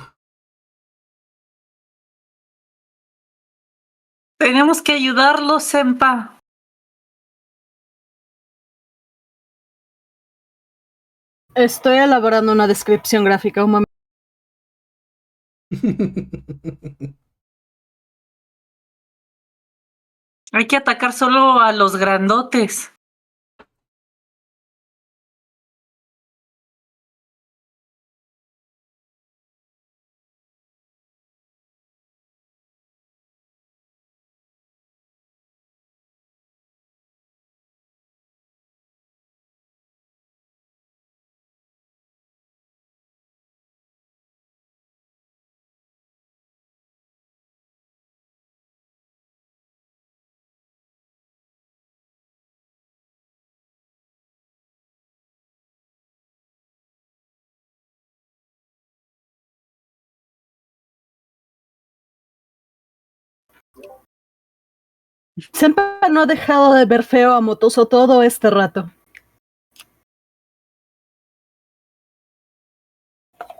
Tenemos que ayudarlos, Sempa. Estoy elaborando una descripción gráfica. Un momento. Hay que atacar solo a los grandotes. Senpa no ha dejado de ver feo a Motoso todo este rato.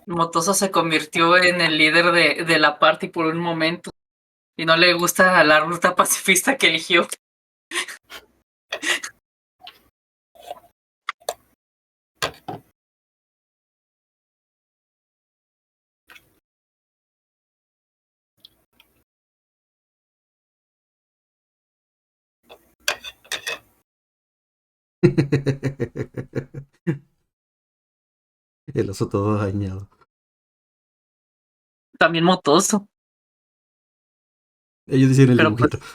Motoso se convirtió en el líder de la party por un momento. Y no le gusta la ruta pacifista que eligió. El oso todo dañado. También motoso. Ellos dicen el Pero pues dibujito.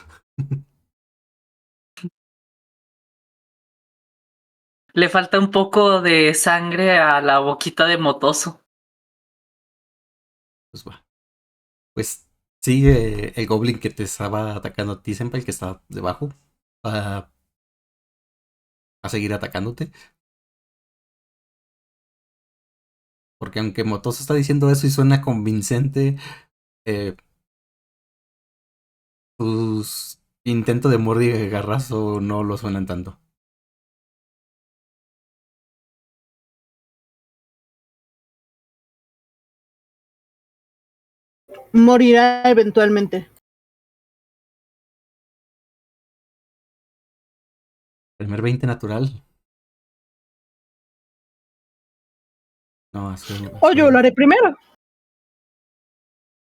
le falta un poco de sangre a la boquita de motoso. Pues va. Pues sigue el goblin que te estaba atacando a ti, Senpai, el que está debajo. Va a seguir atacándote. Porque aunque Motoso está diciendo eso y suena convincente, eh, tus intentos de mordir y garrazo no lo suenan tanto. Morirá eventualmente. Primer 20 natural. No, O yo lo haré primero.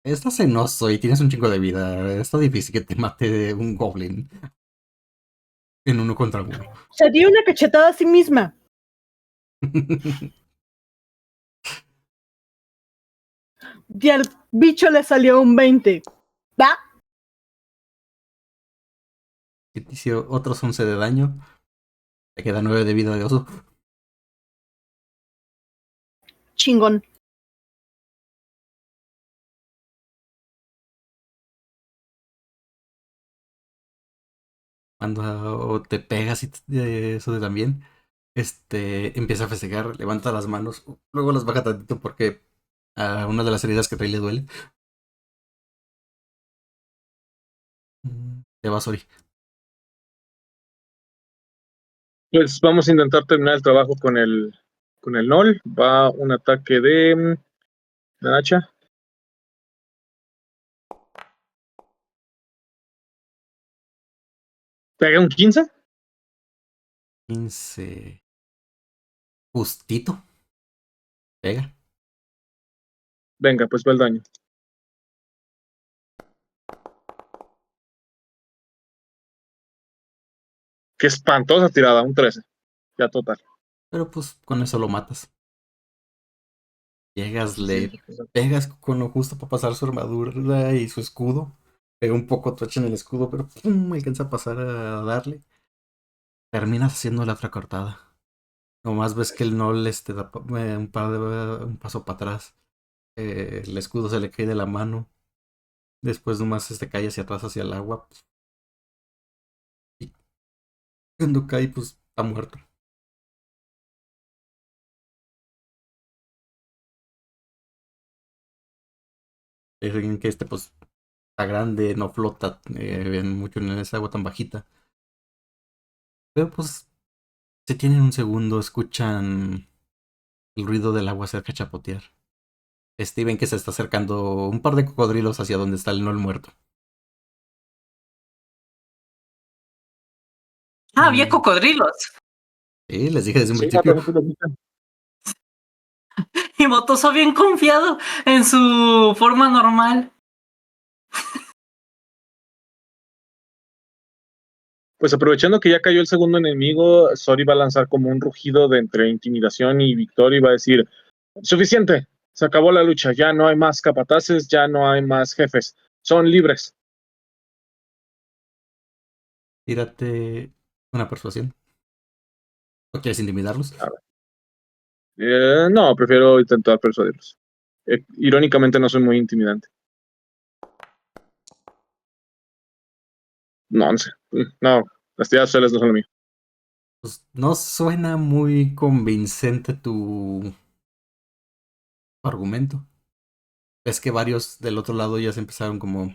estás en oso y tienes un chingo de vida. Está difícil que te mate un goblin en uno contra uno. Se dio una cachetada a sí misma. Y al bicho le salió un 20. ¿Va? Que te hicieron otros 11 de daño. Te queda 9 de vida de oso. Chingón. Cuando te pegas y eso también, empieza a festejar, levanta las manos, luego las baja tantito porque a una de las heridas que trae le duele. Te va, Sori. Pues vamos a intentar terminar el trabajo con el Nol. Va un ataque de la hacha. Pega un 15. 15. Justito. Pega. Venga, pues va el daño. Qué espantosa tirada, un 13. Ya total. Pero pues con eso lo matas. Llegas, Sí, le pegas con lo justo para pasar su armadura y su escudo. Pega un poco tocha en el escudo, pero ¡pum! Alcanza a pasar a darle. Terminas haciendo la otra cortada. Nomás ves que el Nol da un paso para atrás. El escudo se le cae de la mano. Después nomás cae hacia atrás hacia el agua. Y cuando cae, pues está muerto. Es alguien que pues está grande, no flota mucho en esa agua tan bajita. Pero pues si tienen un segundo, escuchan el ruido del agua cerca a chapotear. Ven que se está acercando un par de cocodrilos hacia donde está el Nol muerto. Ah, había Mm, cocodrilos. sí, les dije desde un Sí, principio. Y motoso bien confiado en su forma normal. Pues aprovechando que ya cayó el segundo enemigo, Sori va a lanzar como un rugido de entre intimidación y victoria y va a decir, suficiente, se acabó la lucha, ya no hay más capataces, ya no hay más jefes, son libres. Tírate una persuasión. ¿O quieres intimidarlos? No, prefiero intentar persuadirlos. Irónicamente no soy muy intimidante. No, 11. No, las tiradas sociales no son lo mío. Pues no suena muy convincente tu argumento. Es que varios del otro lado ya se empezaron como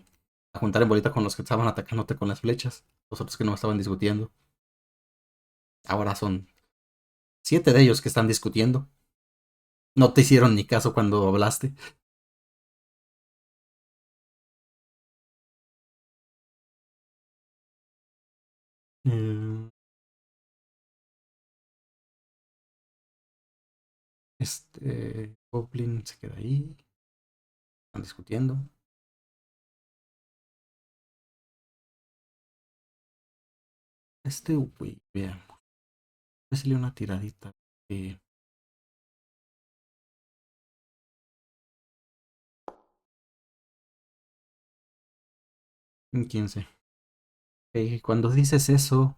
a juntar en bolita con los que estaban atacándote con las flechas. Los otros que no estaban discutiendo. Ahora son 7 de ellos que están discutiendo. No te hicieron ni caso cuando hablaste. Mm, Goblin se queda ahí. Están discutiendo. Güey, veamos. Decirle una tiradita. eh, un 15. Cuando dices eso,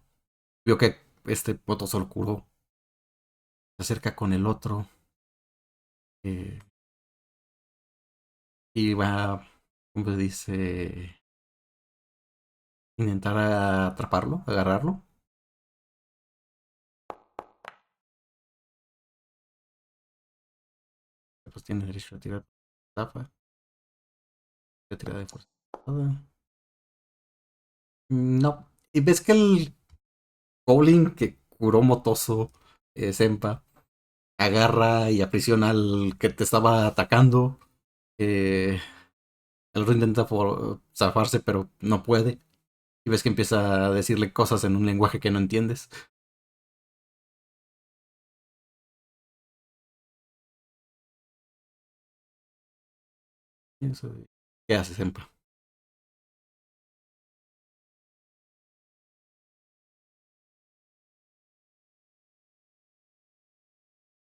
veo que este Potoso Oscuro se acerca con el otro. eh, y va, como dice, intentar atraparlo, agarrarlo. Pues tiene derecho a tirar tapa, a tirar de fuerza. No. Y ves que el Goblin que curó Motoso, Senpa, agarra y aprisiona al que te estaba atacando. El otro intenta zafarse, pero no puede. Y ves que empieza a decirle cosas en un lenguaje que no entiendes. ¿Qué haces, Senpa?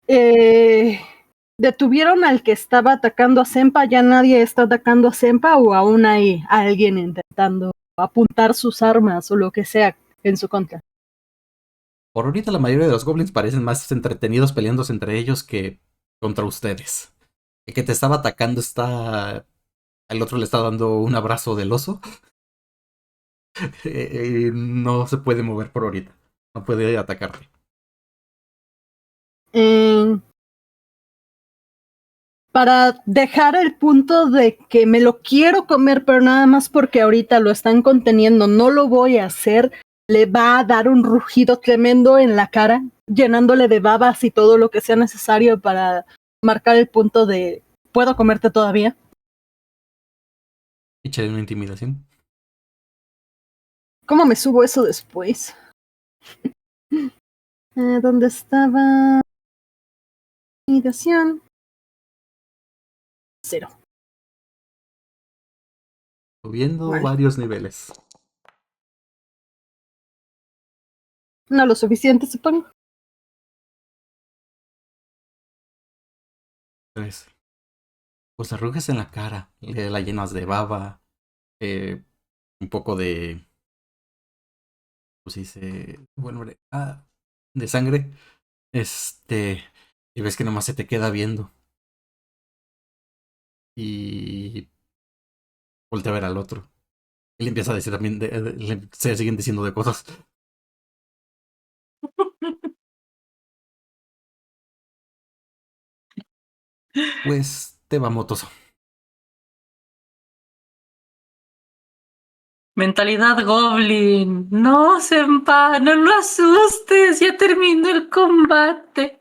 Eh, ¿Detuvieron al que estaba atacando a Senpa? ¿Ya nadie está atacando a Senpa o aún hay alguien intentando apuntar sus armas o lo que sea en su contra? Por ahorita la mayoría de los goblins parecen más entretenidos peleándose entre ellos que contra ustedes. El que te estaba atacando está... El otro le está dando un abrazo del oso. No se puede mover por ahorita. No puede atacarte. Eh, para dejar el punto de que me lo quiero comer, pero nada más porque ahorita lo están conteniendo, no lo voy a hacer, le va a dar un rugido tremendo en la cara, llenándole de babas y todo lo que sea necesario para marcar el punto de ¿puedo comerte todavía? Échale una intimidación. ¿Cómo me subo eso después? ¿Dónde estaba? Intimidación. 0. Subiendo Vale. varios niveles. No lo suficiente, supongo. 3. Pues arrugas en la cara. La llenas de baba. Un poco de... Pues dice... Bueno, de sangre. Y ves que nomás se te queda viendo. Y voltea a ver al otro. Y le empieza a decir también, se siguen diciendo de cosas. Pues te va Motoso. Mentalidad Goblin. No, Senpa, no lo asustes. Ya terminó el combate.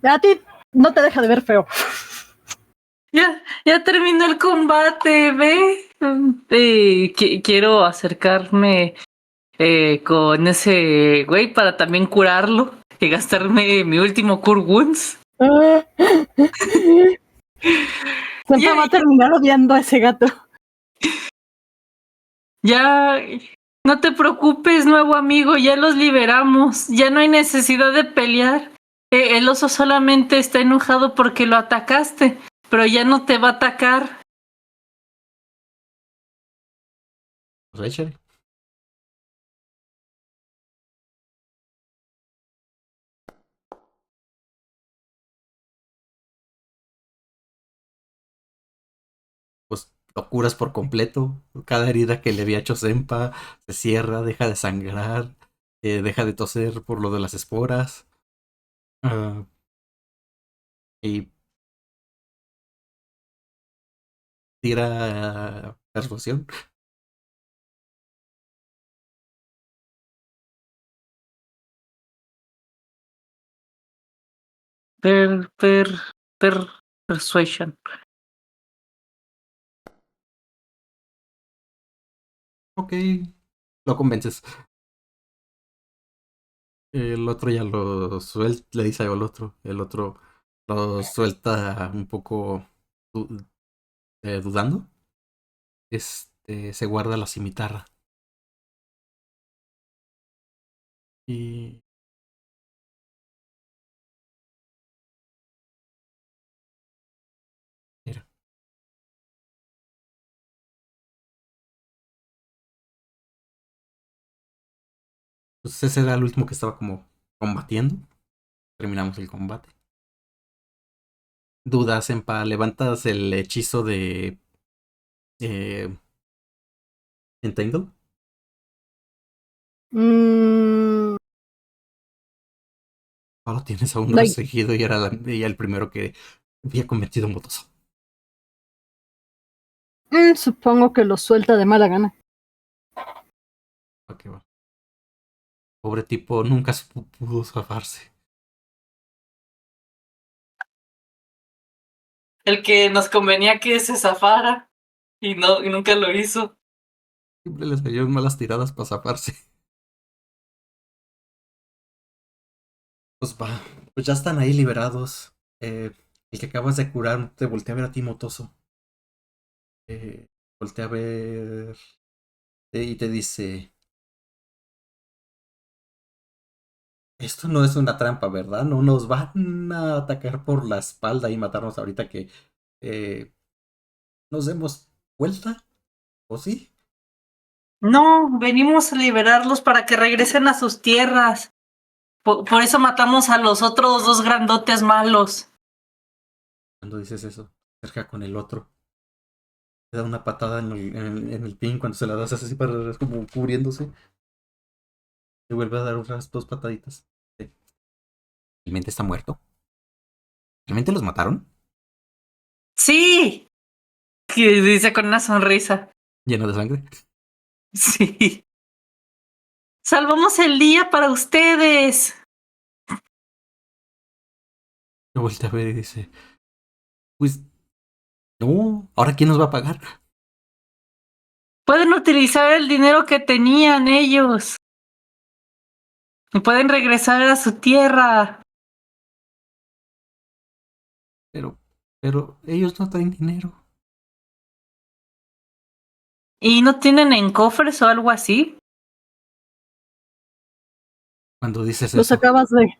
A ti no te deja de ver feo. Ya terminó el combate, ve. Quiero acercarme con ese güey para también curarlo y gastarme mi último Cure Wounds. Senpa va a terminar odiando a ese gato. Ya, no te preocupes, nuevo amigo, ya los liberamos. Ya no hay necesidad de pelear. El oso solamente está enojado porque lo atacaste, pero ya no te va a atacar. Pues échale. Pues lo curas por completo. Cada herida que le había hecho Senpa se cierra, deja de sangrar, deja de toser por lo de las esporas. Ah, y tira persuasión. Per, per, persuasion. Ok, lo convences. El otro ya lo suelta, le dice algo al otro. El otro lo suelta un poco du- dudando. Se guarda la cimitarra. Y Pues ese era el último que estaba como combatiendo. Terminamos el combate. Dudas, Empa, levantas el hechizo de eh, Entangle. Mm, Ahora tienes a uno like, restringido y era ella el primero que había cometido motoso. supongo que lo suelta de mala gana. Ok, va. Pobre tipo, nunca pudo zafarse. El que nos convenía que se zafara y no, y nunca lo hizo. Siempre les salió malas tiradas para zafarse. Pues va, pues ya están ahí liberados. El que acabas de curar te voltea a ver a ti, motoso. Voltea a ver y te dice: esto no es una trampa, ¿verdad? No nos van a atacar por la espalda y matarnos ahorita que eh, nos demos vuelta, ¿o sí? No, venimos a liberarlos para que regresen a sus tierras. Por eso matamos a los otros dos grandotes malos. Cuando dices eso, cerca con el otro. Te da una patada en el pin cuando se la das así para como cubriéndose. Te vuelve a dar otras dos pataditas. Sí. ¿Realmente está muerto? ¿Realmente los mataron? Sí, que dice con una sonrisa. Lleno de sangre. Sí. Salvamos el día para ustedes. Te vuelve a ver y dice: pues no, ¿ahora quién nos va a pagar? Pueden utilizar el dinero que tenían ellos. Y pueden regresar a su tierra. Pero ellos no traen dinero. ¿Y no tienen en cofres o algo así? Cuando dices Los eso, acabas de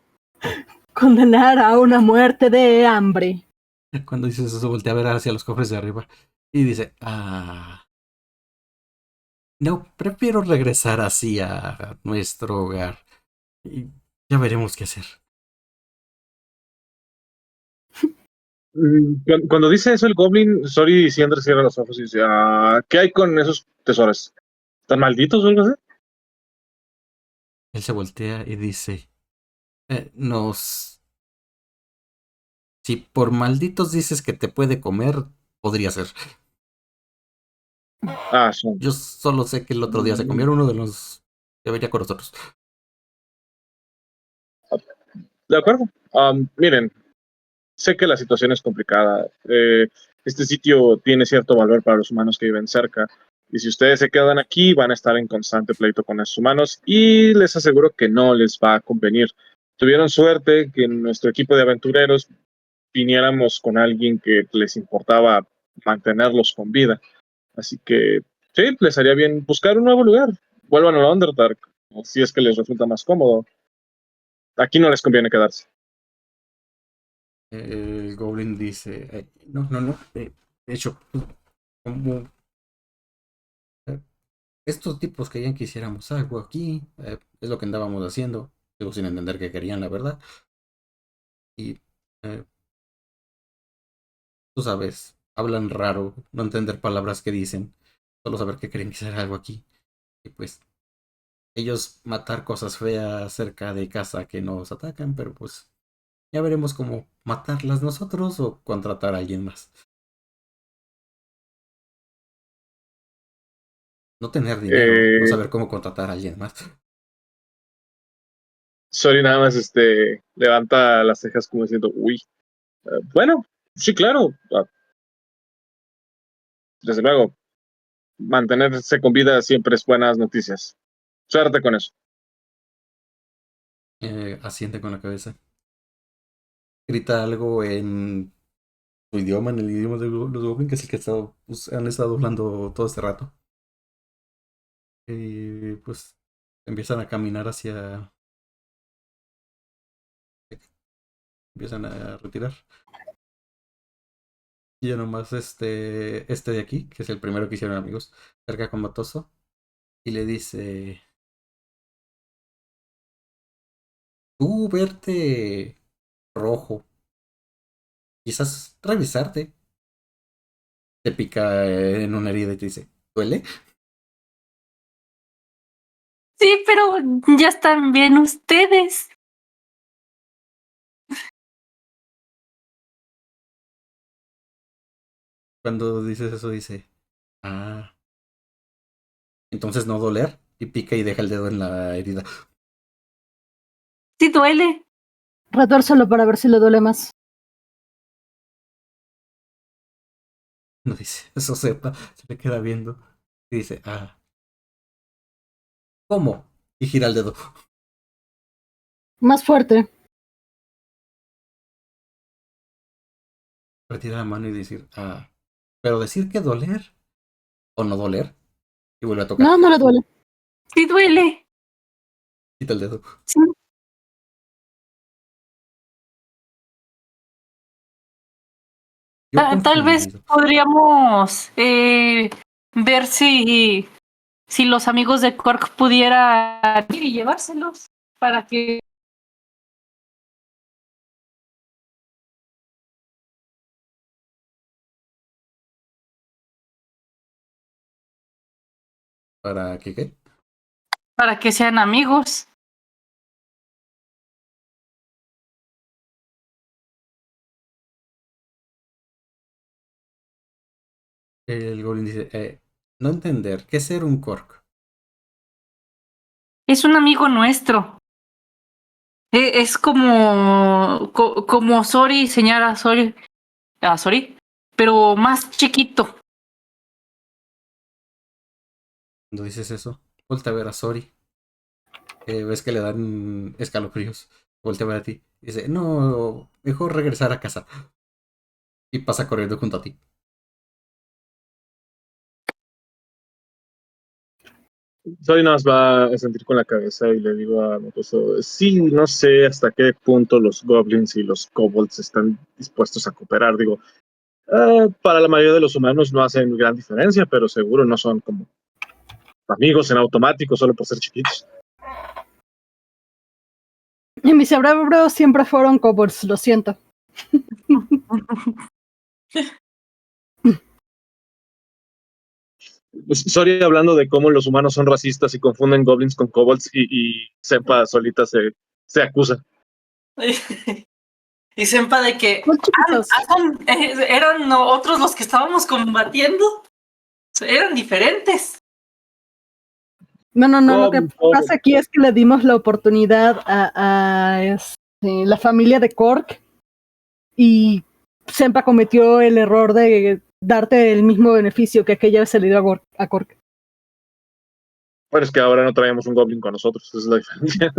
condenar a una muerte de hambre. cuando dices eso, voltea a ver hacia los cofres de arriba y dice: no, prefiero regresar así a nuestro hogar. Y ya veremos qué hacer. Cuando dice eso el Goblin, Sori siempre cierra los ojos y dice, ¿qué hay con esos tesoros? ¿Están malditos o algo así? Él se voltea y dice: nos... Si por malditos dices que te puede comer, podría ser. Son. Yo solo sé que el otro día se comieron uno de los que venía con nosotros. De acuerdo. Miren, sé que la situación es complicada. Este sitio tiene cierto valor para los humanos que viven cerca. Y si ustedes se quedan aquí, van a estar en constante pleito con esos humanos y les aseguro que no les va a convenir. Tuvieron suerte que en nuestro equipo de aventureros viniéramos con alguien que les importaba mantenerlos con vida. Así que sí, les haría bien buscar un nuevo lugar. Vuelvan a Underdark, si es que les resulta más cómodo. Aquí no les conviene quedarse. El Goblin dice: no, no, no. De hecho, como estos tipos querían que hiciéramos algo aquí, es lo que andábamos haciendo. Sigo sin entender qué querían, la verdad. Y eh, tú sabes, hablan raro, no entender palabras que dicen, solo saber que querían hacer algo aquí. Y pues ellos matar cosas feas cerca de casa que nos atacan, pero pues ya veremos cómo matarlas nosotros o contratar a alguien más. No tener dinero, no Eh, saber cómo contratar a alguien más. Sori nada más levanta las cejas como diciendo, uy, bueno, sí, claro, desde luego, mantenerse con vida siempre es buenas noticias. Suerte con eso. Asiente con la cabeza. Grita algo en su idioma, en el idioma de los Goblin, que es el que pues, han estado hablando todo este rato. Y pues empiezan a caminar hacia... Empiezan a retirar. Y ya nomás este de aquí, que es el primero que hicieron amigos, cerca con Matoso, y le dice: tú verte rojo, quizás revisarte, te pica en una herida y te dice, ¿duele? Sí, pero ya están bien ustedes. Cuando dices eso dice, ah, entonces no doler, y pica y deja el dedo en la herida. Sí duele. Retuérzalo para ver si le duele más. No dice, eso sepa, se le queda viendo y dice, ah, ¿cómo? Y gira el dedo. Más fuerte. Retira la mano y decir, ah, pero decir que doler o no doler, y vuelve a tocar. No, no le duele. Sí duele. Quita el dedo. Sí. Yo Tal vez confundido. podríamos ver si los amigos de Cork pudieran ir y llevárselos para que... ¿Para qué qué? para que sean amigos. El goblin dice, no entender, ¿qué es ser un cork? Es un amigo nuestro. Es como Sori, señora Sori, Sori, pero más chiquito. Cuando dices eso, voltea a ver a Sori. Ves que le dan escalofríos. Voltea a ver a ti. Dice, no, mejor regresar a casa. Y pasa corriendo junto a ti. Soy nada más va a sentir con la cabeza y le digo a Motoso, sí, no sé hasta qué punto los goblins y los kobolds están dispuestos a cooperar. Digo, para la mayoría de los humanos no hacen gran diferencia, pero seguro no son como amigos en automático solo por ser chiquitos. Y mis cerebros siempre fueron kobolds, lo siento. Sorry hablando de cómo los humanos son racistas y confunden goblins con kobolds y Sepa solita se acusa. Y Senpa de que Son chiquitos. eran otros los que estábamos combatiendo. Eran diferentes. No, lo que Goblins, kobolds. pasa aquí es que le dimos la oportunidad a la familia de Cork y Sempa cometió el error de darte el mismo beneficio que aquella vez se le dio a Cork. Bueno, es que ahora no traemos un goblin con nosotros, esa es la diferencia.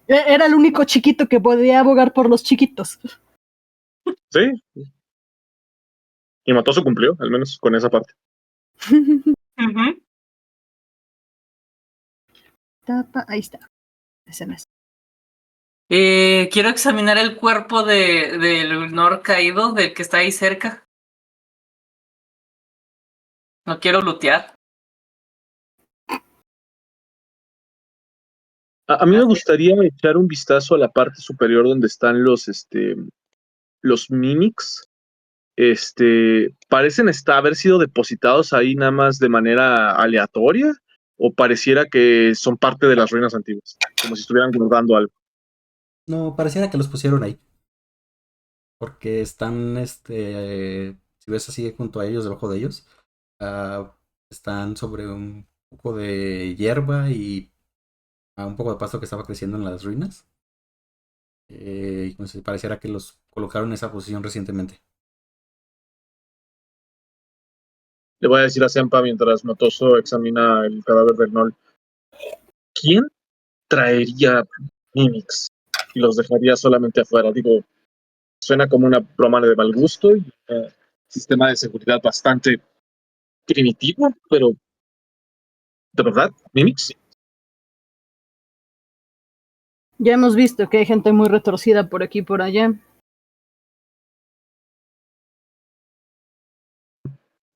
Era el único chiquito que podía abogar por los chiquitos. Sí. Y Matoso cumplió, al menos con esa parte. Ujú. Ahí está. Ese no es. Quiero examinar el cuerpo del Nor caído, del que está ahí cerca. No quiero lootear. A mí me gustaría echar un vistazo a la parte superior donde están los mimics. Parecen haber sido depositados ahí nada más de manera aleatoria, o pareciera que son parte de las ruinas antiguas, como si estuvieran guardando algo. No, pareciera que los pusieron ahí. Porque están, si ves así junto a ellos, debajo de ellos, ah, están sobre un poco de hierba y un poco de pasto que estaba creciendo en las ruinas. Y como si pareciera que los colocaron en esa posición recientemente. Le voy a decir a Sempa mientras Matoso examina el cadáver del Nol. ¿Quién traería mimics y los dejaría solamente afuera? Digo, suena como una broma de mal gusto y un sistema de seguridad bastante primitivo, pero ¿de verdad? ¿Mimics? Ya hemos visto que hay gente muy retorcida por aquí y por allá.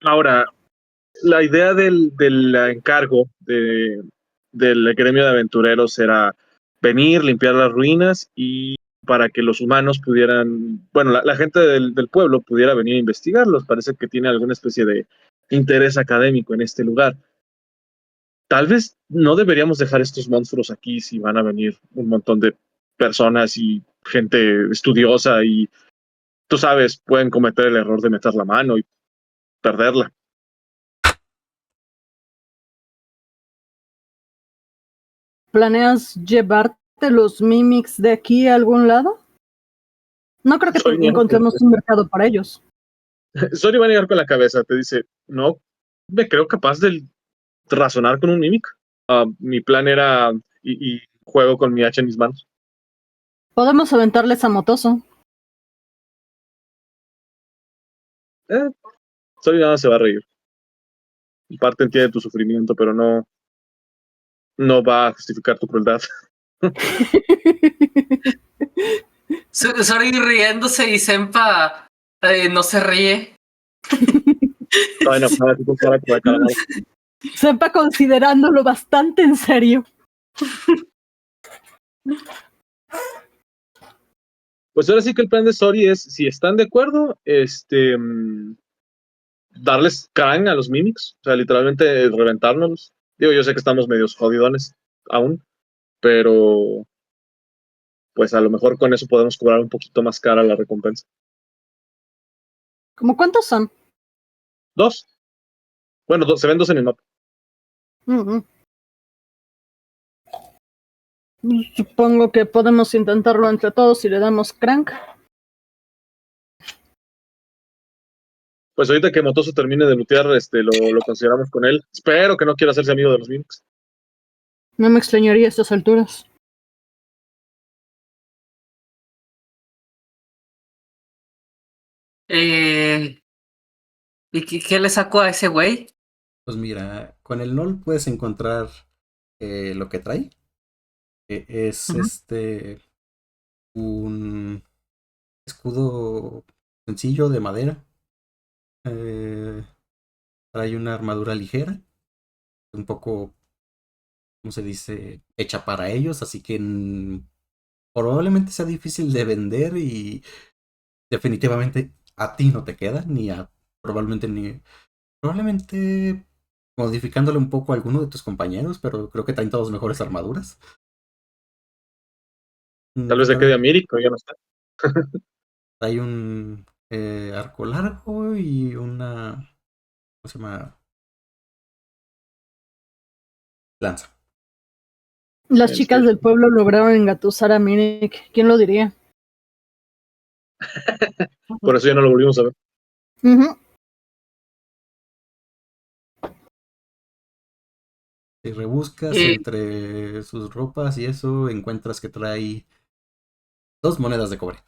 Ahora, la idea del encargo del gremio de aventureros era venir, limpiar las ruinas y para que los humanos pudieran, bueno, la gente del pueblo pudiera venir a investigarlos. Parece que tiene alguna especie de interés académico en este lugar. Tal vez no deberíamos dejar estos monstruos aquí si van a venir un montón de personas y gente estudiosa y, tú sabes, pueden cometer el error de meter la mano y perderla. ¿Planeas llevarte los mimics de aquí a algún lado? No creo que encontremos un mercado para ellos. Sori va a negar con la cabeza, te dice, no me creo capaz de razonar con un mimic. Mi plan era, y juego con mi hacha en mis manos. Podemos aventarles a Motoso. Sori nada se va a reír. En parte entiende tu sufrimiento, pero no va a justificar tu crueldad. Sori riéndose y Senpa no se ríe. Bueno, para tu cara de calamar. Sepa considerándolo bastante en serio. Pues ahora sí que el plan de Sori es, si están de acuerdo, darles crán a los mimics, o sea, literalmente reventárnoslos. Digo, yo sé que estamos medios jodidones aún, pero pues a lo mejor con eso podemos cobrar un poquito más cara la recompensa. ¿Cómo cuántos son? 2. Bueno, se ven 2 en el mapa. Supongo que podemos intentarlo entre todos y le damos crank. Pues ahorita que Motoso termine de lootear, lo consideramos con él. Espero que no quiera hacerse amigo de los mimics. No me extrañaría a estas alturas. ¿Y qué le sacó a ese güey? Pues mira, con el NOL puedes encontrar lo que trae. Es un escudo sencillo de madera. Trae una armadura ligera, un poco, ¿cómo se dice? Hecha para ellos, así que probablemente sea difícil de vender y definitivamente a ti no te queda, probablemente modificándole un poco a alguno de tus compañeros, pero creo que traen todos mejores armaduras. Tal vez se quede a Mirik, pero ya no está. Trae un arco largo y una, ¿cómo se llama? Lanza. Las chicas del pueblo lograron engatusar a Mirik. ¿Quién lo diría? Por eso ya no lo volvimos a ver. Si rebuscas entre sus ropas y eso, encuentras que trae 2 monedas de cobre.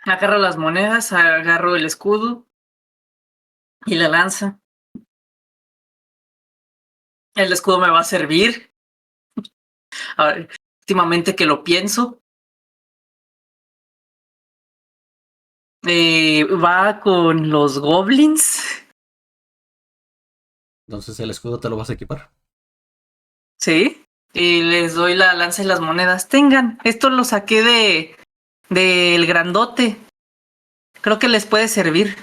Agarro las monedas, agarro el escudo y la lanza. El escudo me va a servir. Ahora, últimamente que lo pienso. Va con los goblins. Entonces el escudo te lo vas a equipar. Sí. Y les doy la lanza y las monedas. Tengan, esto lo saqué del grandote. Creo que les puede servir.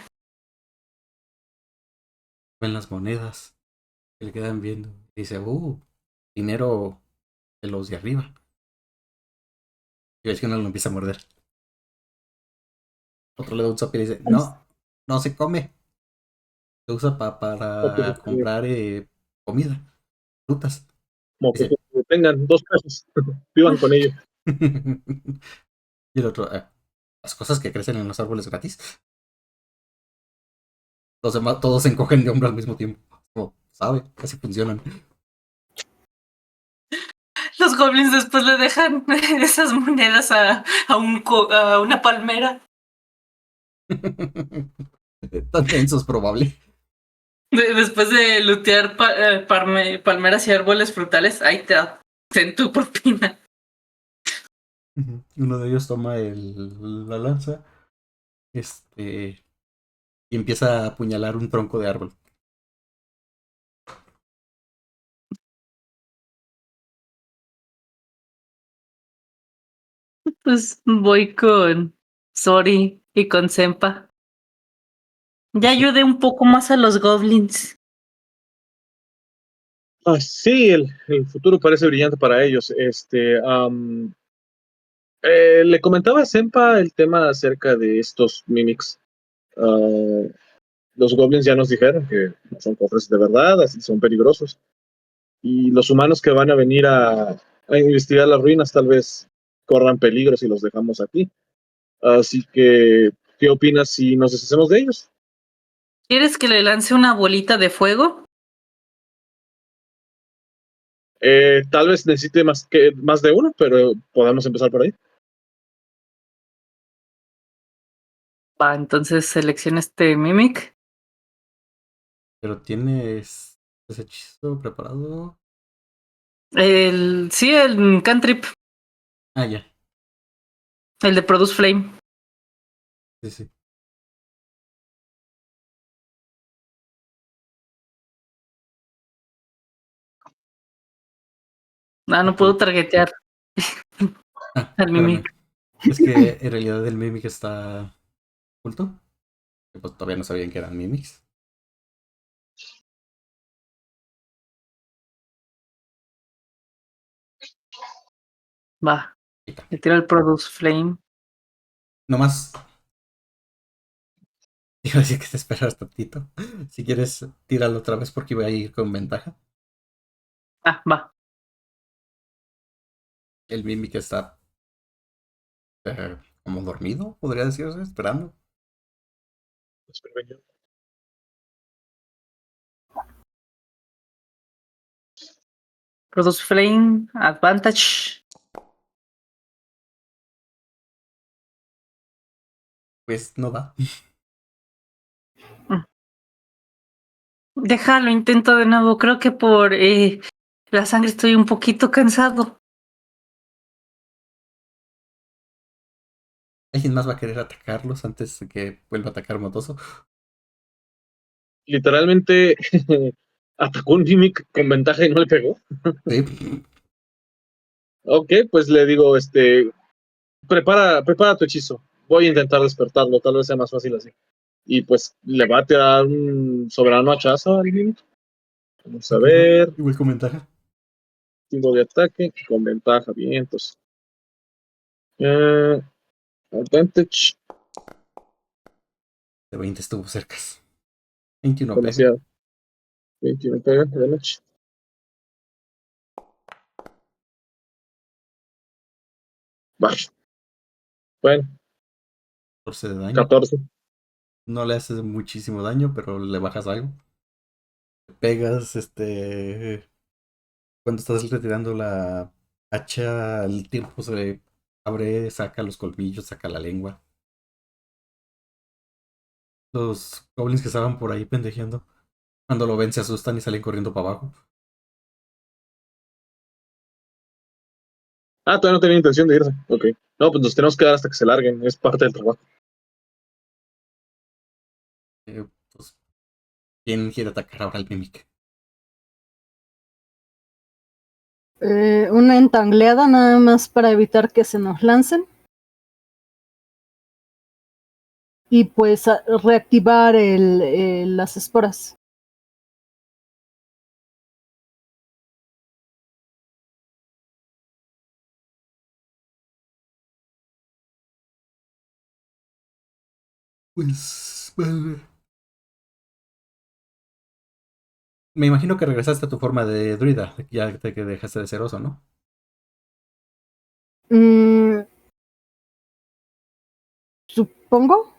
Ven las monedas. Que le quedan viendo. Dice, dinero de los de arriba. Y ves que uno lo empieza a morder. Otro le da un sope y dice, no se come. Se usa para comprar comida, frutas. Como que tengan 2 pesos, vivan con ellos. Y el otro, las cosas que crecen en los árboles gratis. Los demás, todos se encogen de hombro al mismo tiempo. Como, sabe, así funcionan. Los goblins después le dejan esas monedas a una palmera. Tan denso es probable. Después de lootear palmeras y árboles frutales, ahí te ten tu propina. Uno de ellos toma la lanza y empieza a apuñalar un tronco de árbol. Pues voy con Sori y con Senpa. Ya Sí. ayudé un poco más a los goblins. Sí, el futuro parece brillante para ellos. Le comentaba a Sempa el tema acerca de estos mimics. Ah, los goblins ya nos dijeron que no son cofres de verdad, así son peligrosos. Y los humanos que van a venir a investigar las ruinas tal vez corran peligro si los dejamos aquí. Así que, ¿qué opinas si nos deshacemos de ellos? ¿Quieres que le lance una bolita de fuego? Tal vez necesite más de uno, pero podemos empezar por ahí. Va, entonces selecciona este Mimic. Pero tienes ese hechizo preparado. Sí, el cantrip, Ah, ya. el de Produce Flame. Sí, sí. Ah, no Ok. puedo targetear Ah, al Mimic. espérame. Es que en realidad el Mimic está oculto. Que pues todavía no sabían que eran Mimics. Va, Ahí está. le tiro el Produce Flame. Nomás iba a decir que te esperas tantito. Si quieres, tíralo otra vez porque voy a ir con ventaja. Ah, va. El Mimic está como dormido, podría decirse, esperando. Produce Flame, Advantage. Pues no va. Déjalo, intento de nuevo. Creo que por la sangre estoy un poquito cansado. ¿Alguien más va a querer atacarlos antes de que vuelva a atacar Motoso? Literalmente atacó un Mimic con ventaja y no le pegó. Sí. Ok, pues le digo, prepara tu hechizo. Voy a intentar despertarlo, tal vez sea más fácil así. Y pues le va a tirar un soberano hachazo al Mimic. Vamos a Ok, va. ver. Igual con ventaja. Tipo de ataque con ventaja, bien, entonces. Eh, Advantage, De 20 estuvo cercas. 21 pega. demasiado. 21 pega, damage. Vale. Bueno, 14 de daño. 14. No le haces muchísimo daño, pero le bajas algo. Pegas, cuando estás retirando la hacha, el tiempo se abre, saca los colmillos, saca la lengua. Los goblins que estaban por ahí pendejeando, cuando lo ven se asustan y salen corriendo para abajo. Todavía no tenía intención de irse. Ok. No, pues nos tenemos que dar hasta que se larguen. Es parte del trabajo. Pues, ¿quién quiere atacar ahora al Mimic? Una entangleada nada más para evitar que se nos lancen. Y pues reactivar las esporas. Pues, vale. Me imagino que regresaste a tu forma de druida, ya que dejaste de ser oso, ¿no? Mm, supongo.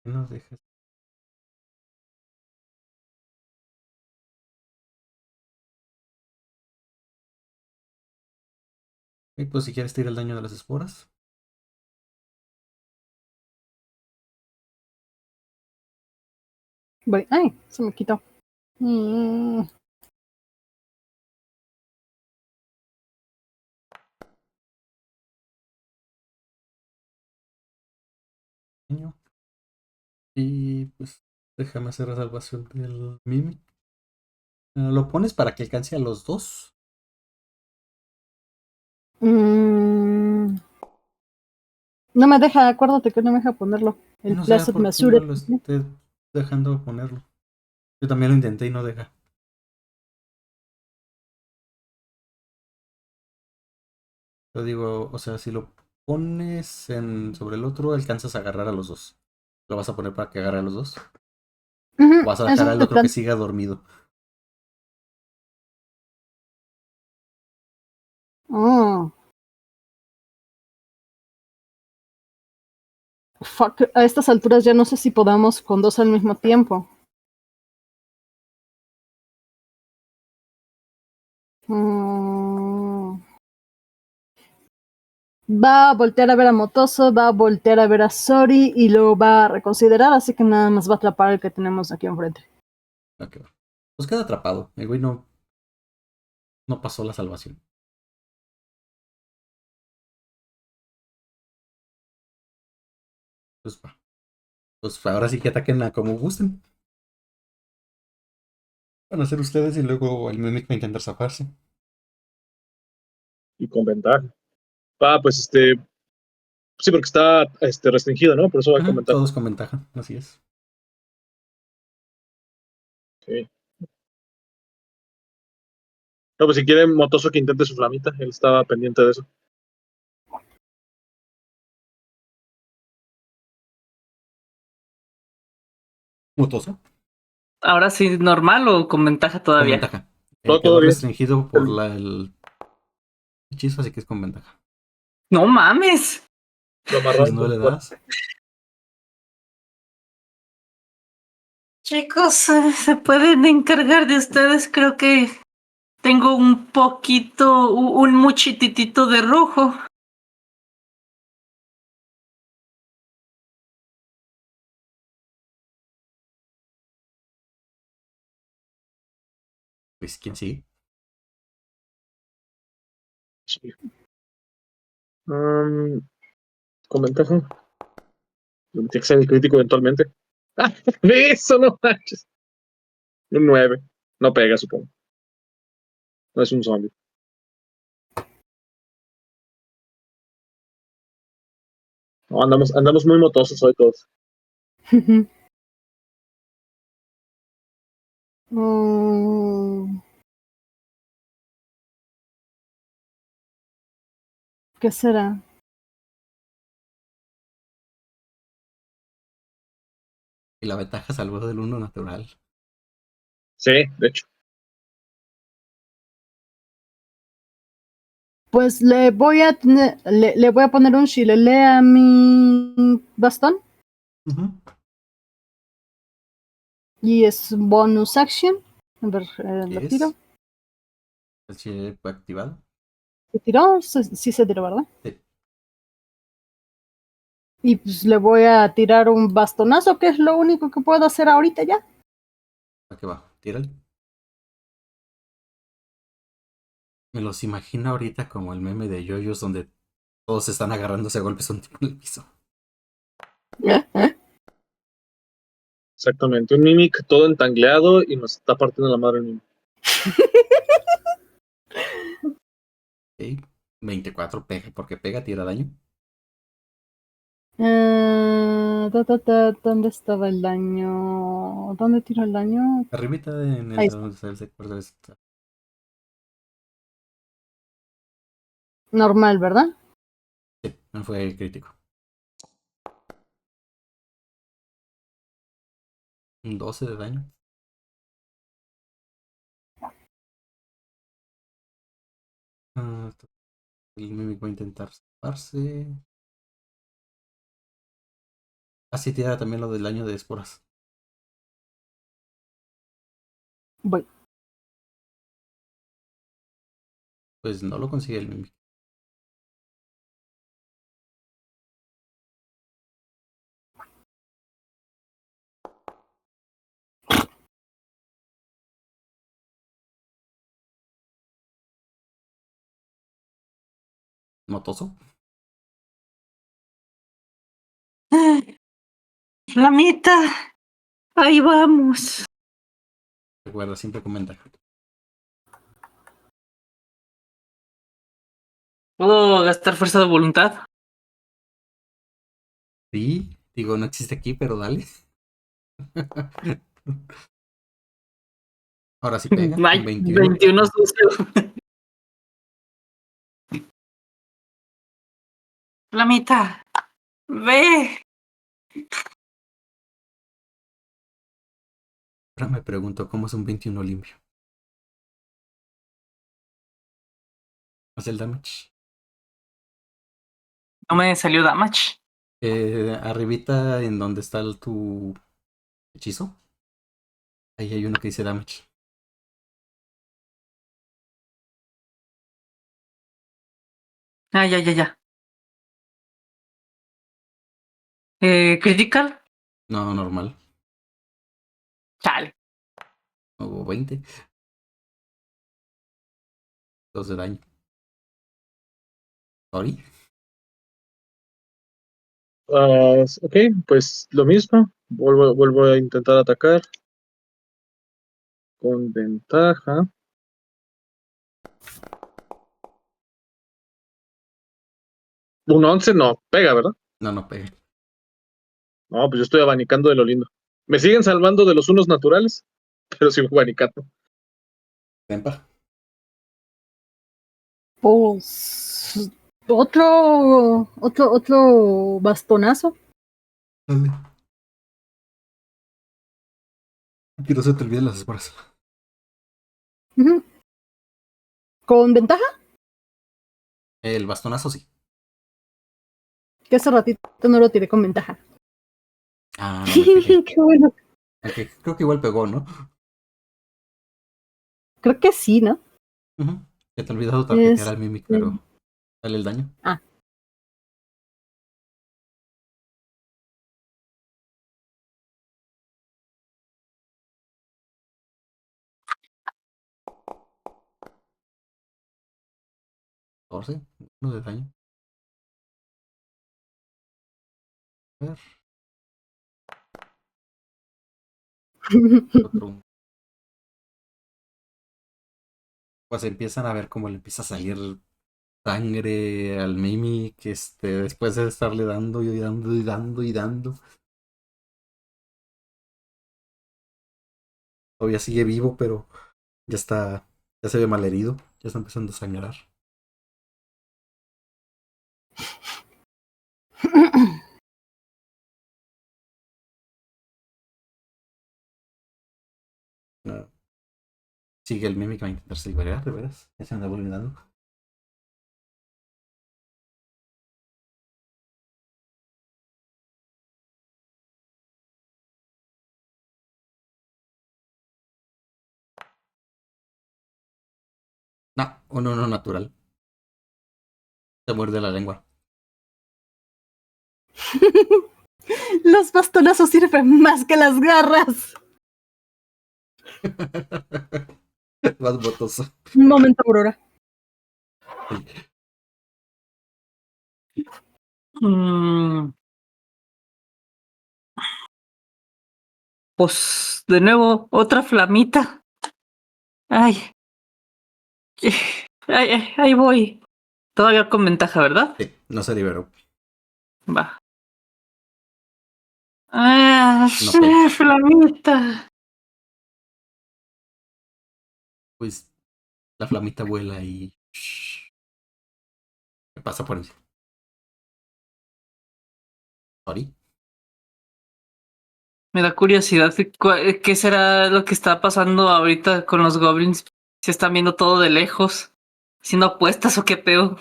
No dejes. Y pues si quieres tirar el daño de las esporas. Ay, se me quitó. Mm, Y pues déjame hacer la salvación del Mimic. Lo pones para que alcance a los dos. Mm, no me deja, acuérdate que no me deja ponerlo. El No sé Placid por qué no Mesure. lo esté dejando ponerlo. Yo también lo intenté y no deja. Yo digo, o sea, si lo pones sobre el otro, alcanzas a agarrar a los dos. ¿Lo vas a poner para que agarre a los dos? ¿O vas a Eso dejar es al el otro que plan. siga dormido? Oh, fuck. A estas alturas ya no sé si podamos con dos al mismo tiempo. Mm, va a voltear a ver a Motoso, va a voltear a ver a Sori y lo va a reconsiderar, así que nada más va a atrapar al que tenemos aquí enfrente. Ok, va. Pues queda atrapado. El güey no pasó la salvación. Pues va. Pues ahora sí que ataquen a como gusten. Van a ser ustedes y luego el Mimic va a intentar zafarse. Y con ventaja. Pues sí, porque está restringido, ¿no? Por eso va con Ujú, ventaja. todos con ventaja, así es. Ok. No, pues si quiere Motoso que intente su flamita, él estaba pendiente de eso. Mutoso, Ahora sí, normal o con ventaja con todavía. ventaja. Todo Quedó bien. restringido por el hechizo, así que es con ventaja. No mames. Lo Pues amarraron no con le cuerda. das. Chicos, ¿se pueden encargar de ustedes? Creo que tengo un poquito, un muchititito de rojo. Pues quién sigue. Sí. Um, con ventaja. Tiene que ser el crítico eventualmente. ¡Ah! Eso no manches. Un 9. No pega, supongo. No es un zombie. No, andamos muy motosos hoy todos. Mm, ¿qué será? Y la ventaja salvó del uno natural. Sí, de hecho. Pues le voy a poner un shilele a mi bastón Ujú. y es bonus action. A ver, lo ¿Qué tiro. es? El chip activado. ¿Se tiró? Sí se tiró, ¿verdad? Sí. Y pues le voy a tirar un bastonazo, que es lo único que puedo hacer ahorita ya. ¿A qué va? Tírale. Me los imagino ahorita como el meme de yoyos donde todos están agarrándose a golpes un tipo en el piso. Exactamente. Un Mimic todo entangleado y nos está partiendo la madre el Mimic. Ok. 24 pega, porque pega, tira daño. ¿Dónde estaba el daño? ¿Dónde tiro el daño? Arribita en Ahí el está. donde está el sector de esta. Normal, ¿verdad? Sí, no fue crítico. Un 12 de daño. Ah, el Mimic va a intentar salvarse. Así tira también lo del daño de esporas. Voy. Pues no lo consigue el Mimic. Motoso. Flamita, ahí vamos. Recuerda, siempre con ventaja. ¿Puedo gastar fuerza de voluntad? Sí, digo, no existe aquí, pero dale. Ahora sí pega, un Ay, 21. 21 sucio. Flamita, ve. Ahora me pregunto, ¿cómo es un 21 limpio? ¿Hace el damage? No me salió damage. Arribita en donde está tu hechizo. Ahí hay uno que dice damage. Ah, ya, ya, ya. Critical. No, normal. Chale. O 20. 2 de daño. Sorry. Ok, pues lo mismo. Vuelvo a intentar atacar con ventaja. Un 11 no pega, ¿verdad? No, no pega. No, pues yo estoy abanicando de lo lindo. Me siguen salvando de los unos naturales, pero sigo abanicando. Tempa. Pues otro bastonazo. Dale. Que no se te olviden las esporas. Ujú. ¿Con ventaja? El bastonazo sí. Que hace ratito no lo tiré con ventaja. Ah, no me fijé. Qué bueno. Aunque creo que igual pegó, ¿no? Creo que sí, ¿no? Ujú. Ya te he olvidado tarjetear Este, al Mimic, pero dale el daño. Ah. ¿14? Uno de daño. A ver. Otro. Pues empiezan a ver cómo le empieza a salir sangre al Mimic, después de estarle dando y dando y dando y dando. Todavía sigue vivo, pero ya está, ya se ve mal herido, ya está empezando a sangrar. No. Sigue el Mimic, va a intentarse liberar, de veras. Ya se anda volviendo. No, uno no natural. Se muerde la lengua. Los bastonazos sirven más que las garras. Más botoso. Un momento, Aurora. Mm, pues de nuevo, otra flamita. Ay. Ahí voy. Todavía con ventaja, ¿verdad? Sí, no se liberó. Va. Ah, No pega. flamita. Pues la flamita vuela y ¿qué pasa por encima? Sorry. Me da curiosidad qué será lo que está pasando ahorita con los goblins. Si están viendo todo de lejos, haciendo apuestas o qué pedo.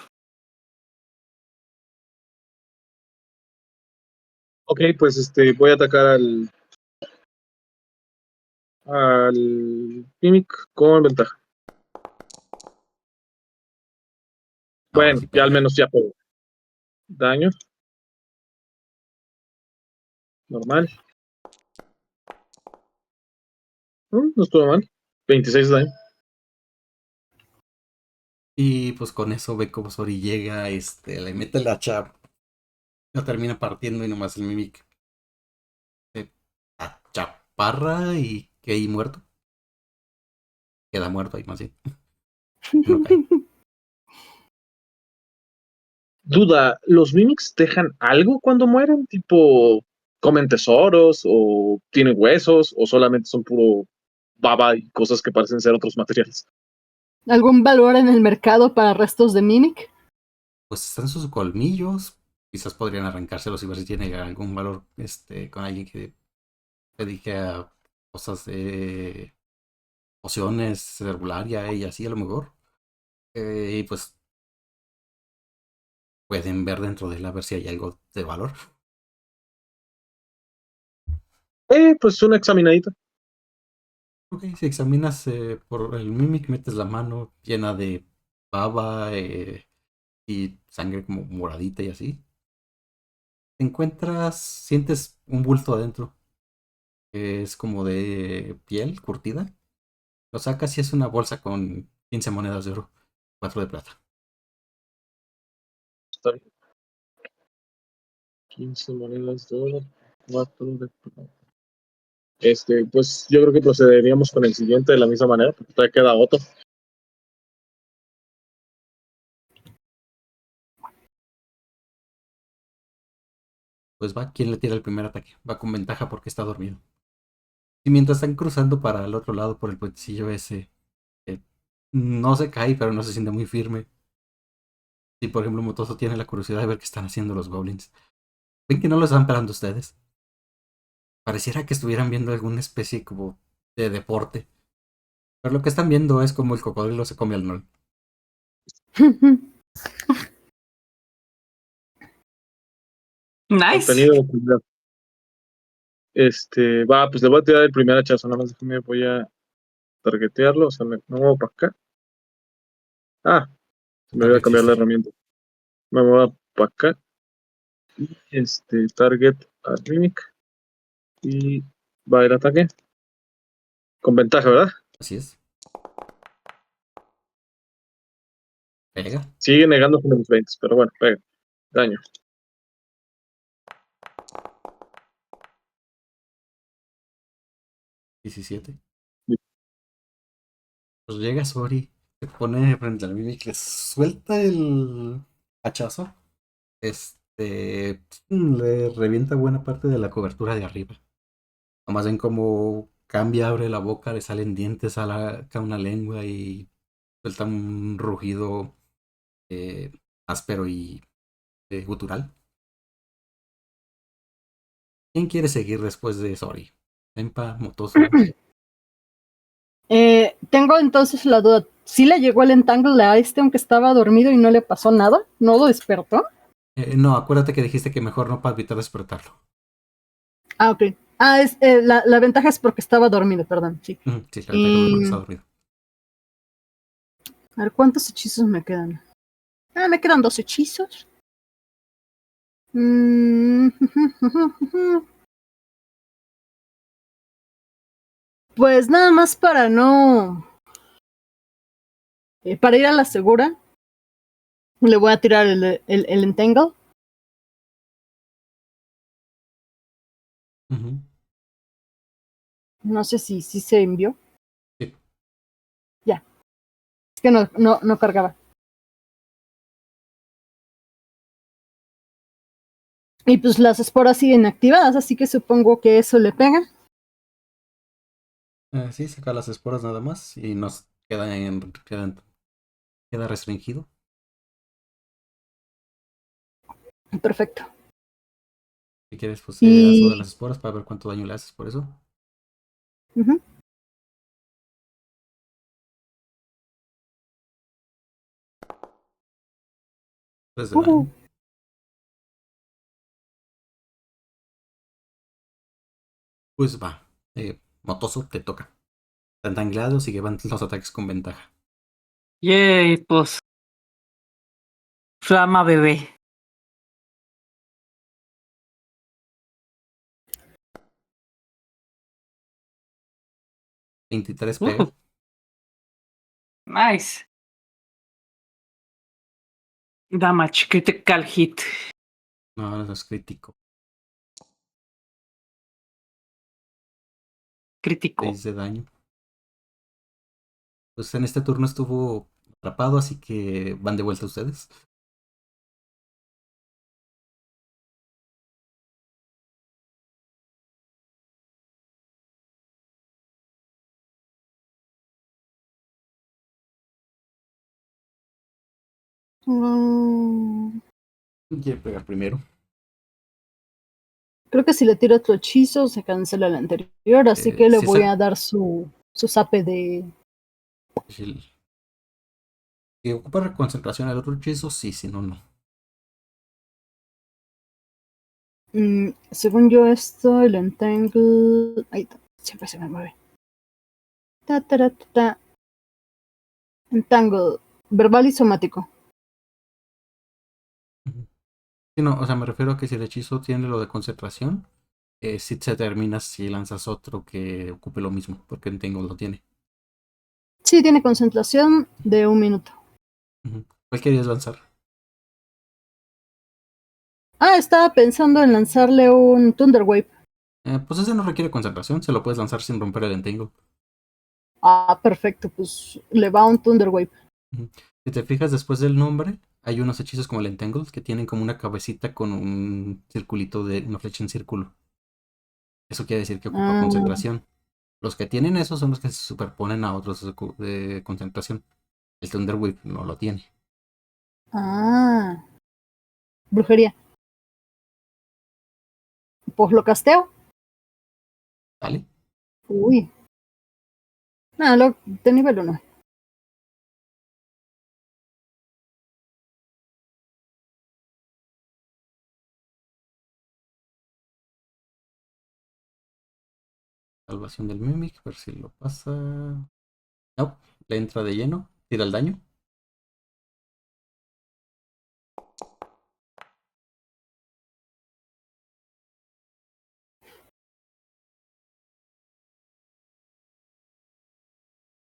Ok, pues voy a atacar al Mimic con ventaja. Ahora Bueno, sí ya al pega. menos ya pego. Daño. Normal. No estuvo mal. 26 de daño. Y pues con eso ve como Sori llega, le mete el hacha, lo termina partiendo y nomás el Mimic chaparra y que ahí muerto. Queda muerto ahí más bien. No cae. Duda, ¿los Mimics dejan algo cuando mueren? Tipo, ¿comen tesoros o tienen huesos o solamente son puro baba y cosas que parecen ser otros materiales? ¿Algún valor en el mercado para restos de Mimic? Pues están sus colmillos. Quizás podrían arrancárselos y ver si tiene algún valor con alguien que dedique a cosas de pociones, herbolaria y así a lo mejor. Y pues pueden ver dentro de él a ver si hay algo de valor. Pues una examinadita. Ok, si examinas por el Mimic, metes la mano llena de baba y sangre como moradita y así. Te encuentras, sientes un bulto adentro, que es como de piel curtida. Lo sacas y es una bolsa con 15 monedas de oro, 4 de plata. Está bien. 15 monedas de oro, 4 de plata. Pues yo creo que procederíamos con el siguiente de la misma manera, porque todavía queda otro. Pues va, ¿quién le tira el primer ataque? Va con ventaja porque está dormido. Y mientras están cruzando para el otro lado por el puentecillo ese, eh, no se cae, pero no se siente muy firme. Si por ejemplo Motoso tiene la curiosidad de ver qué están haciendo los goblins. Ven que no lo están parando ustedes. Pareciera que estuvieran viendo alguna especie como de deporte. Pero lo que están viendo es como el cocodrilo se come al nol. Nice. Contenido de utilidad. Pues le voy a tirar el primer hachazo, nada más déjame, voy a targetearlo, o sea, me muevo para acá. Ah, se me voy a Target cambiar la Sister. herramienta. Me muevo para acá. Target a Mimic. Y va el ataque. Con ventaja, ¿verdad? Así es. Pega. Sigue negando con los 20, pero bueno, pega. Daño. 17. Pues llega Sori, se pone frente al Mimic, le suelta el hachazo. Le revienta buena parte de la cobertura de arriba. Nomás ven cómo cambia, abre la boca, le salen dientes, saca una lengua y suelta un rugido eh, áspero y gutural. ¿Quién quiere seguir después de Sori? Tempa, Motoso. Tengo entonces la duda. ¿Sí le llegó el entangle a aunque estaba dormido y no le pasó nada? ¿No lo despertó? No, acuérdate que dijiste que mejor no para evitar despertarlo. Ah, ok. La ventaja es porque estaba dormido, perdón, sí. Sí, la ventaja fue porque Y está dormido. a ver, ¿cuántos hechizos me quedan? Me quedan 2 hechizos. Pues nada más para no... para ir a la segura, le voy a tirar el entangle. No sé si se envió. Sí. Ya. Es que no cargaba. Y pues las esporas siguen activadas, así que supongo que eso le pega. Sí, saca las esporas nada más y nos queda restringido. Perfecto. Si quieres, pues haz lo de Y... las esporas para ver cuánto daño le haces por eso. Uh-huh. Pues de daño. Pues va. Motoso, te toca. Están tangleados y que van los ataques con ventaja. Yay, pues. Flama bebé. 23 pega. Nice. Damage, critical hit. No, no es crítico. Crítico. 6 de daño. Pues en este turno estuvo atrapado, así que van de vuelta ustedes. Mm, ¿Quién quiere pegar primero? creo que si le tiro otro hechizo se cancela el anterior, así que le Si voy esa- a dar su zape de... si ocupa concentración el otro hechizo, sí, si no, no. según yo esto, el entangle... Ahí está, siempre se me mueve. Ta, ta, ta, ta, ta. Entangle, verbal y somático. Ujú. Sí, no, o sea, me refiero a que si el hechizo tiene lo de concentración, sí se termina si lanzas otro que ocupe lo mismo, porque en Tangle lo tiene. Sí, tiene concentración de 1 minuto. Ujú. ¿Cuál querías lanzar? Ah, estaba pensando en lanzarle un Thunderwave. Pues ese no requiere concentración, se lo puedes lanzar sin romper el entangle. Ah, perfecto, pues le va un Thunderwave. Ujú. Si te fijas después del nombre, hay unos hechizos como el entangle que tienen como una cabecita con un circulito de una flecha en círculo. Eso quiere decir que ocupa Ah, concentración. Los que tienen eso son los que se superponen a otros de concentración. El Thunder Wave no lo tiene. ah, brujería. Pues lo casteo. ¿Vale? Uy, nada, de nivel 1. Salvación del Mimic, a ver si lo pasa. No, le entra de lleno. Tira el daño.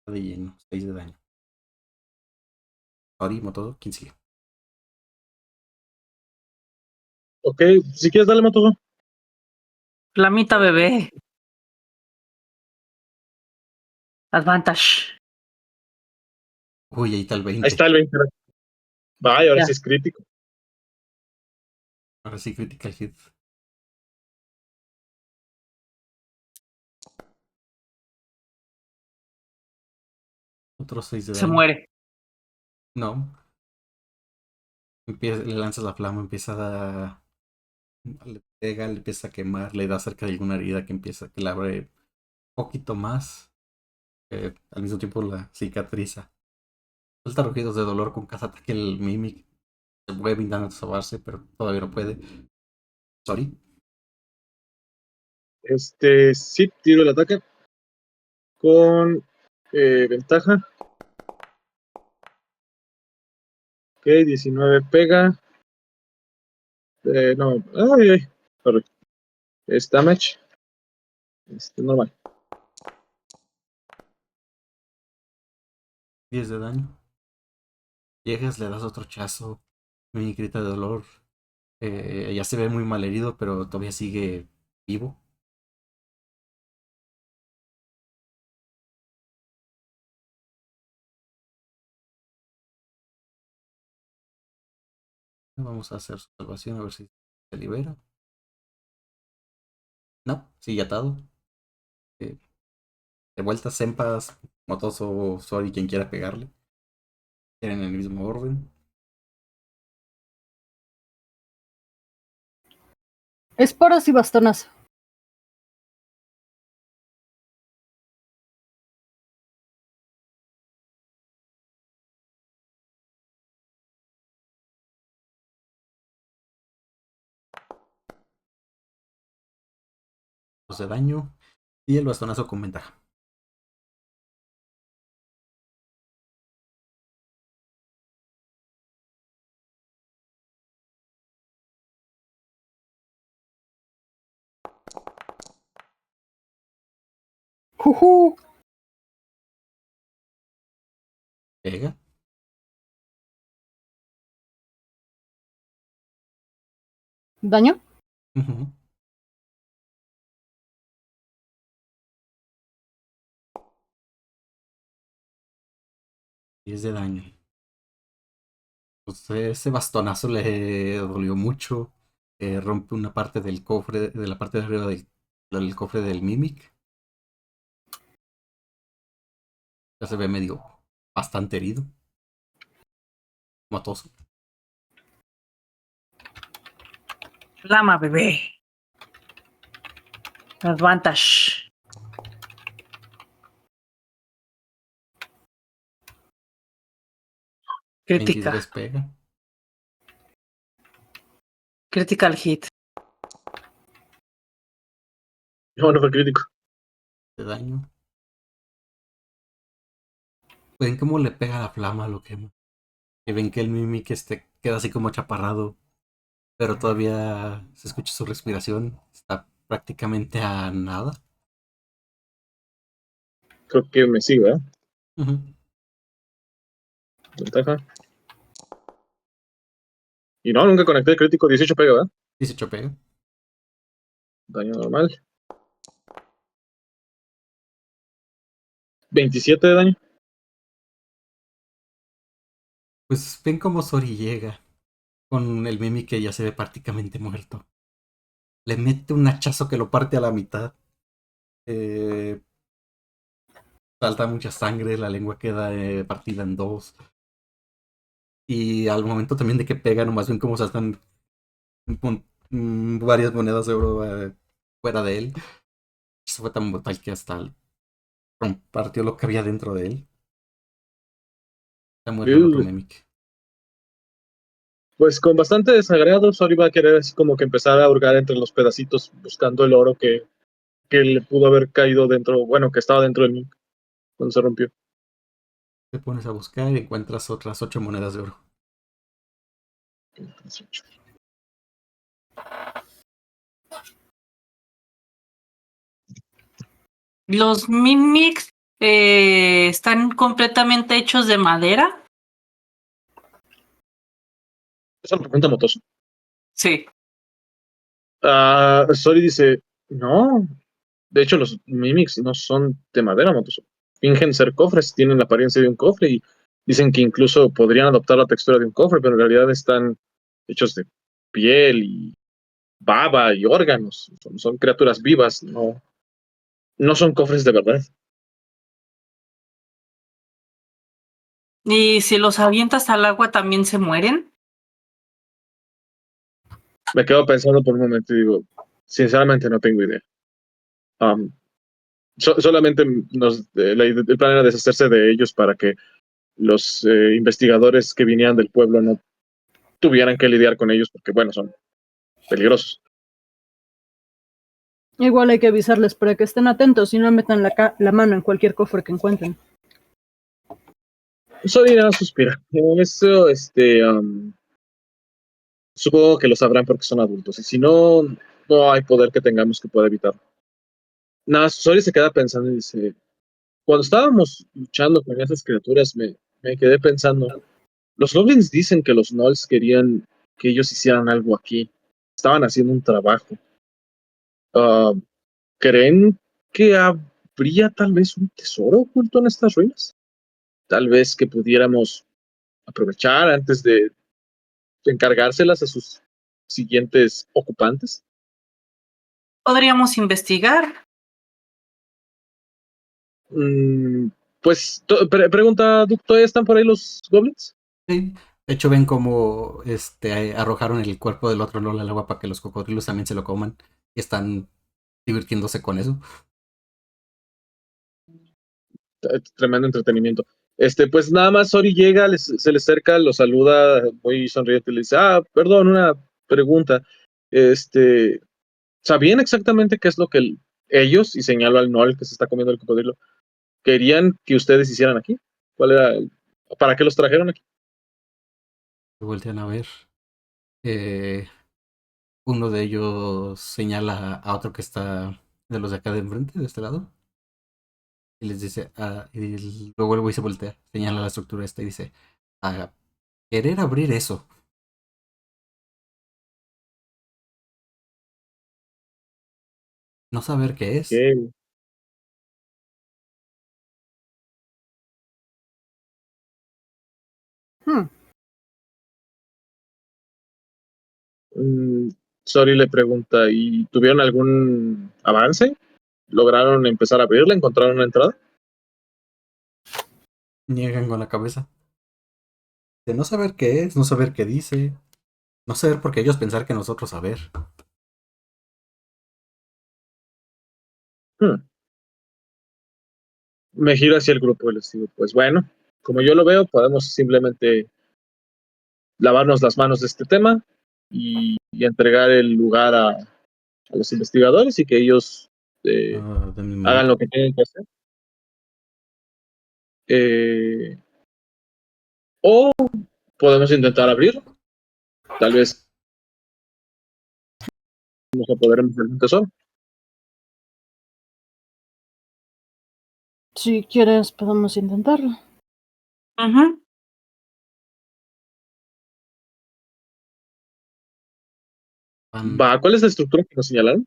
De lleno, 6 de daño. Ori, todo, ¿quién sigue? Ok, si quieres, dale, Matoso. Flamita bebé. Advantage. Uy, ahí está el Ahí 20. está el 20. Vaya, ahora Ya. sí es crítico. Ahora sí, critical hit. Otro 6 de Se daño. muere. No. Le lanzas la flama, le pega, le empieza a quemar, le da cerca de alguna herida que la abre un poquito más. Al mismo tiempo la cicatriza. Suelta rugidos de dolor con cada ataque el Mimic. Se mueve intentando salvarse, pero todavía no puede. Sorry. Sí, tiro el ataque con ventaja. Ok, 19 pega. No, ay, ay, sorry. Es damage. Normal. 10 de daño. Llegas, le das otro chazo. Mimic grita de dolor. Ya se ve muy mal herido, pero todavía sigue vivo. Vamos a hacer su salvación a ver si se libera. No, sigue atado. Eh, de vuelta, Senpas, Motoso, Sori, quien quiera pegarle. Tienen el mismo orden. Esporas y bastonazo. Los de daño. Y el bastonazo con ventaja. Juju. Pega. ¿Daño? Ujú. 10 de daño. Pues ese bastonazo le dolió mucho. Rompe una parte del cofre, de la parte de arriba del cofre del Mimic. Ya se ve medio bastante herido. Matoso. Lama, bebé. Advantage. Crítica. 23 pega. Critical hit. No, no fue crítico. De daño. Ven cómo le pega la flama, lo quema. Y ven que el Mimic queda así como chaparrado. Pero todavía se escucha su respiración. Está prácticamente a nada. Creo que me sigue, ¿verdad? Ujú. Ventaja. Y no, nunca conecté el crítico. 18 pega, ¿verdad? 18 pega. Daño normal. 27 de daño. Pues ven cómo Sori llega. Con el Mimic que ya se ve prácticamente muerto. Le mete un hachazo que lo parte a la mitad. Eh, Salta mucha sangre, la lengua queda partida en dos. Y al momento también de que pega, nomás ven cómo saltan varias monedas de oro fuera de él. Eso fue tan brutal que hasta partió lo que había dentro de él. Está muerto el otro Mimic. Pues con bastante desagrado, Sori va a querer así como que empezar a hurgar entre los pedacitos buscando el oro que le pudo haber caído dentro, bueno, que estaba dentro de mí cuando se rompió. Te pones a buscar y encuentras otras 8 monedas de oro. Los mimics están completamente hechos de madera. Eso lo pregunta Motoso. Sí. Sori dice, no, de hecho los Mimics no son de madera, Motoso. Fingen ser cofres, tienen la apariencia de un cofre y dicen que incluso podrían adoptar la textura de un cofre, pero en realidad están hechos de piel y baba y órganos. Son criaturas vivas, no son cofres de verdad. Y si los avientas al agua también se mueren. Me quedo pensando por un momento y digo, sinceramente no tengo idea. Um, solamente el plan era deshacerse de ellos para que los investigadores que vinieran del pueblo no tuvieran que lidiar con ellos porque, bueno, son peligrosos. Igual hay que avisarles para que estén atentos y no metan la mano en cualquier cofre que encuentren. Sorina suspira. Eso, supongo que lo sabrán porque son adultos. Y si no, no hay poder que tengamos que pueda evitarlo. Nada, Sori se queda pensando y dice, cuando estábamos luchando con esas criaturas, me quedé pensando, los goblins dicen que los gnolls querían que ellos hicieran algo aquí. Estaban haciendo un trabajo. Ah, ¿Creen que habría tal vez un tesoro oculto en estas ruinas? Tal vez que pudiéramos aprovechar antes de encargárselas a sus siguientes ocupantes. Podríamos investigar. Mm, pues, pregunta, Duke, ¿todavía están por ahí los goblins? Sí. De hecho, ven cómo arrojaron el cuerpo del otro LOL al agua para que los cocodrilos también se lo coman. Y están divirtiéndose con eso. Tremendo entretenimiento. Pues nada más Sori llega, se le acerca, lo saluda muy sonriente y le dice, perdón, una pregunta. Este, ¿Sabían exactamente qué es lo que ellos, y señalo al Noel que se está comiendo el cocodrilo, querían que ustedes hicieran aquí? ¿Cuál era para qué los trajeron aquí? Se voltean a ver. Eh, Uno de ellos señala a otro que está de los de acá de enfrente, de este lado. Y les dice, y luego el güey se voltea, señala la estructura esta y dice, a querer abrir eso. No saber qué es. ¿Qué? Hmm. Mm, Sori le pregunta, ¿y tuvieron algún avance? ¿Lograron empezar a abrirla? ¿Encontraron una entrada? Niegan con la cabeza. De no saber qué es, no saber qué dice, no saber por qué ellos pensar que nosotros saber. Hmm. Me giro hacia el grupo y les digo, pues bueno, como yo lo veo, podemos simplemente lavarnos las manos de este tema y entregar el lugar a los investigadores y que ellos Denme un hagan momento. lo que tienen que hacer. Eh, o podemos intentar abrirlo. Tal vez nos apoderemos del tesoro. Si quieres, podemos intentarlo. Ujú. Va, ¿cuál es la estructura que nos señalaron?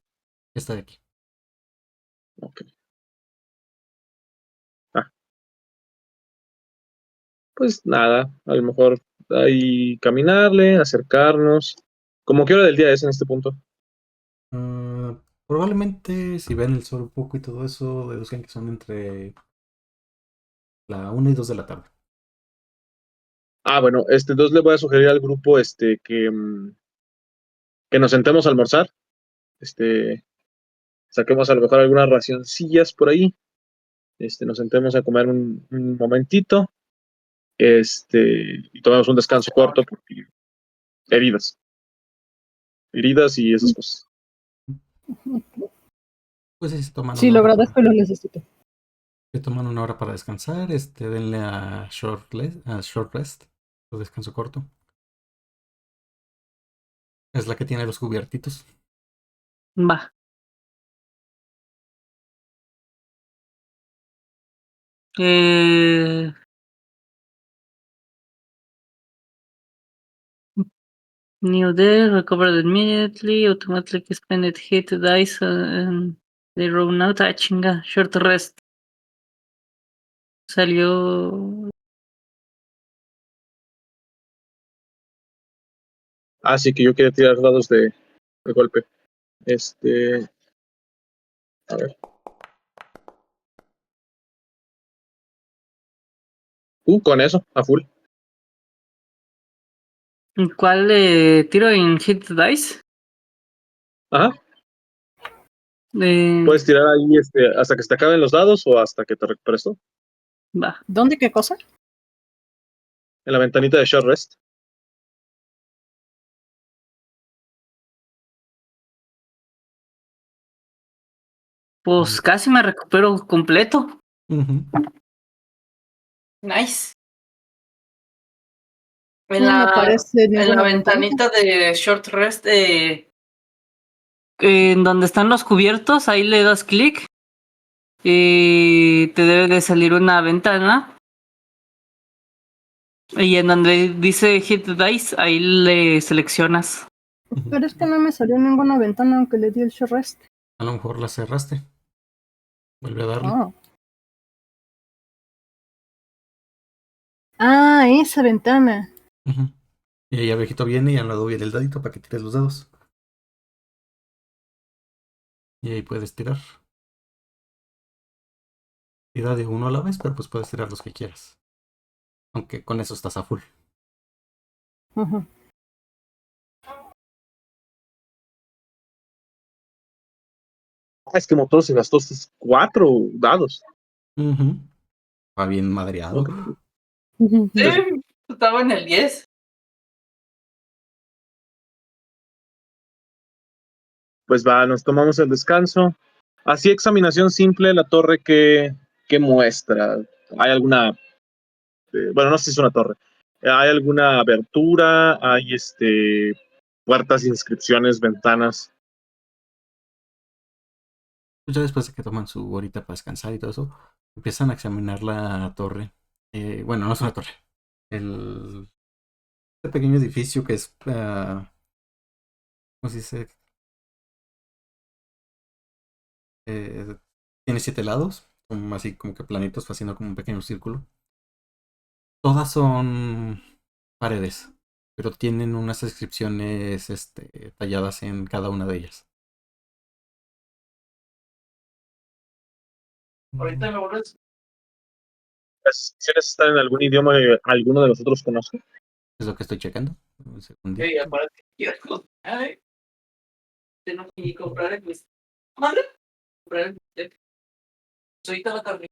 Está de aquí. Ok. Ah, pues nada, a lo mejor ahí caminarle, acercarnos. ¿Cómo qué hora del día es en este punto? Probablemente si ven el sol un poco y todo eso, deduzcan que son entre la 1 y 2 de la tarde. Ah, bueno, entonces le voy a sugerir al grupo que nos sentemos a almorzar. Este, saquemos a lo mejor algunas racioncillas por ahí. Nos sentemos a comer un momentito. Y tomemos un descanso corto porque heridas. Heridas y esas cosas. Pues sí, se toman Sí, una lo hora para, agradezco y lo necesito. se toman una hora para descansar. Denle a short rest, o descanso corto. Es la que tiene los cubiertitos. Va. Eh, New day, recovered immediately, automatically spend hit dice and they run out. Ah, chinga, short rest. Salió. Así que yo quería tirar dados de golpe. A ver. Con eso, a full. ¿Cuál tiro en hit dice? Ajá. Eh, Puedes tirar ahí hasta que se te acaben los dados o hasta que te recuperes tú. Va. ¿Dónde qué cosa? En la ventanita de short rest. Pues casi me recupero completo. Ujú. Nice. No me aparece En la ninguna ventanita. ventanita de short rest, en donde están los cubiertos, ahí le das clic y te debe de salir una ventana. Y en donde dice Hit Dice, ahí le seleccionas. Pero es que no me salió ninguna ventana aunque le di el short rest. A lo mejor la cerraste. Vuelve a darle. Oh. Ah, esa ventana. Ujú. Y ahí abejito viene y al lado viene el dadito para que tires los dados. Y ahí puedes tirar. Tira de uno a la vez, pero pues puedes tirar los que quieras. Aunque con eso estás a full. Ujú. Es que Motor se gastó 4 dados. Ujú. Va bien madreado. Ok. Ujú. Sí, estaba en el 10. Pues va, nos tomamos el descanso. Así, examinación simple, la torre que muestra. ¿Hay alguna, bueno, no sé si es una torre. ¿Hay alguna abertura? ¿Hay puertas, inscripciones, ventanas? Pues ya después de que toman su horita para descansar y todo eso, empiezan a examinar la torre. Bueno, no es una torre. Este pequeño edificio que es, ¿cómo se dice? Eh, Tiene 7 lados, como así como que planitos, haciendo como un pequeño círculo. Todas son paredes, pero tienen unas descripciones talladas en cada una de ellas. Ahorita me vuelves. ¿Quieres estar en algún idioma que alguno de nosotros conozca? Es lo que estoy checando. Un segundito. Ey, aparte, quiero comprar, tengo que comprar el bistec. ¿Mande? Comprar el bistec. Ahorita la carne.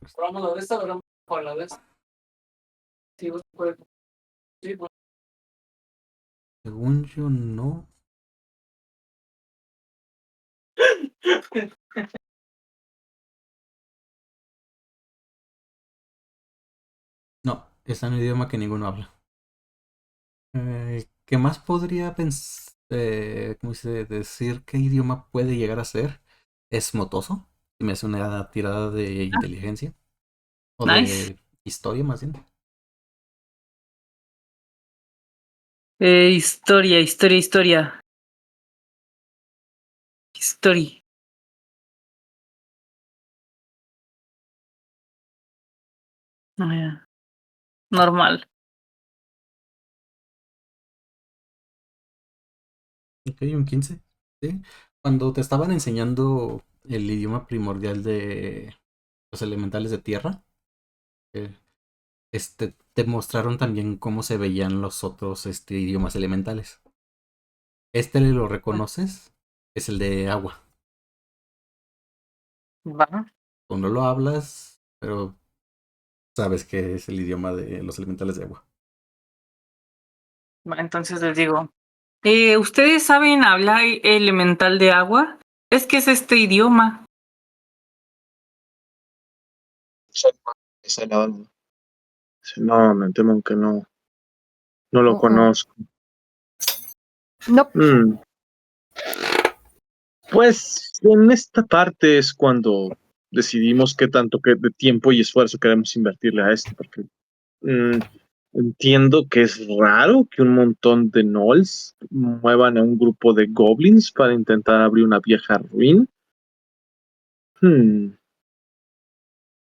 Compramos la de esta, ¿verdad? O la de esta. Sí, vos puedes. Sí, pues. Según yo, no. No, es un idioma que ninguno habla. ¿Qué más podría cómo se decir qué idioma puede llegar a ser? Es motoso. Si me hace una tirada de inteligencia. O Nice. de historia, más bien. Historia. Historia. Ah, normal. Ok, un 15. ¿Sí? Cuando te estaban enseñando el idioma primordial de los elementales de tierra, eh, te mostraron también cómo se veían los otros idiomas elementales. ¿Lo reconoces? Es el de agua. Va. Tú no lo hablas, pero sabes que es el idioma de los elementales de agua. Va, entonces les digo. ¿Ustedes saben hablar elemental de agua? Es que es este idioma. No, me temo que no. No lo Uh-uh. conozco. No. Pues en esta parte es cuando decidimos qué tanto de tiempo y esfuerzo queremos invertirle a esto, porque entiendo que es raro que un montón de gnolls muevan a un grupo de goblins para intentar abrir una vieja ruina.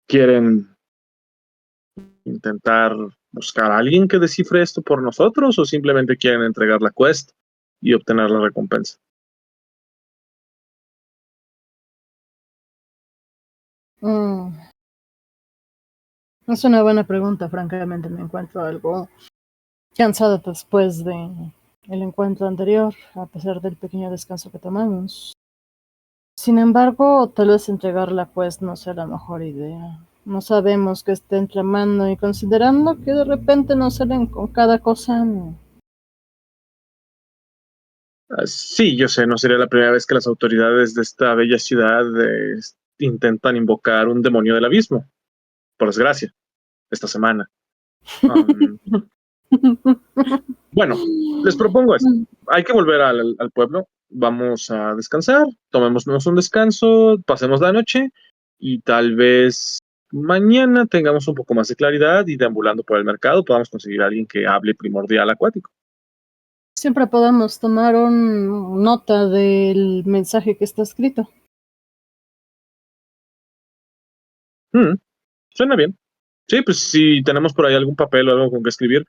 ¿Quieren intentar buscar a alguien que descifre esto por nosotros o simplemente quieren entregar la quest y obtener la recompensa? Es una buena pregunta, francamente. Me encuentro algo cansado después de el encuentro anterior, a pesar del pequeño descanso que tomamos. Sin embargo, tal vez entregar la quest no sea la mejor idea. No sabemos qué estén tramando y considerando que de repente nos salen con cada cosa. Sí, yo sé, no sería la primera vez que las autoridades de esta bella ciudad intentan invocar un demonio del abismo, por desgracia, esta semana. Bueno, les propongo esto. Hay que volver al pueblo, vamos a descansar, tomémonos un descanso, pasemos la noche y tal vez mañana tengamos un poco más de claridad y deambulando por el mercado podamos conseguir a alguien que hable primordial acuático. Siempre podamos tomar nota del mensaje que está escrito. Suena bien. Sí, pues si tenemos por ahí algún papel o algo con que escribir,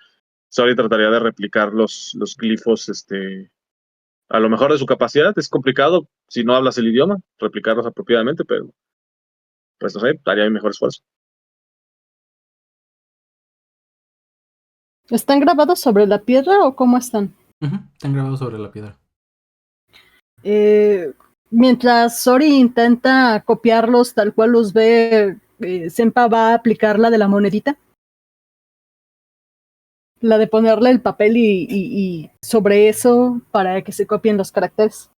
Sori trataría de replicar los glifos, a lo mejor de su capacidad. Es complicado si no hablas el idioma, replicarlos apropiadamente, pero pues no sé, haría mi mejor esfuerzo. ¿Están grabados sobre la piedra o cómo están? Están grabados sobre la piedra. Mientras Sori intenta copiarlos tal cual los ve, Senpa va a aplicar la de la monedita. La de ponerle el papel y sobre eso para que se copien los caracteres.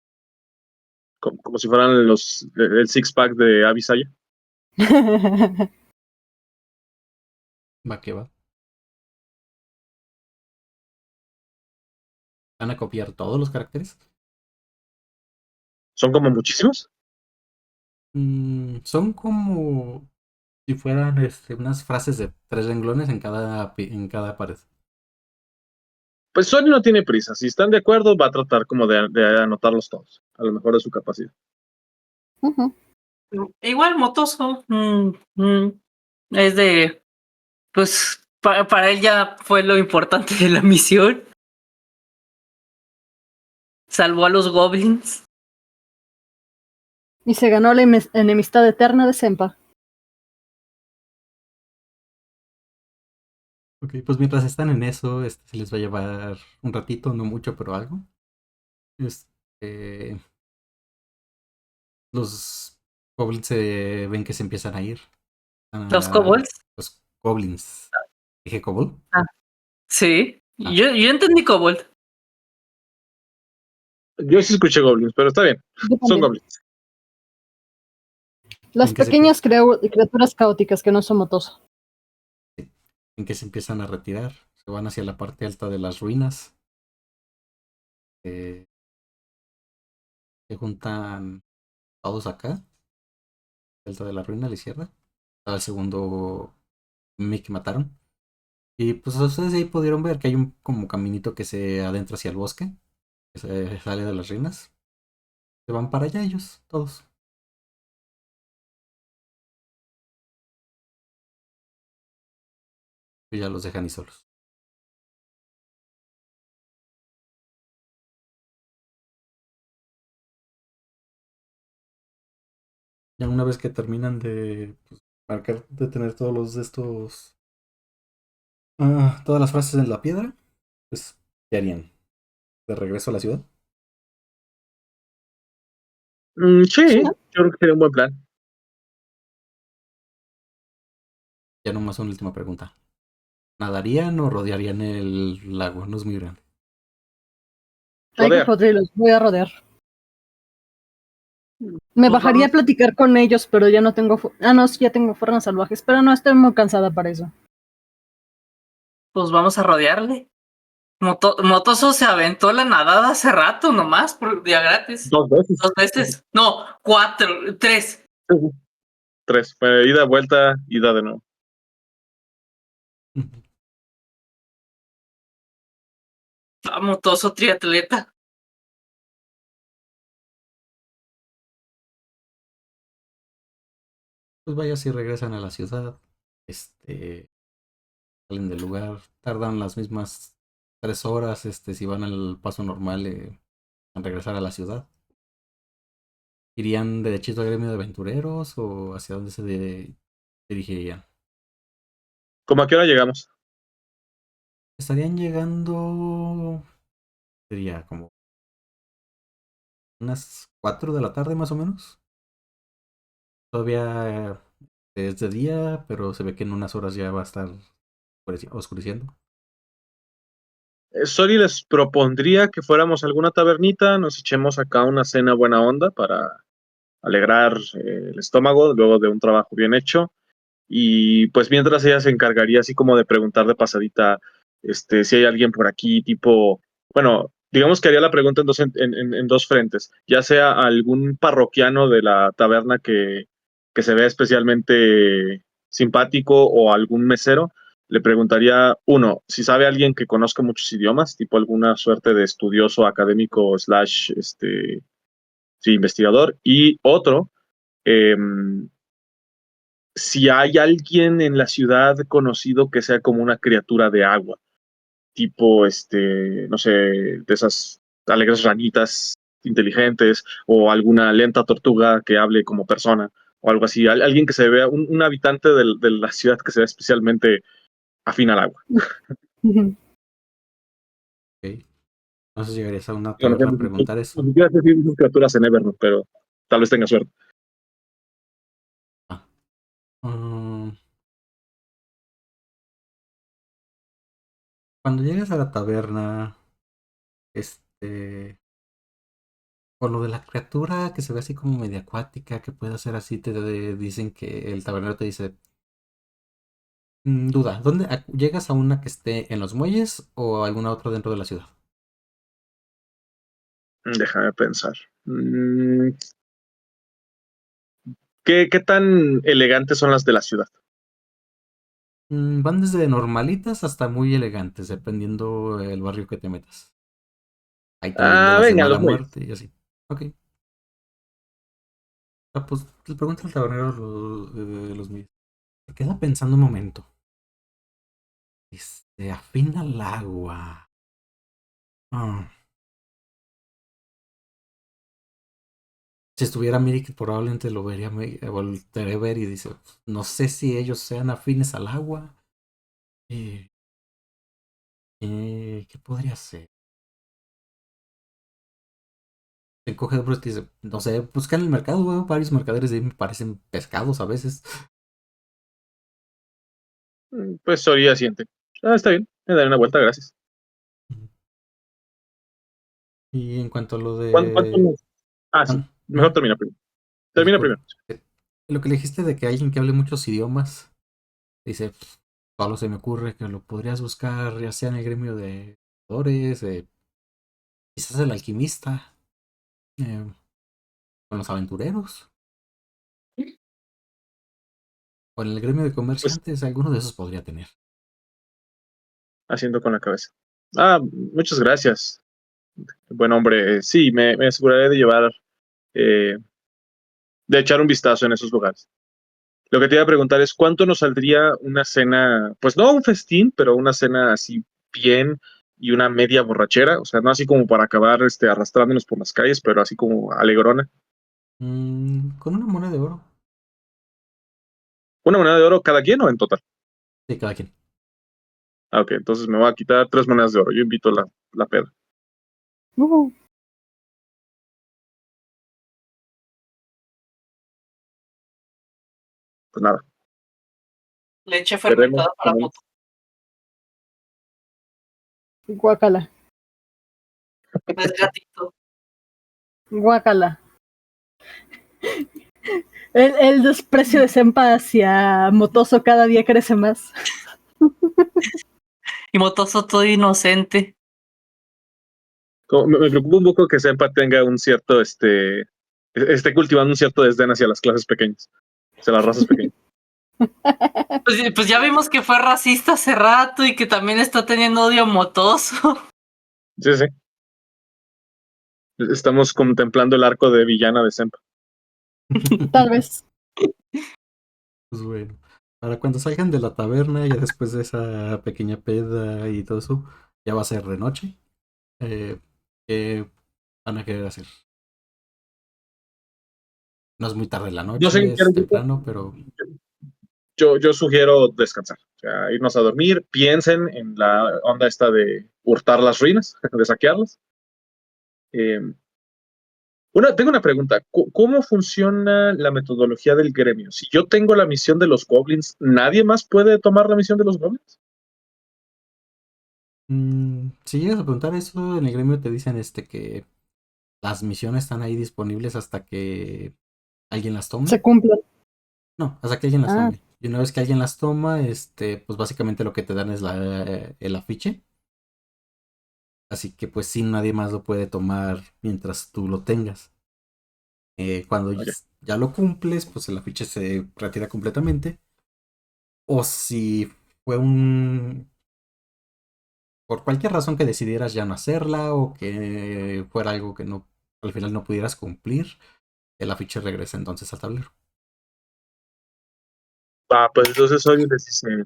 Como si fueran el six-pack de Avisaya. Va que va. ¿Van a copiar todos los caracteres? Son como muchísimos. Son como si fueran unas frases de 3 renglones en cada pared. Pues Sori no tiene prisa. Si están de acuerdo, va a tratar como de anotarlos todos. A lo mejor de su capacidad. Igual motoso. Es de, pues, Para él ya fue lo importante de la misión. Salvó a los goblins. Y se ganó la enemistad eterna de Sempa. Ok, pues mientras están en eso, se les va a llevar un ratito, no mucho, pero algo. Este, los goblins se ven que se empiezan a ir. Los kobolds. Los goblins. ¿Dije kobold? Ah, sí. Ah. Yo entendí kobold. Yo sí escuché goblins, pero está bien. Yo Son también. goblins. Las ¿En qué se pequeñas criaturas caóticas que no son Motoso. En que se empiezan a retirar. Se van hacia la parte alta de las ruinas. Se juntan todos acá. Alta de la ruina a la izquierda. Al segundo Mick que mataron. Y pues ustedes ahí pudieron ver que hay un como caminito que se adentra hacia el bosque. Que se sale de las ruinas. Se van para allá ellos, todos. Y ya los dejan ahí solos. Ya una vez que terminan de pues, marcar, de tener todos los de estos. Todas las frases en la piedra, pues, ¿qué harían? ¿De regreso a la ciudad? Sí, yo creo que sería un buen plan. Ya nomás una última pregunta. ¿Nadarían o rodearían el lago? No es muy grande. Hay Rodear. cocodrilos, voy a rodear. Me Pues bajaría a vamos. platicar con ellos, pero ya no tengo... no, sí, ya tengo formas salvajes, pero no estoy muy cansada para eso. Pues vamos a rodearle. Motoso se aventó la nadada hace rato nomás, por día gratis. 2 veces. 2 veces. No, 4, 3. 3. Ida, vuelta, ida de nuevo. Motoso triatleta. Pues vaya si regresan a la ciudad. Salen del lugar. Tardan las mismas 3 horas. Si van al paso normal en regresar a la ciudad. ¿Irían derechito al gremio de aventureros o hacia dónde dirigirían? ¿Cómo a qué hora llegamos? Estarían llegando. Sería como unas 4 de la tarde más o menos. Todavía es de día, pero se ve que en unas horas ya va a estar oscureciendo. Sori les propondría que fuéramos a alguna tabernita, nos echemos acá una cena buena onda para alegrar el estómago luego de un trabajo bien hecho. Y pues mientras ella se encargaría así como de preguntar de pasadita si hay alguien por aquí, tipo, bueno, digamos que haría la pregunta en dos frentes, ya sea algún parroquiano de la taberna que se vea especialmente simpático o algún mesero. Le preguntaría, uno, si sabe alguien que conozca muchos idiomas, tipo alguna suerte de estudioso académico slash, sí, investigador. Y otro, si hay alguien en la ciudad conocido que sea como una criatura de agua, tipo, no sé, de esas alegres ranitas inteligentes o alguna lenta tortuga que hable como persona o algo así, alguien que se vea, un habitante de la ciudad que sea especialmente afín al agua. Ok. No sé si llegarías a una Bueno, taberna a preguntar ni eso. siquiera sé si hay muchas criaturas en Evernote, pero tal vez tenga suerte. Ah. Mm, Cuando llegas a la taberna, por lo de la criatura que se ve así como media acuática, que puede ser así, dicen que el tabernero te dice, duda, ¿dónde llegas a una que esté en los muelles o alguna otra dentro de la ciudad? Déjame pensar. ¿Qué tan elegantes son las de la ciudad? Van desde normalitas hasta muy elegantes, dependiendo el barrio que te metas. Hay también de las de Venga, mala los muelles. muerte y así. Ok. Pues le pregunta al tabernero los míos. Se queda pensando un momento. Afina al agua. Ah, Si estuviera Mirik, probablemente lo vería, volveré a ver y dice, no sé si ellos sean afines al agua. Eh, ¿Qué podría ser? Se encoge de hombros y dice, no sé, busca en el mercado, veo varios mercaderes de ahí me parecen pescados a veces. Pues Sori asiente. Está bien, me daré una vuelta, gracias. Y en cuanto a lo ¿Cuánto de... nos- Ah, sí, ah, mejor ujú. termina primero. Y Termina primero. lo que le dijiste de que alguien que hable muchos idiomas, dice, solo se me ocurre que lo podrías buscar ya sea en el gremio de jugadores, quizás el alquimista, eh, con los aventureros, o en el gremio de Pues comerciantes, alguno de esos podría tener. haciendo con la cabeza. Muchas gracias. Buen hombre. Sí, me aseguraré de llevar, eh, de echar un vistazo en esos lugares. Lo que te iba a preguntar es, ¿cuánto nos saldría una cena? Pues no un festín, pero una cena así bien y una media borrachera. O sea, no así como para acabar arrastrándonos por las calles, pero así como alegrona. Con una moneda de oro, ¿Una moneda de oro cada quien o en total? de cada quien. Ok, entonces me voy a quitar 3 monedas de oro. Yo invito la peda. Uh, Pues nada, Leche veremos. fermentada para moto. guácala, Es gatito. guácala. El desprecio de Senpa hacia Motoso cada día crece más. Y Motoso todo inocente. Me preocupa un poco que Senpa tenga un cierto, esté cultivando un cierto desdén hacia las clases pequeñas, hacia las razas pequeñas. Pues ya vimos que fue racista hace rato y que también está teniendo odio a Motoso. Sí, sí. Estamos contemplando el arco de villana de Senpa. Tal vez. Pues bueno, para cuando salgan de la taberna, ya después de esa pequeña peda y todo eso, ya va a ser de noche. ¿Qué van a querer hacer? No es muy tarde en la No sé noche, qué es quiero. temprano, pero Yo sugiero descansar, o sea, irnos a dormir. Piensen en la onda esta de hurtar las ruinas, de saquearlas. Eh, tengo una pregunta. ¿Cómo funciona la metodología del gremio? Si yo tengo la misión de los goblins, ¿nadie más puede tomar la misión de los goblins? si llegas a preguntar eso, en el gremio te dicen que las misiones están ahí disponibles hasta que alguien las Se tome. cumple. No, hasta que alguien las Ah, tome. Y una vez que alguien las toma, pues básicamente lo que te dan es el afiche. Así que pues sí, nadie más lo puede tomar mientras tú lo tengas. Cuando Ok. ya lo cumples, pues el afiche se retira completamente. O si fue por cualquier razón que decidieras ya no hacerla o que fuera algo que no, al final no pudieras cumplir, el afiche regresa entonces al tablero. Pues entonces hoy les dice,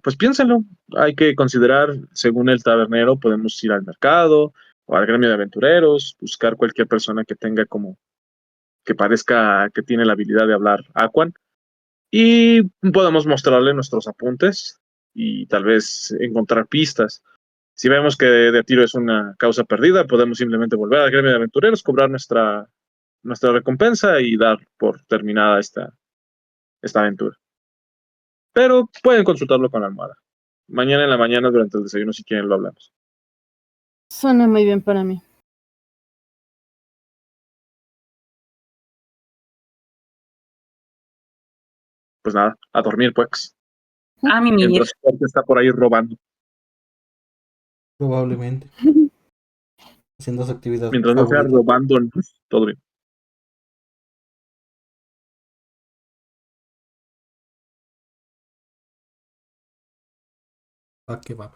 pues piénsenlo, hay que considerar, según el tabernero, podemos ir al mercado o al gremio de aventureros, buscar cualquier persona que tenga como, que parezca que tiene la habilidad de hablar Aquan y podemos mostrarle nuestros apuntes y tal vez encontrar pistas. Si vemos que de tiro es una causa perdida, podemos simplemente volver al gremio de aventureros, cobrar nuestra recompensa y dar por terminada esta aventura. Pero pueden consultarlo con la almohada. Mañana en la mañana durante el desayuno, si quieren, lo hablamos. suena muy bien para mí. Pues nada, a dormir, pues. A mimir. Mientras Jorge está por ahí robando. Probablemente. Haciendo su actividad Mientras no sea favorita. robando, todo bien. Va que va.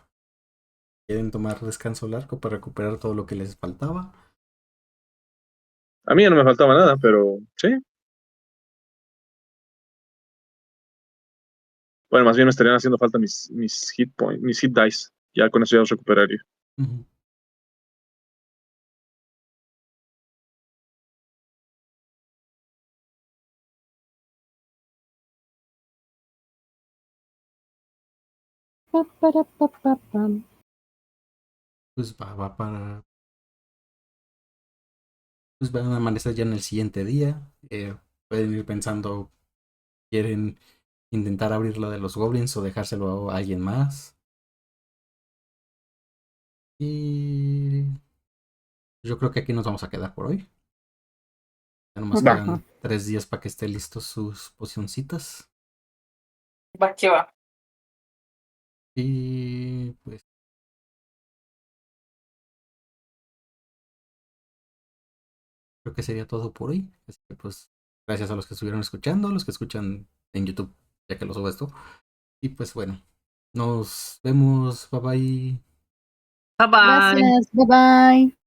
¿Quieren tomar descanso largo para recuperar todo lo que les faltaba? A mí ya no me faltaba nada, pero sí. Bueno, más bien me estarían haciendo falta mis hit points, mis hit dice. Ya con eso ya los recuperaría. Ujú. Pa, para, pa, pa, pam. Pues va para. Pues van a amanecer ya en el siguiente día. Pueden ir pensando, quieren intentar abrir lo de los goblins o dejárselo a alguien más. Y yo creo que aquí nos vamos a quedar por hoy. Ya nomás Va. quedan 3 días para que estén listos sus pocioncitas. Va que va. Y pues creo que sería todo por hoy. Así que pues gracias a los que estuvieron escuchando, los que escuchan en YouTube, ya que lo subo esto. Y pues bueno, nos vemos. Bye bye. Bye bye. Gracias, bye bye.